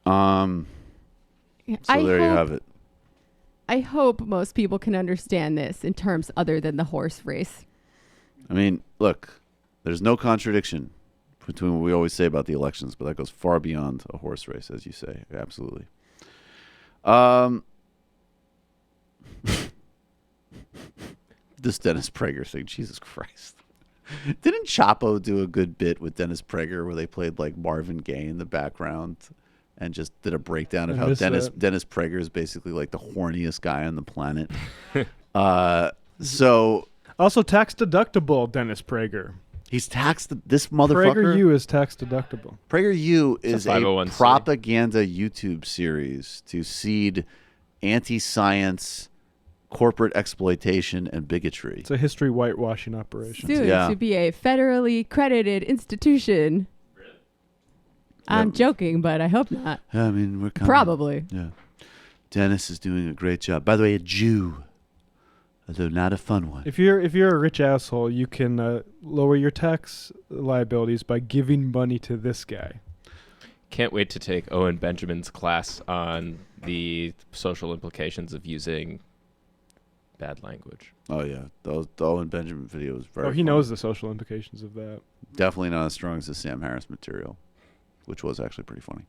So there you have it. I hope most people can understand this in terms other than the horse race. I mean, look, there's no contradiction between what we always say about the elections, but that goes far beyond a horse race, as you say. Absolutely. This Dennis Prager thing, Jesus Christ. Didn't Chapo do a good bit with Dennis Prager where they played like Marvin Gaye in the background and just did a breakdown of how Dennis Prager is basically like the horniest guy on the planet? So also tax deductible Dennis Prager. He's taxed this motherfucker. PragerU is tax deductible. PragerU is a 501c. propaganda YouTube series to seed anti-science, corporate exploitation, and bigotry. It's a history whitewashing operation. Soon to be a federally credited institution. I'm joking, but I hope not. I mean, we're coming. Probably. Yeah. Dennis is doing a great job. By the way, a Jew, although not a fun one. If you're a rich asshole, you can lower your tax liabilities by giving money to this guy. Can't wait to take Owen Benjamin's class on the social implications of using bad language. Oh yeah, the Owen Benjamin video was very. He knows the social implications of that. Definitely not as strong as the Sam Harris material, which was actually pretty funny.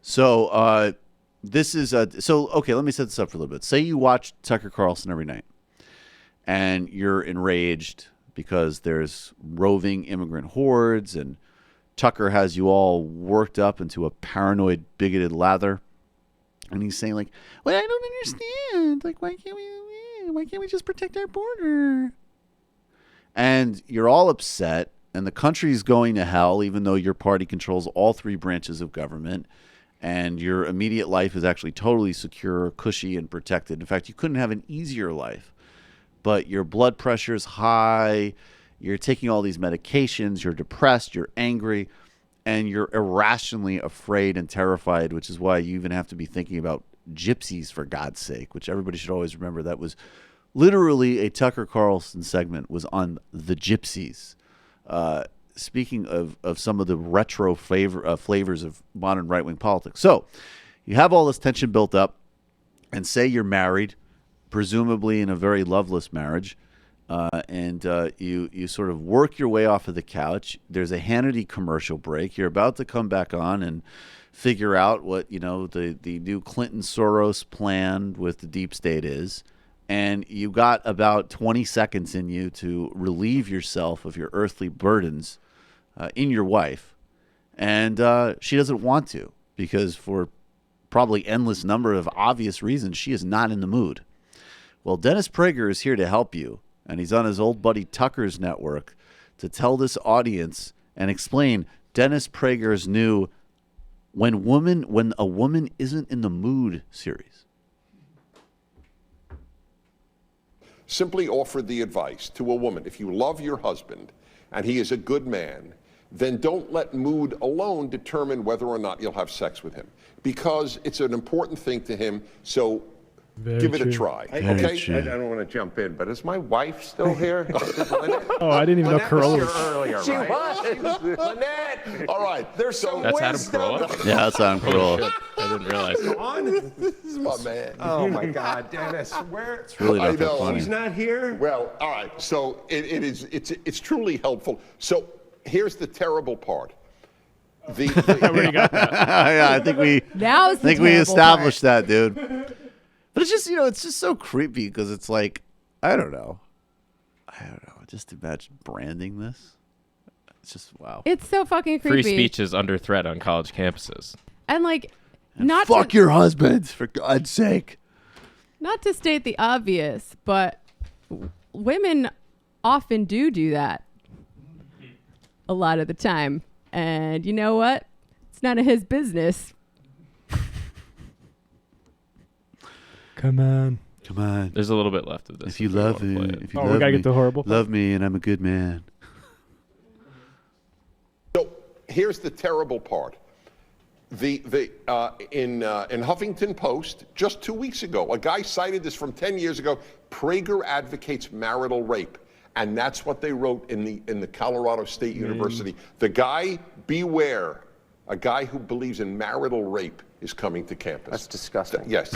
So this is okay. Let me set this up for a little bit. Say you watch Tucker Carlson every night, and you're enraged because there's roving immigrant hordes, and Tucker has you all worked up into a paranoid, bigoted lather, and he's saying like, "Well, I don't understand. Like, why can't we just protect our border?" And you're all upset, and the country's going to hell, even though your party controls all three branches of government, and your immediate life is actually totally secure, cushy, and protected. In fact, you couldn't have an easier life. But your blood pressure's high, you're taking all these medications, you're depressed, you're angry, and you're irrationally afraid and terrified, which is why you even have to be thinking about gypsies, for God's sake, which everybody should always remember. That was literally a Tucker Carlson segment was on the gypsies. Speaking of some of the retro flavors of modern right-wing politics. So you have all this tension built up, and say you're married, presumably in a very loveless marriage, and you sort of work your way off of the couch. There's a Hannity commercial break. You're about to come back on and figure out what the new Clinton Soros plan with the deep state is, and you got about 20 seconds in you to relieve yourself of your earthly burdens in your wife, and she doesn't want to, because for probably endless number of obvious reasons she is not in the mood. Well, Dennis Prager is here to help you, and he's on his old buddy Tucker's network to tell this audience and explain Dennis Prager's new When a Woman Isn't in the Mood series. Simply offer the advice to a woman: if you love your husband and he is a good man then don't let mood alone determine whether or not you'll have sex with him, because it's an important thing to him. So give it a try. Okay? I don't want to jump in, but is my wife still here? Oh, I didn't even know Corolla was was. here earlier, She right? was. Lynette! All right, there's some That's Adam wisdom. Carolla? Yeah, that's Adam Carolla. I didn't realize. This is my man. Oh my God, Dennis, where? It's really not that funny. He's not here. Well, all right. So it's truly helpful. So here's the terrible part. Yeah, I think we established that, dude. But it's just, it's just so creepy because it's like, I don't know. Just imagine branding this. It's just wow. It's so fucking creepy. Free speech is under threat on college campuses. And like, Fuck your husband, for God's sake. Not to state the obvious, but women often do that a lot of the time. And you know what? It's none of his business. Come on. There's a little bit left of this. If you love me, we gotta get the horrible part. love me, and I'm a good man. So here's the terrible part. In Huffington Post just 2 weeks ago, a guy cited this from 10 years ago. Prager advocates marital rape, and that's what they wrote in the Colorado State University. The guy, beware, a guy who believes in marital rape is coming to campus. That's disgusting. Yes.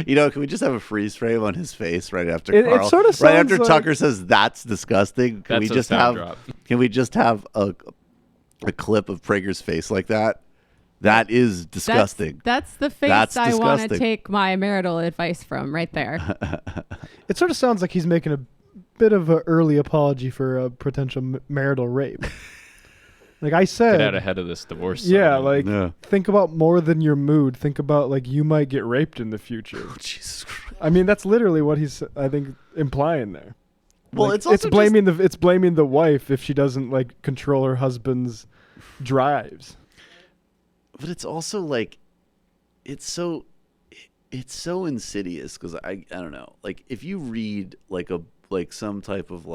Can we just have a freeze frame on his face right after It Carl? sort of right sounds after like- Tucker says that's disgusting. Can That's we a just sound have? drop. Can we just have a clip of Prager's face like that? That is disgusting. That's the face That's I want to disgusting. take my marital advice from right there. It sort of sounds like he's making a bit of an early apology for a potential marital rape. Like I said, Get out ahead of this divorce. Yeah, ceremony. think about more than your mood. Think about you might get raped in the future. Jesus Christ. I mean, that's literally what he's, I think, implying there. Well, it's also blaming the wife if she doesn't control her husband's drives. But it's also it's so insidious because I don't know. If you read some type of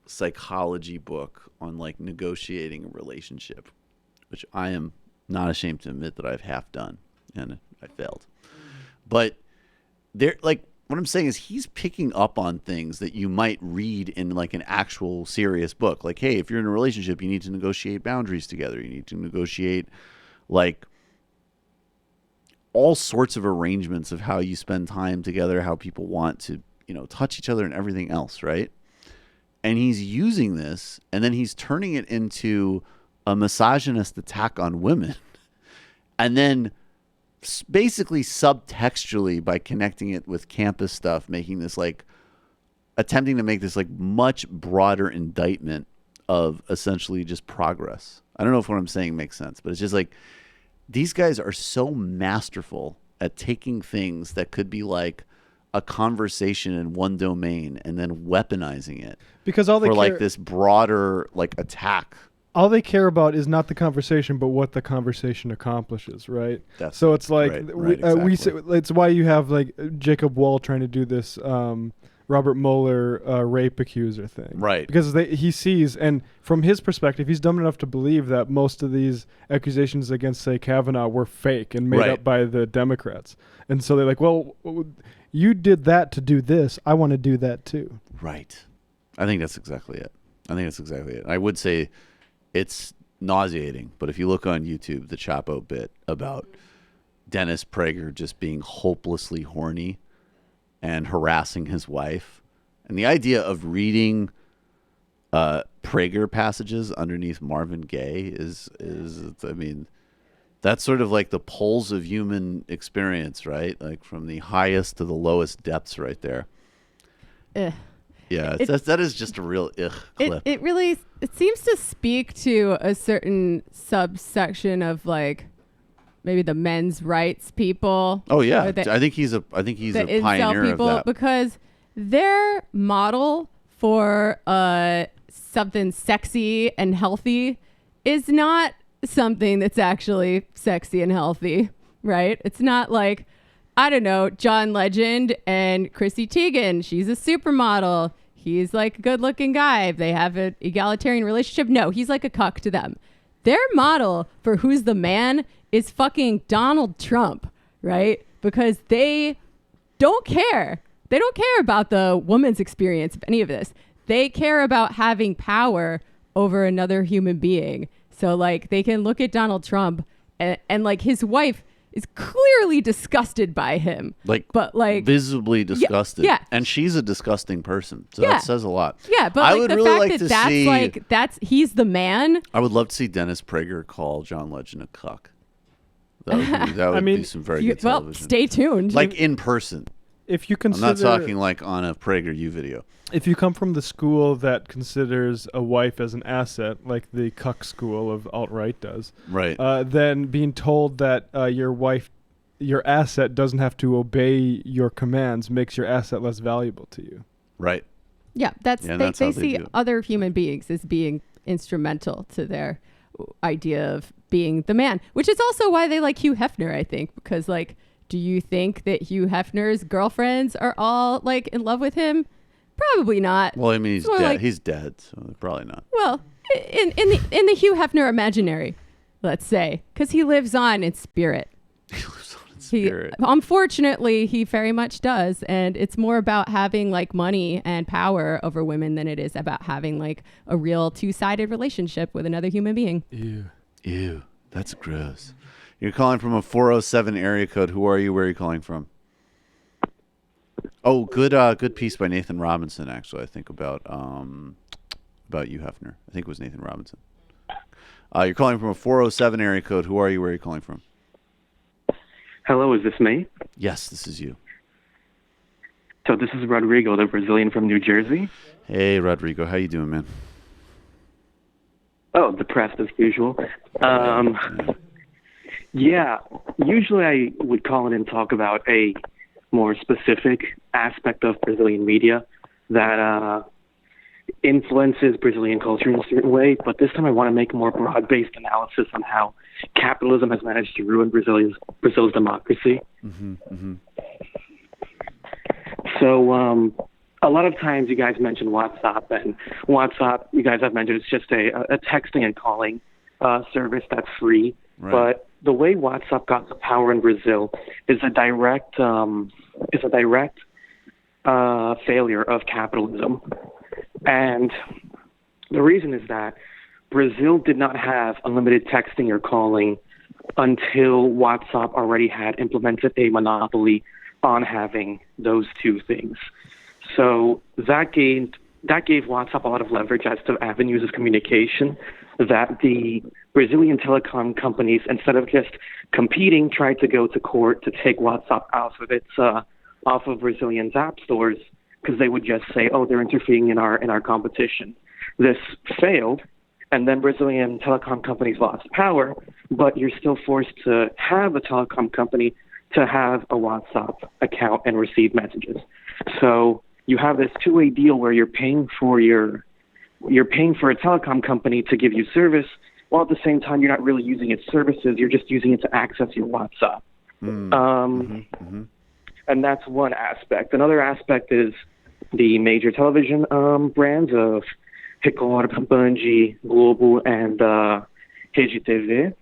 psychology book on negotiating a relationship, which I am not ashamed to admit that I've half done and I failed. But what I'm saying is he's picking up on things that you might read in an actual serious book. Hey, if you're in a relationship, you need to negotiate boundaries together. You need to negotiate all sorts of arrangements of how you spend time together, how people want to, touch each other and everything else, right? And he's using this, and then he's turning it into a misogynist attack on women. And then basically subtextually by connecting it with campus stuff, making this attempting to make this much broader indictment of essentially just progress. I don't know if what I'm saying makes sense, but it's just these guys are so masterful at taking things that could be a conversation in one domain and then weaponizing it because all they for care, this broader attack. All they care about is not the conversation, but what the conversation accomplishes, right? So it's we say, it's why you have Jacob Wall trying to do this Robert Mueller rape accuser thing, right? Because he sees, and from his perspective, he's dumb enough to believe that most of these accusations against, say, Kavanaugh were fake and made up by the Democrats, and so they're well, you did that to do this. I want to do that too. Right. I think that's exactly it. I would say it's nauseating, but if you look on YouTube, the Chapo bit about Dennis Prager just being hopelessly horny and harassing his wife, and the idea of reading Prager passages underneath Marvin Gaye is I mean, that's sort of the poles of human experience, right? From the highest to the lowest depths right there. Yeah, that is just a real clip. It really seems to speak to a certain subsection of maybe the men's rights people. Oh yeah, I think he's a pioneer of that because their model for something sexy and healthy is not something that's actually sexy and healthy, right? It's not I don't know, John Legend and Chrissy Teigen. She's a supermodel. he's like a good looking guy. They have an egalitarian relationship. No, he's like a cuck to them. Their model for who's the man is fucking Donald Trump, right? Because they don't care. They don't care about the woman's experience of any of this. They care about having power over another human being. So like they can look at Donald Trump and like his wife is clearly disgusted by him. But visibly disgusted. Yeah. And she's a disgusting person. So Yeah. that says a lot. Yeah, but I like would the really fact like that to that's see, like he's the man. I would love to see Dennis Prager call John Legend a cuck. That would be some very good television. Well, stay tuned. Like in person. If you I'm consider, not talking like on a PragerU video. If you come from the school that considers a wife as an asset, like the cuck school of alt-right does, right? Then being told that your asset doesn't have to obey your commands makes your asset less valuable to you. Right. Yeah, that's they how they see view it. other human beings as being instrumental to their idea of being the man, which is also why they like Hugh Hefner, I think, because like, do you think that Hugh Hefner's girlfriends are all like in love with him? Probably not. Well, I mean, he's It's more dead. like- He's dead, so probably not. Well, in the Hugh Hefner imaginary, let's say, because he lives on in spirit. Spirit. Unfortunately, he very much does, and it's more about having like money and power over women than it is about having like a real two-sided relationship with another human being. Ew, that's gross. You're calling from a 407 area code. Who are you? Where are you calling from? Oh, good piece by Nathan Robinson. Actually, I think about you, Hefner. I think it was Nathan Robinson. You're calling from a 407 area code. Who are you? Where are you calling from? Hello, is this me? Yes, this is you. So this is Rodrigo, the Brazilian from New Jersey. Hey, Rodrigo. How you doing, man? Oh, depressed as usual. Yeah, usually I would call in and talk about a more specific aspect of Brazilian media that influences Brazilian culture in a certain way, but this time I want to make a more broad-based analysis on how capitalism has managed to ruin Brazil's democracy. So a lot of times you guys mention WhatsApp, and WhatsApp, you guys have mentioned, it's just a texting and calling service that's free. Right. But the way WhatsApp got the power in Brazil is a direct failure of capitalism. And the reason is that Brazil did not have unlimited texting or calling until WhatsApp already had implemented a monopoly on having those two things. So that gave WhatsApp a lot of leverage as to avenues of communication that the Brazilian telecom companies, instead of just competing, tried to go to court to take WhatsApp off of Brazilian app stores, because they would just say, oh, they're interfering in our competition. This failed, and then Brazilian telecom companies lost power, but you're still forced to have a telecom company to have a WhatsApp account and receive messages. So you have this two-way deal where you're paying for a telecom company to give you service, while at the same time you're not really using its services, you're just using it to access your WhatsApp. And that's one aspect. Another aspect is the major television brands of Record, Band, Globo, and Rede TV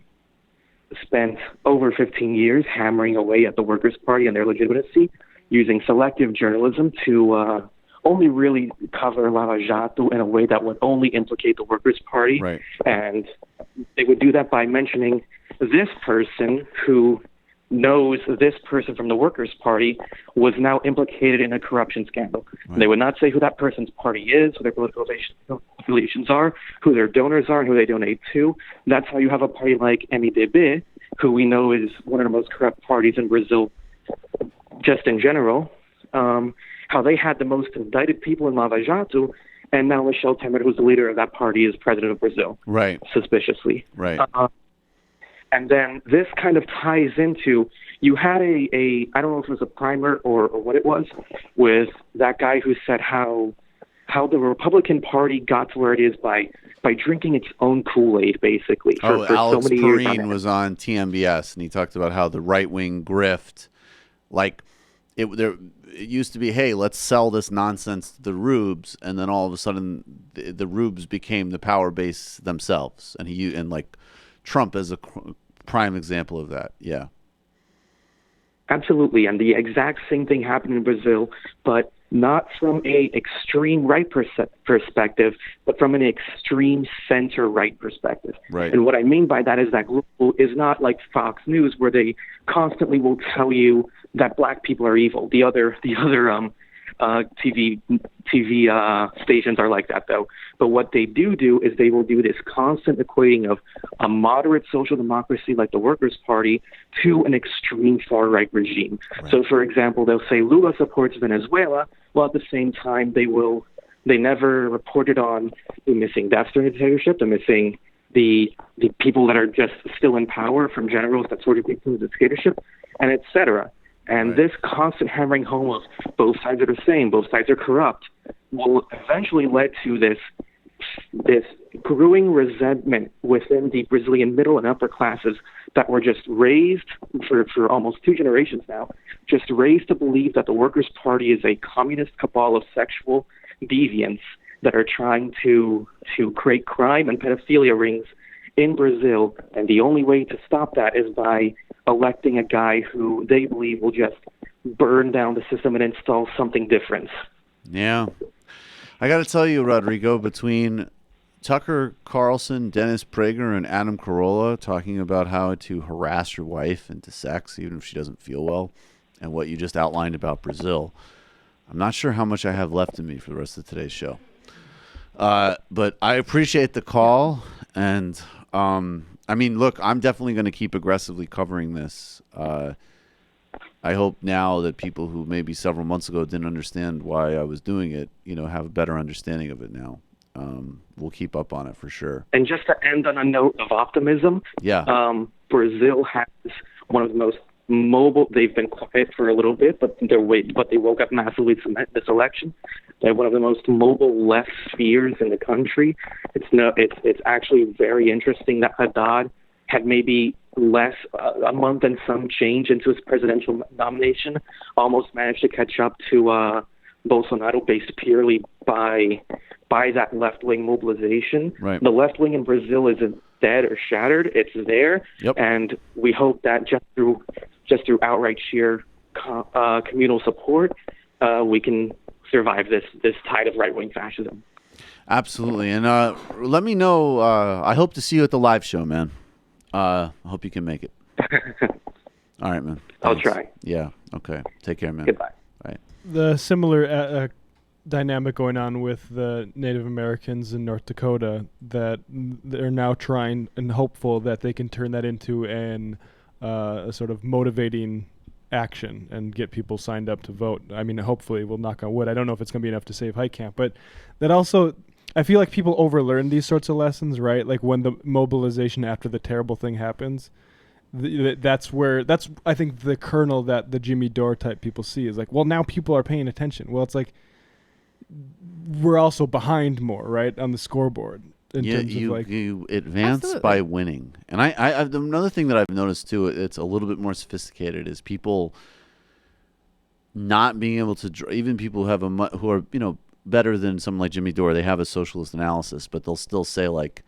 spent over 15 years hammering away at the Workers' Party and their legitimacy, using selective journalism to only really cover Lava Jato in a way that would only implicate the Workers' Party. Right. And they would do that by mentioning this person who knows this person from the Workers' Party was now implicated in a corruption scandal. Right. They would not say who that person's party is, who their political affiliations are, who their donors are, and who they donate to. That's how you have a party like MDB, who we know is one of the most corrupt parties in Brazil just in general, how they had the most indicted people in Lava Jato, and now Michel Temer, who's the leader of that party, is president of Brazil. Right. Suspiciously. Right. And then this kind of ties into, you had a I don't know if it was a primer or what it was, with that guy who said how the Republican Party got to where it is by drinking its own Kool-Aid, basically. For Alex so many Perrine years. was on TMBS, and he talked about how the right-wing grift, like, it used to be, hey, let's sell this nonsense to the rubes, and then all of a sudden the rubes became the power base themselves, and like Trump is a prime example of that. Yeah, absolutely. And the exact same thing happened in Brazil, but not from a extreme right perspective, but from an extreme center right perspective. Right. And what I mean by that is that Google is not like Fox News, where they constantly will tell you that black people are evil. The other TV stations are like that, though. But what they do is they will do this constant equating of a moderate social democracy like the Workers' Party to an extreme far-right regime. Right. So, for example, they'll say Lula supports Venezuela, while at the same time they never reported on the missing deaths during the dictatorship, the missing the people that are just still in power from generals that sort of victims of the dictatorship, and et cetera. And this constant hammering home of both sides are the same, both sides are corrupt, will eventually lead to this growing resentment within the Brazilian middle and upper classes that were just raised for almost 2 generations now, just raised to believe that the Workers' Party is a communist cabal of sexual deviants that are trying to create crime and pedophilia rings in Brazil. And the only way to stop that is by electing a guy who they believe will just burn down the system and install something different. Yeah. I got to tell you, Rodrigo, between Tucker Carlson, Dennis Prager, and Adam Carolla talking about how to harass your wife into sex, even if she doesn't feel well, and what you just outlined about Brazil, I'm not sure how much I have left in me for the rest of today's show. But I appreciate the call, and I mean, look, I'm definitely going to keep aggressively covering this. I hope now that people who maybe several months ago didn't understand why I was doing it, have a better understanding of it now. We'll keep up on it for sure. And just to end on a note of optimism, Brazil has one of the most mobile. They've been quiet for a little bit, but they woke up massively this election. They have one of the most mobile left spheres in the country. It's actually very interesting that Haddad had maybe a month and some change into his presidential nomination, almost managed to catch up to Bolsonaro based purely by that left-wing mobilization. Right. The left wing in Brazil isn't dead or shattered. It's there. Yep. And we hope that just through outright sheer communal support, we can survive this tide of right-wing fascism. Absolutely. And let me know. I hope to see you at the live show, man. I hope you can make it. All right, man. Thanks. I'll try. Yeah. Okay. Take care, man. Goodbye. Bye. The similar dynamic going on with the Native Americans in North Dakota, that they're now trying and hopeful that they can turn that into a sort of motivating action and get people signed up to vote. I mean, hopefully, we'll knock on wood. I don't know if it's going to be enough to save Heitkamp, but that also, I feel like people overlearn these sorts of lessons, right? Like when the mobilization after the terrible thing happens, that's I think the kernel that the Jimmy Dore type people see is like, well, now people are paying attention. Well, it's like we're also behind more, right, on the scoreboard. You advance by winning. And I've another thing that I've noticed too, it's a little bit more sophisticated, is people not being able to even people who are better than someone like Jimmy Dore. They have a socialist analysis, but they'll still say like,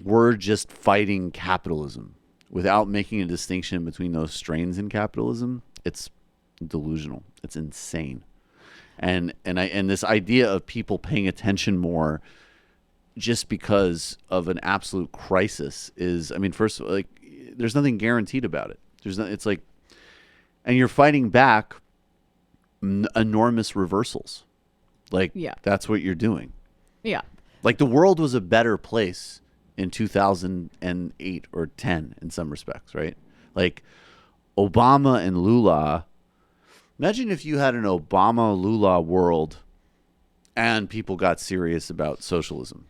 we're just fighting capitalism without making a distinction between those strains in capitalism. It's delusional. It's insane. And this idea of people paying attention more just because of an absolute crisis is, I mean, first, like, there's nothing guaranteed about it. It's like, and you're fighting back enormous reversals. Like, that's what you're doing. Yeah. Like, the world was a better place in 2008 or 10 in some respects, right? Like, Obama and Lula. Imagine if you had an Obama-Lula world and people got serious about socialism.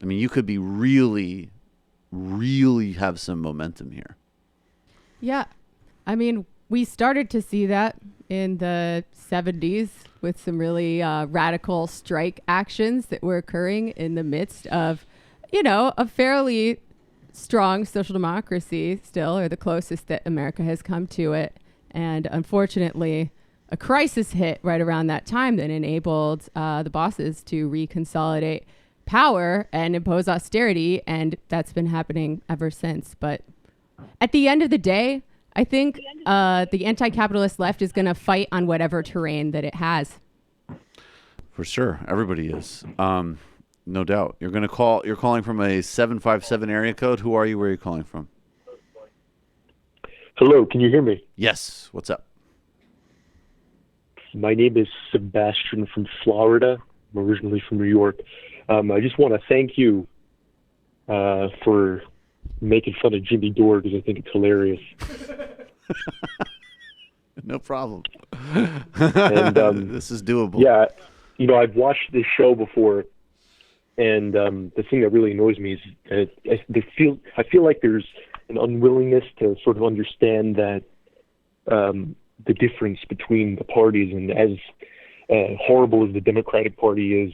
I mean, you could be really, really have some momentum here. Yeah. I mean, we started to see that in the 70s with some really radical strike actions that were occurring in the midst of, a fairly strong social democracy still, or the closest that America has come to it. And unfortunately, a crisis hit right around that time that enabled the bosses to reconsolidate power and impose austerity. And that's been happening ever since. But at the end of the day, I think the anti-capitalist left is going to fight on whatever terrain that it has. For sure. Everybody is. No doubt. You're calling from a 757 area code. Who are you? Where are you calling from? Hello, can you hear me? Yes. What's up? My name is Sebastian from Florida. I'm originally from New York. I just want to thank you for making fun of Jimmy Dore because I think it's hilarious. No problem. And this is doable. Yeah, I've watched this show before, and the thing that really annoys me is I feel like there's an unwillingness to sort of understand that the difference between the parties, and as horrible as the Democratic Party is,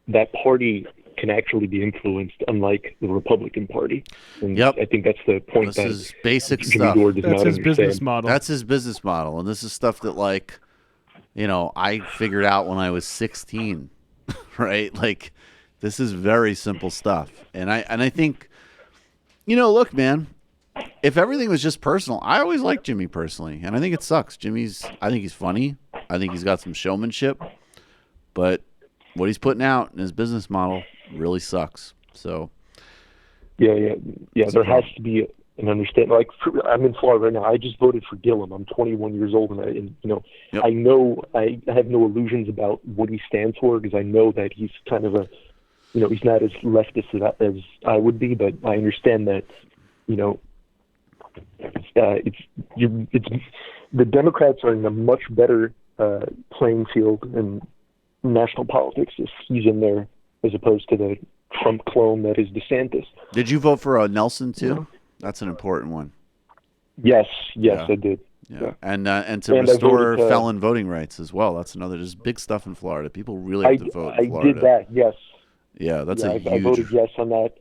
that party can actually be influenced, unlike the Republican Party. And I think that's the point. This that is basic Jimmy stuff. Dore does not understand. That's his business model, and this is stuff that, like, I figured out when I was 16, right? Like, this is very simple stuff, and I think, look, man, if everything was just personal, I always liked Jimmy personally, and I think it sucks. I think he's funny. I think he's got some showmanship, but what he's putting out in his business model really sucks. So, yeah. There has to be an understanding. Like, I'm in Florida right now. I just voted for Gillum. I'm 21 years old, and I know I have no illusions about what he stands for, because I know that he's kind of he's not as leftist as I would be, but I understand that, the Democrats are in a much better playing field in national politics if he's in there, as opposed to the Trump clone that is DeSantis. Did you vote for Nelson too? That's an important one. Yes, I did. Yeah. And to restore felon voting rights as well. That's another just big stuff in Florida. People really have to vote in Florida. I did that, yes. Yeah, that's a huge... I voted yes on that.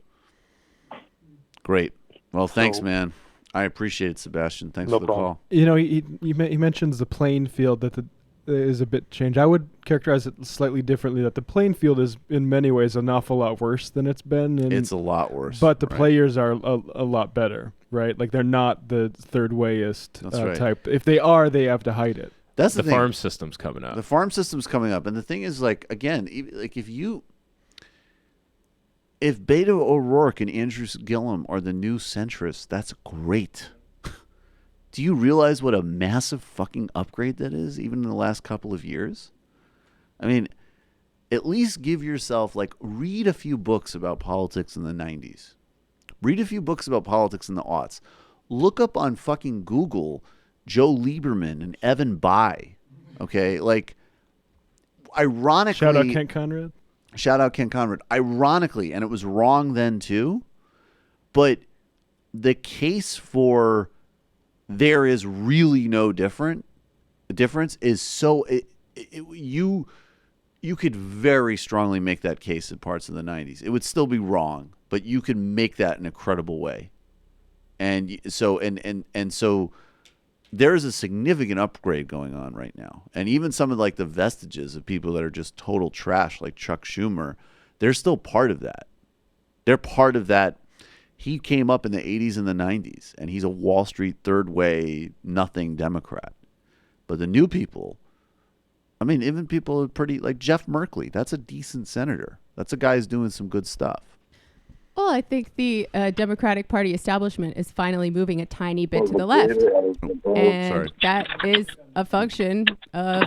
Great. Well, thanks, man. I appreciate it, Sebastian. Thanks for the call. He mentions the playing field that is a bit changed. I would characterize it slightly differently, that the playing field is in many ways an awful lot worse than it's been. And, it's a lot worse. But the players are a lot better, right? Like, they're not the third wayist type. If they are, they have to hide it. That's the farm system's coming up. The farm system's coming up. And the thing is, like, again, like, if Beto O'Rourke and Andrew Gillum are the new centrists, that's great. Do you realize what a massive fucking upgrade that is, even in the last couple of years? I mean, at least give yourself, like, read a few books about politics in the 90s. Read a few books about politics in the aughts. Look up on fucking Google Joe Lieberman and Evan Bayh. Okay? Like, ironically... Shout out Kent Conrad. Shout out Ken Conrad. Ironically, and it was wrong then too, but the case for there is really no difference is so you could very strongly make that case in parts of the 90s. It would still be wrong, but you could make that in a credible way. And so there's a significant upgrade going on right now. And even some of, like, the vestiges of people that are just total trash, like Chuck Schumer, they're still part of that. They're part of that. He came up in the 80s and the 90s, and he's a Wall Street third way, nothing Democrat. But the new people, I mean, even people are pretty, like Jeff Merkley, that's a decent senator. That's a guy who's doing some good stuff. Well, I think the Democratic Party establishment is finally moving a tiny bit to the left. And that is a function of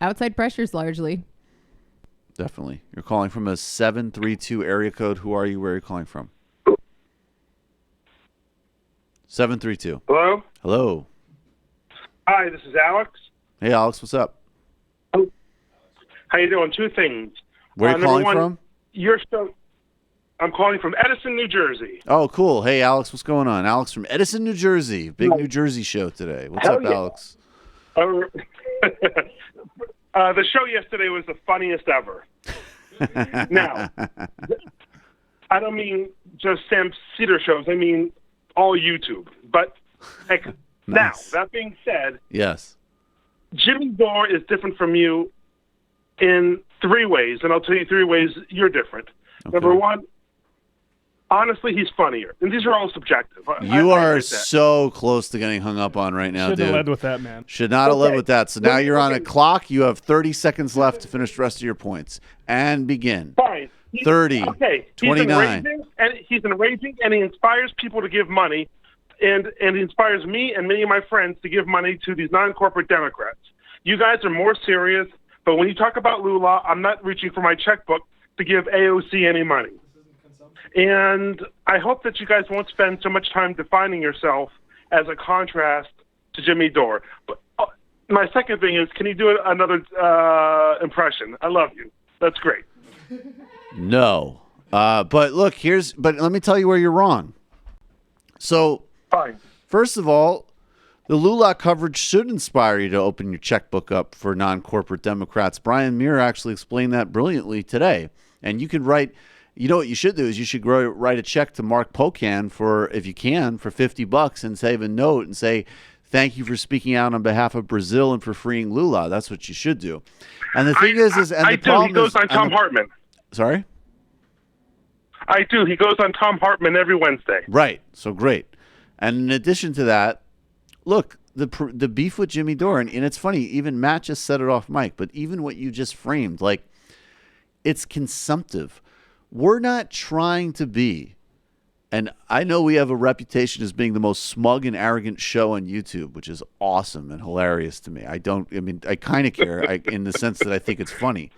outside pressures largely. Definitely. You're calling from a 732 area code. Who are you? Where are you calling from? 732. Hello? Hello. Hi, this is Alex. Hey, Alex, what's up? How you doing? Two things. Where are you calling from? I'm calling from Edison, New Jersey. Oh, cool. Hey, Alex, what's going on? Alex from Edison, New Jersey. Big New Jersey show today. What's up, Alex? The show yesterday was the funniest ever. Now, I don't mean just Sam Seder shows. I mean all YouTube. But Nice. Now, that being said, Yes. Jimmy Dore is different from you in 3 ways, and I'll tell you 3 ways you're different. Okay. Number 1, honestly, he's funnier. And these are all subjective. You I are admit that. so close to getting hung up on right now, Shouldn't dude. have led with that, man. Should not have led Okay. with that. So now you're on a clock. You have 30 seconds left to finish the rest of your points. And begin. Fine. 30, Okay. 29. He's enraging, and he inspires people to give money, and he inspires me and many of my friends to give money to these non-corporate Democrats. You guys are more serious, but when you talk about Lula, I'm not reaching for my checkbook to give AOC any money. And I hope that you guys won't spend so much time defining yourself as a contrast to Jimmy Dore. But my second thing is, can you do another impression? I love you. That's great. No. But look, but let me tell you where you're wrong. So, fine. First of all, the Lula coverage should inspire you to open your checkbook up for non-corporate Democrats. Brian Mier actually explained that brilliantly today. And you can write, you know what you should do is you should write a check to Mark Pocan for, if you can, for $50 and save a note and say, thank you for speaking out on behalf of Brazil and for freeing Lula. That's what you should do. And the thing is and the problem he goes is, on Tom Hartman. Sorry? I do. He goes on Tom Hartman every Wednesday. Right. So great. And in addition to that, look, the beef with Jimmy Dore, and it's funny, even Matt just said it off mic, but even what you just framed, like, it's consumptive. We're not trying to be, and I know we have a reputation as being the most smug and arrogant show on YouTube, which is awesome and hilarious to me. I kind of care in the sense that I think it's funny.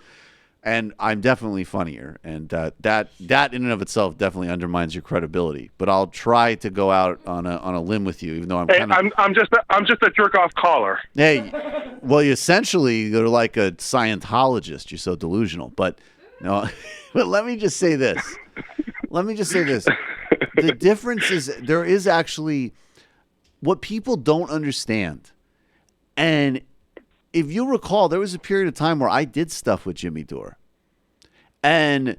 And I'm definitely funnier, and that in and of itself definitely undermines your credibility. But I'll try to go out on a limb with you, even though I'm just a jerk off caller. Hey, well, you're like a Scientologist. You're so delusional. But no, but let me just say this. The difference is there is actually what people don't understand, and if you recall, there was a period of time where I did stuff with Jimmy Dore. And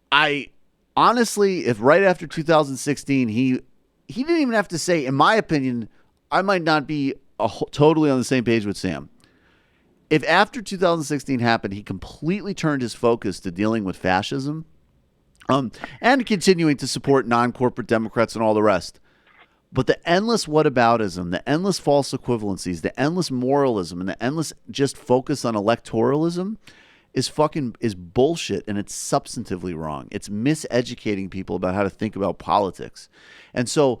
I honestly, if right after 2016, he didn't even have to say, in my opinion, I might not be totally on the same page with Sam. If after 2016 happened, he completely turned his focus to dealing with fascism and continuing to support non-corporate Democrats and all the rest. But the endless whataboutism, the endless false equivalencies, the endless moralism, and the endless just focus on electoralism is bullshit, and it's substantively wrong. It's miseducating people about how to think about politics. And so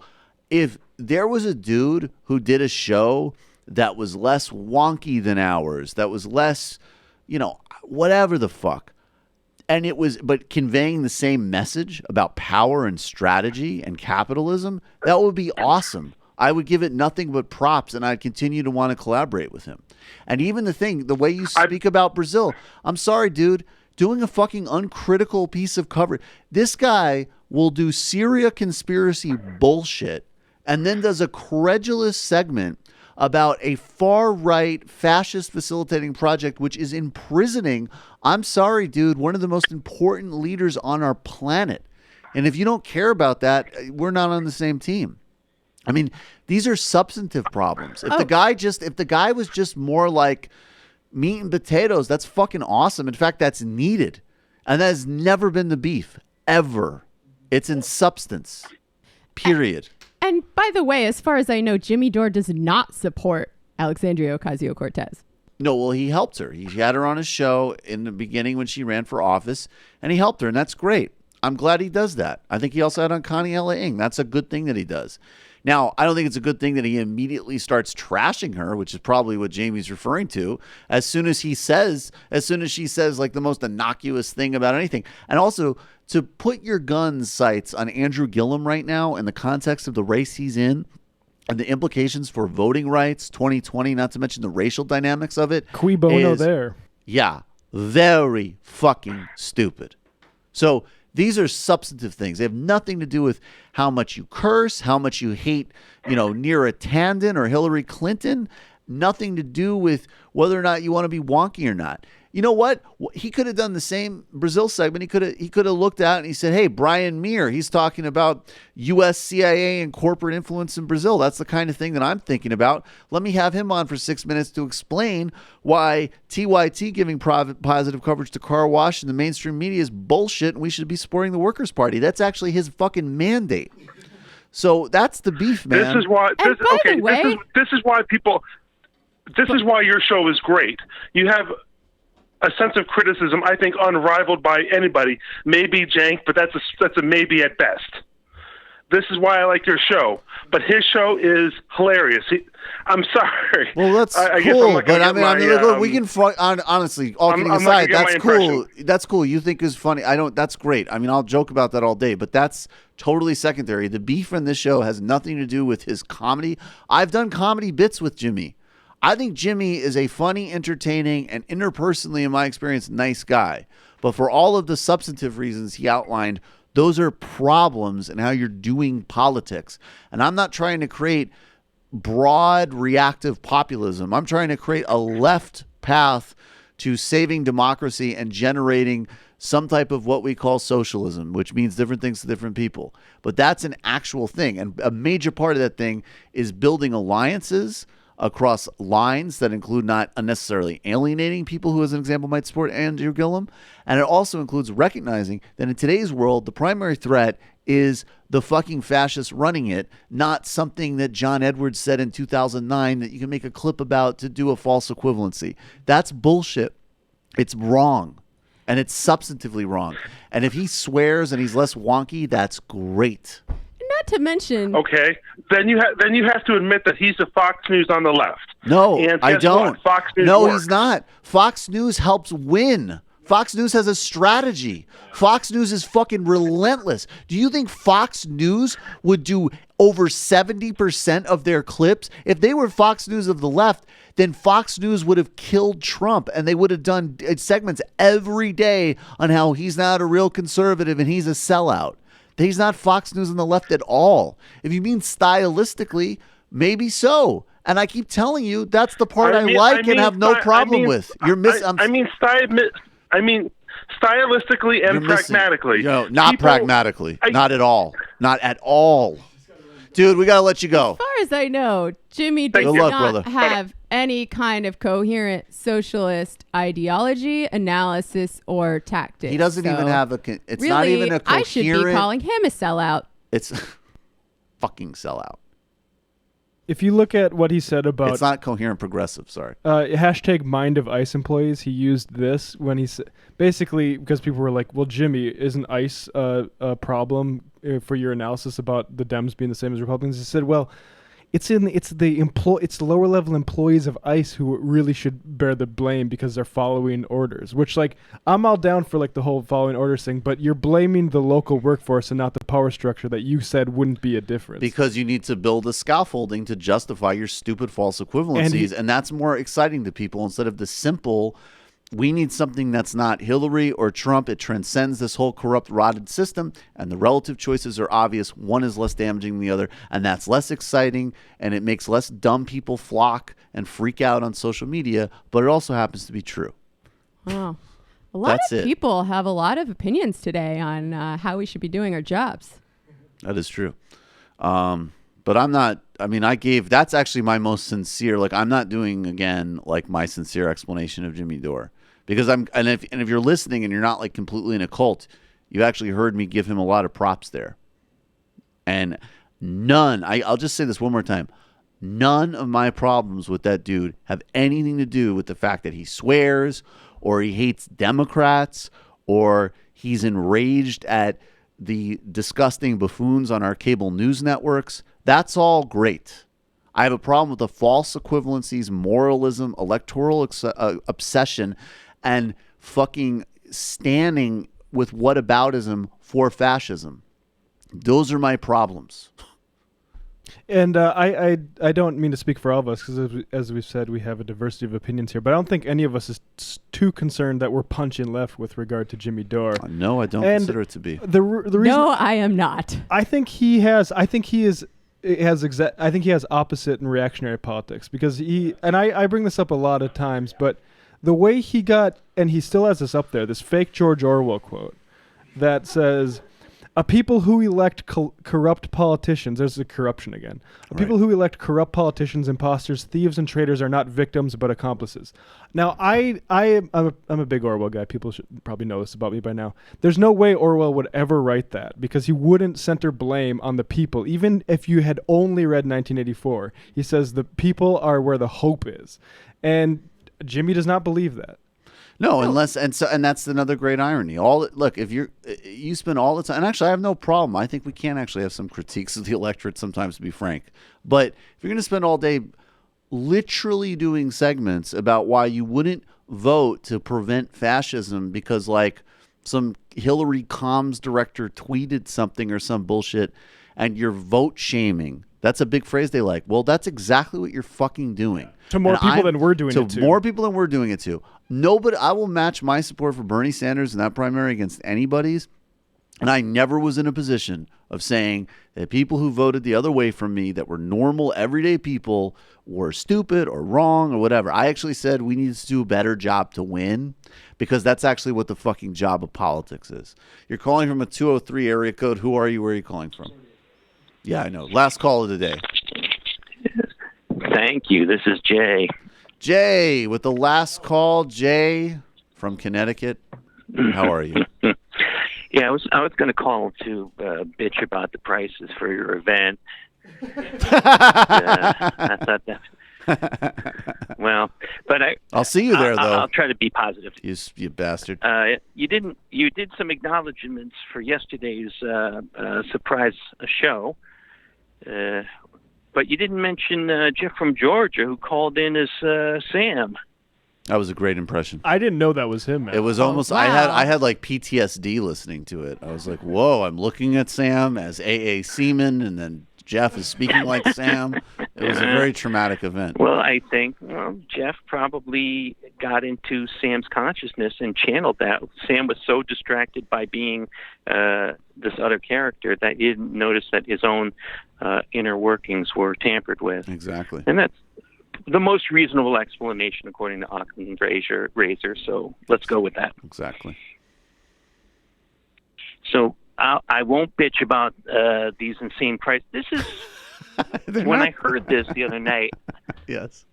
if there was a dude who did a show that was less wonky than ours, that was less, whatever the fuck, but conveying the same message about power and strategy and capitalism, that would be awesome. I would give it nothing but props, and I'd continue to want to collaborate with him. And even the way you speak about Brazil, I'm sorry, dude, doing a fucking uncritical piece of coverage. This guy will do Syria conspiracy bullshit and then does a credulous segment about a far-right fascist facilitating project which is imprisoning, I'm sorry, dude, one of the most important leaders on our planet. And if you don't care about that, we're not on the same team. I mean, these are substantive problems. If the guy was just more like meat and potatoes, that's fucking awesome. In fact, that's needed. And that has never been the beef, ever. It's in substance, period. And by the way, as far as I know, Jimmy Dore does not support Alexandria Ocasio-Cortez. No, well, he helped her. He had her on his show in the beginning when she ran for office, and he helped her, and that's great. I'm glad he does that. I think he also had on Connie Ella Ng. That's a good thing that he does. Now, I don't think it's a good thing that he immediately starts trashing her, which is probably what Jamie's referring to, as soon as she says like the most innocuous thing about anything. And also, to put your gun sights on Andrew Gillum right now in the context of the race he's in and the implications for voting rights, 2020, not to mention the racial dynamics of it. Cui bono there. Yeah, very fucking stupid. So these are substantive things. They have nothing to do with how much you curse, how much you hate, Neera Tanden or Hillary Clinton. nothing to do with whether or not you want to be wonky or not. You know what? He could have done the same Brazil segment. He could have looked out and he said, hey, Brian Mier, he's talking about U.S. CIA and corporate influence in Brazil. That's the kind of thing that I'm thinking about. Let me have him on for 6 minutes to explain why TYT giving positive coverage to car wash in the mainstream media is bullshit and we should be supporting the Workers' Party. That's actually his fucking mandate. So that's the beef, man. This is why. This is why people. This is why your show is great. You have a sense of criticism, I think, unrivaled by anybody. Maybe jank, but that's a maybe at best. This is why I like your show. But his show is hilarious. I'm sorry. Well, that's I cool. But I mean, look, we can honestly, all kidding aside, that's cool. That's cool. You think is funny. That's great. I mean, I'll joke about that all day, but that's totally secondary. The beef in this show has nothing to do with his comedy. I've done comedy bits with Jimmy. I think Jimmy is a funny, entertaining, and interpersonally, in my experience, nice guy. But for all of the substantive reasons he outlined, those are problems in how you're doing politics. And I'm not trying to create broad reactive populism. I'm trying to create a left path to saving democracy and generating some type of what we call socialism, which means different things to different people. But that's an actual thing. And a major part of that thing is building alliances across lines that include not unnecessarily alienating people who, as an example, might support Andrew Gillum. And it also includes recognizing that in today's world, the primary threat is the fucking fascists running it, not something that John Edwards said in 2009 that you can make a clip about to do a false equivalency. That's bullshit. It's wrong. And it's substantively wrong. And if he swears and he's less wonky, that's great. Not to mention. Okay, then you have to admit that he's the Fox News on the left. No, and I don't. What? Fox News no, works. He's not. Fox News helps win. Fox News has a strategy. Fox News is fucking relentless. Do you think Fox News would do over 70% of their clips? If they were Fox News of the left, then Fox News would have killed Trump, and they would have done segments every day on how he's not a real conservative and he's a sellout. He's not Fox News on the left at all. If you mean stylistically, maybe so. And I keep telling you, that's the part I like and have no problem with. You're I mean stylistically and pragmatically. No, not pragmatically. Not at all. Not at all. Dude, we got to let you go. As far as I know, Jimmy does not have any kind of coherent socialist ideology, analysis, or tactics. He doesn't even have it's really, not even a coherent. I should be calling him a sellout. It's fucking sellout. If you look at what he said about... It's not coherent progressive, sorry. Hashtag mind of ICE employees, he used this when he said... Basically, because people were like, well, Jimmy, isn't ICE a problem for your analysis about the Dems being the same as Republicans? He said, well, it's the lower level employees of ICE who really should bear the blame because they're following orders, which, like, I'm all down for, like, the whole following orders thing, but you're blaming the local workforce and not the power structure that you said wouldn't be a difference. Because you need to build a scaffolding to justify your stupid false equivalencies, and that's more exciting to people instead of the simple... We need something that's not Hillary or Trump. It transcends this whole corrupt, rotted system, and the relative choices are obvious. One is less damaging than the other, and that's less exciting, and it makes less dumb people flock and freak out on social media, but it also happens to be true. Oh. A lot of people have a lot of opinions today on how we should be doing our jobs. That is true. But I'm not, I mean, that's actually my most sincere, like, I'm not doing, again, like, my sincere explanation of Jimmy Dore. Because if you're listening and you're not, like, completely in a cult, you actually heard me give him a lot of props there. And I'll just say this one more time. None of my problems with that dude have anything to do with the fact that he swears or he hates Democrats or he's enraged at the disgusting buffoons on our cable news networks. That's all great. I have a problem with the false equivalencies, moralism, electoral obsession, and fucking standing with whataboutism for fascism. Those are my problems. And I don't mean to speak for all of us because, as we've said, we have a diversity of opinions here. But I don't think any of us is too concerned that we're punching left with regard to Jimmy Dore. No, I don't consider it to be. The reason, no, I am not. I think he is I think he has opposite and reactionary politics because I bring this up a lot of times, but the way he got, and he still has this up there, this fake George Orwell quote that says, "A people who elect corrupt politicians," there's the corruption again. People who elect corrupt politicians, imposters, thieves, and traitors are not victims but accomplices. Now, I'm a big Orwell guy. People should probably know this about me by now. There's no way Orwell would ever write that because he wouldn't center blame on the people. Even if you had only read 1984, he says the people are where the hope is, and Jimmy does not believe that. No, unless and that's another great irony. Look, if you spend all the time, and actually I have no problem. I think we can actually have some critiques of the electorate sometimes, to be frank. But if you're going to spend all day literally doing segments about why you wouldn't vote to prevent fascism because like some Hillary comms director tweeted something or some bullshit, and you're vote shaming. That's a big phrase they like. Well, that's exactly what you're fucking doing. To more people than we're doing it to. To more people than we're doing it to. Nobody. I will match my support for Bernie Sanders in that primary against anybody's. And I never was in a position of saying that people who voted the other way from me that were normal, everyday people were stupid or wrong or whatever. I actually said we need to do a better job to win because that's actually what the fucking job of politics is. You're calling from a 203 area code. Who are you? Where are you calling from? Yeah, I know. Last call of the day. Thank you. This is Jay. Jay, with the last call. Jay from Connecticut. How are you? Yeah, I was going to call to bitch about the prices for your event. I thought that. Well, but I'll see you there, though. I'll try to be positive. You bastard. You did some acknowledgments for yesterday's surprise show. But you didn't mention Jeff from Georgia, who called in as Sam. That was a great impression. I didn't know that was him, man. It was almost. wow. I had like PTSD listening to it. I was like, whoa! I'm looking at Sam as A.A. Seaman, and then Jeff is speaking like Sam. It was a very traumatic event. Well, I think Jeff probably got into Sam's consciousness and channeled that. Sam was so distracted by being this other character that he didn't notice that his own inner workings were tampered with. Exactly. And that's the most reasonable explanation according to Occam's razor. So let's go with that. Exactly. So I won't bitch about these insane prices. This is when I heard this the other night. Yes.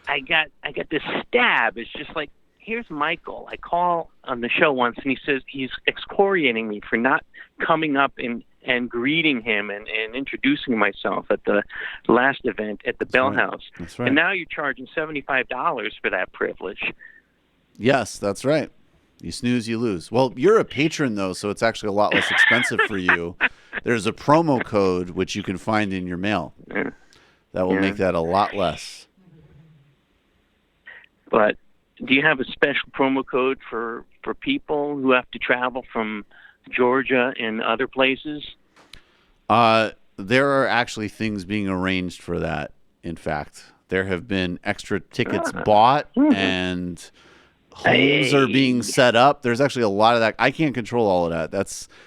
I got this stab. It's just like, here's Michael. I call on the show once, and he says he's excoriating me for not coming up and greeting him and introducing myself at the last event at the Bell House. That's right. And now you're charging $75 for that privilege. Yes, that's right. You snooze, you lose. Well, you're a patron, though, so it's actually a lot less expensive for you. There's a promo code which you can find in your mail. Yeah. That will make that a lot less. But do you have a special promo code for people who have to travel from Georgia and other places? There are actually things being arranged for that, in fact. There have been extra tickets bought and homes are being set up. There's actually a lot of that. I can't control all of that.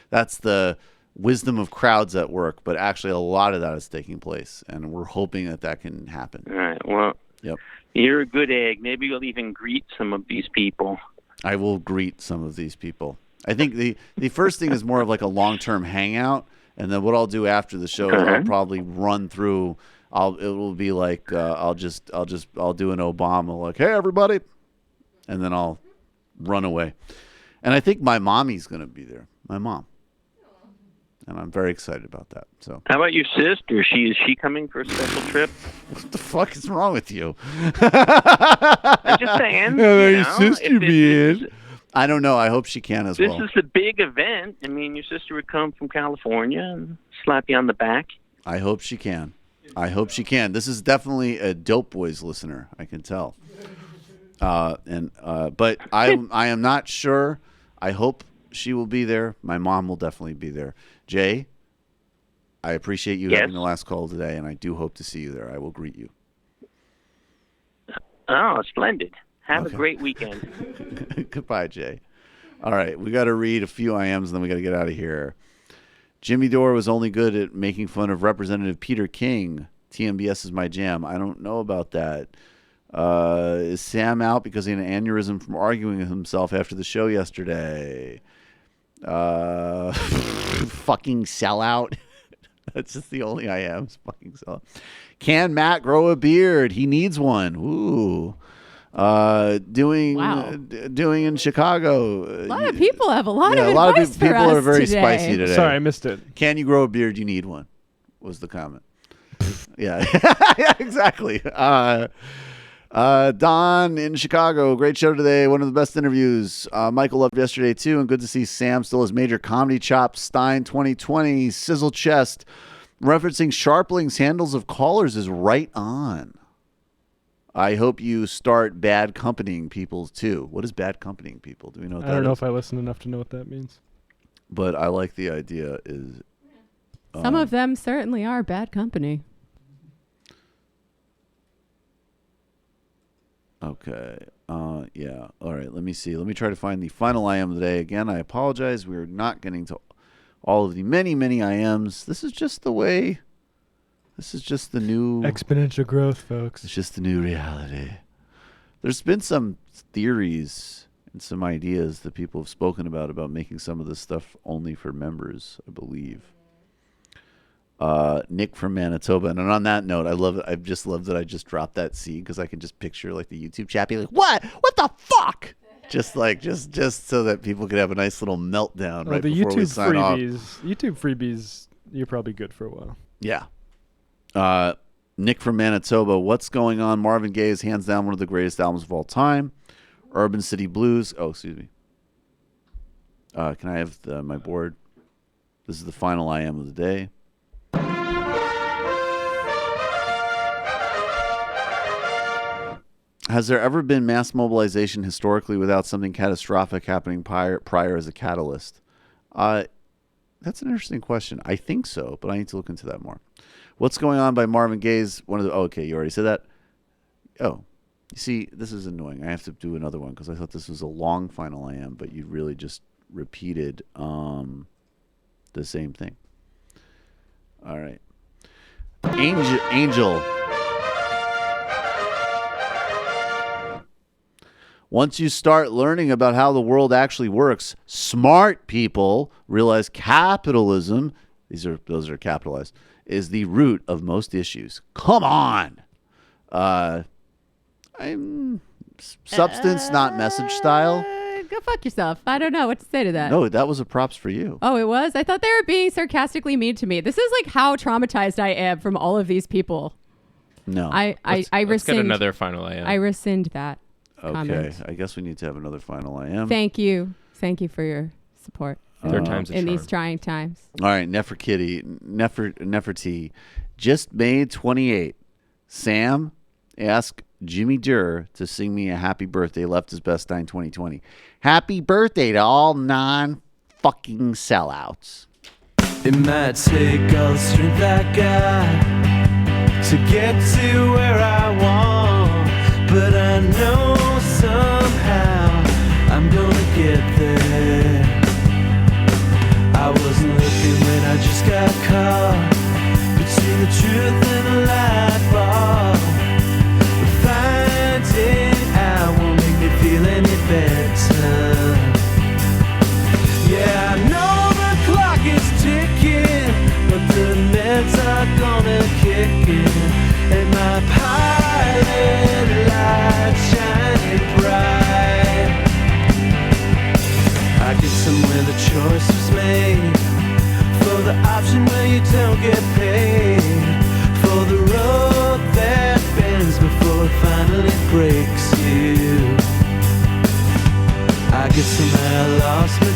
That's the wisdom of crowds at work, but actually a lot of that is taking place, and we're hoping that can happen. All right, well, yep. You're a good egg. Maybe you'll even greet some of these people. I will greet some of these people. I think the first thing is more of like a long-term hangout, and then what I'll do after the show is I'll probably run through. It will be like I'll do an Obama like, hey everybody, and then I'll run away. And I think my mommy's going to be there. My mom. And I'm very excited about that. So, how about your sister? Is she coming for a special trip? What the fuck is wrong with you? I'm just saying. Your sister be in. I don't know. I hope she can as well. This is the big event. I mean, your sister would come from California and slap you on the back. I hope she can. This is definitely a Dope Boys listener. I can tell. But I am not sure. I hope she will be there. My mom will definitely be there. Jay, I appreciate you having the last call today, and I do hope to see you there. I will greet you. Oh, splendid. Have a great weekend. Goodbye, Jay. All right, we got to read a few IMs, and then we got to get out of here. Jimmy Dore was only good at making fun of Representative Peter King. TMBS is my jam. I don't know about that. Is Sam out because he had an aneurysm from arguing with himself after the show yesterday? Fucking sellout. That's just the only I am. Is fucking sellout. Can Matt grow a beard? He needs one. Ooh. Doing in Chicago. A lot of people have a lot of a lot advice of for people us are very today. spicy today. Sorry, I missed it. Can you grow a beard? You need one. Was the comment. Yeah. Yeah, exactly. Don in Chicago, great show today. One of the best interviews. Michael loved yesterday too, and good to see Sam still has major comedy chops. Stein 2020, sizzle chest, referencing Sharpling's handles of callers is right on. I hope you start bad companying people too. What is bad companying people? Do we know what that is? I don't know if I listen enough to know what that means. But I like the idea is... Some of them certainly are bad company. Okay. Yeah. All right. Let me see. Let me try to find the final I am of the day. Again, I apologize. We're not getting to all of the many, many I ams. This is just the way... This is just the new... Exponential growth, folks. It's just the new reality. There's been some theories and some ideas that people have spoken about making some of this stuff only for members, I believe. Nick from Manitoba. And on that note, I love it. I just love that I just dropped that scene because I can just picture like the YouTube chat being like, what the fuck? Just so that people could have a nice little meltdown right the before we YouTube sign off. YouTube freebies, you're probably good for a while. Yeah. Nick from Manitoba, what's going on? Marvin Gaye is hands down one of the greatest albums of all time. Urban City Blues. Oh, excuse me. Can I have my board? This is the final I am of the day. Has there ever been mass mobilization historically without something catastrophic happening prior as a catalyst? That's an interesting question. I think so, but I need to look into that more. What's Going On by Marvin Gaye's one of the... Oh, okay, you already said that. Oh, you see, this is annoying. I have to do another one because I thought this was a long final I am, but you really just repeated the same thing. All right. Angel. Once you start learning about how the world actually works, smart people realize capitalism, those are capitalized, is the root of most issues. Come on. I'm substance, not message style. Go fuck yourself. I don't know what to say to that. No, that was a props for you. Oh, it was? I thought they were being sarcastically mean to me. This is like how traumatized I am from all of these people. No. I rescind. Let's get another final I am. I rescind that. Okay, comment. I guess we need to have another final I am. Thank you for your support. Third time's a in charm. these trying times. All right, Nefertiti, just made 28. Sam, ask Jimmy Dore to sing me a happy birthday. Leftist Best 9 2020. Happy birthday to all non-fucking sellouts. It might take all the strength I got to get to where I want, but I know somehow I'm gonna get there. I wasn't looking when I just got caught between the truth and the light bulb. But finding out won't make me feel any better. Yeah, I know the clock is ticking, but the meds are gonna kick in, and my pilot light shining bright. I get somewhere the choice was made, for the option where you don't get paid, for the road that bends before it finally breaks you. I guess somehow I lost me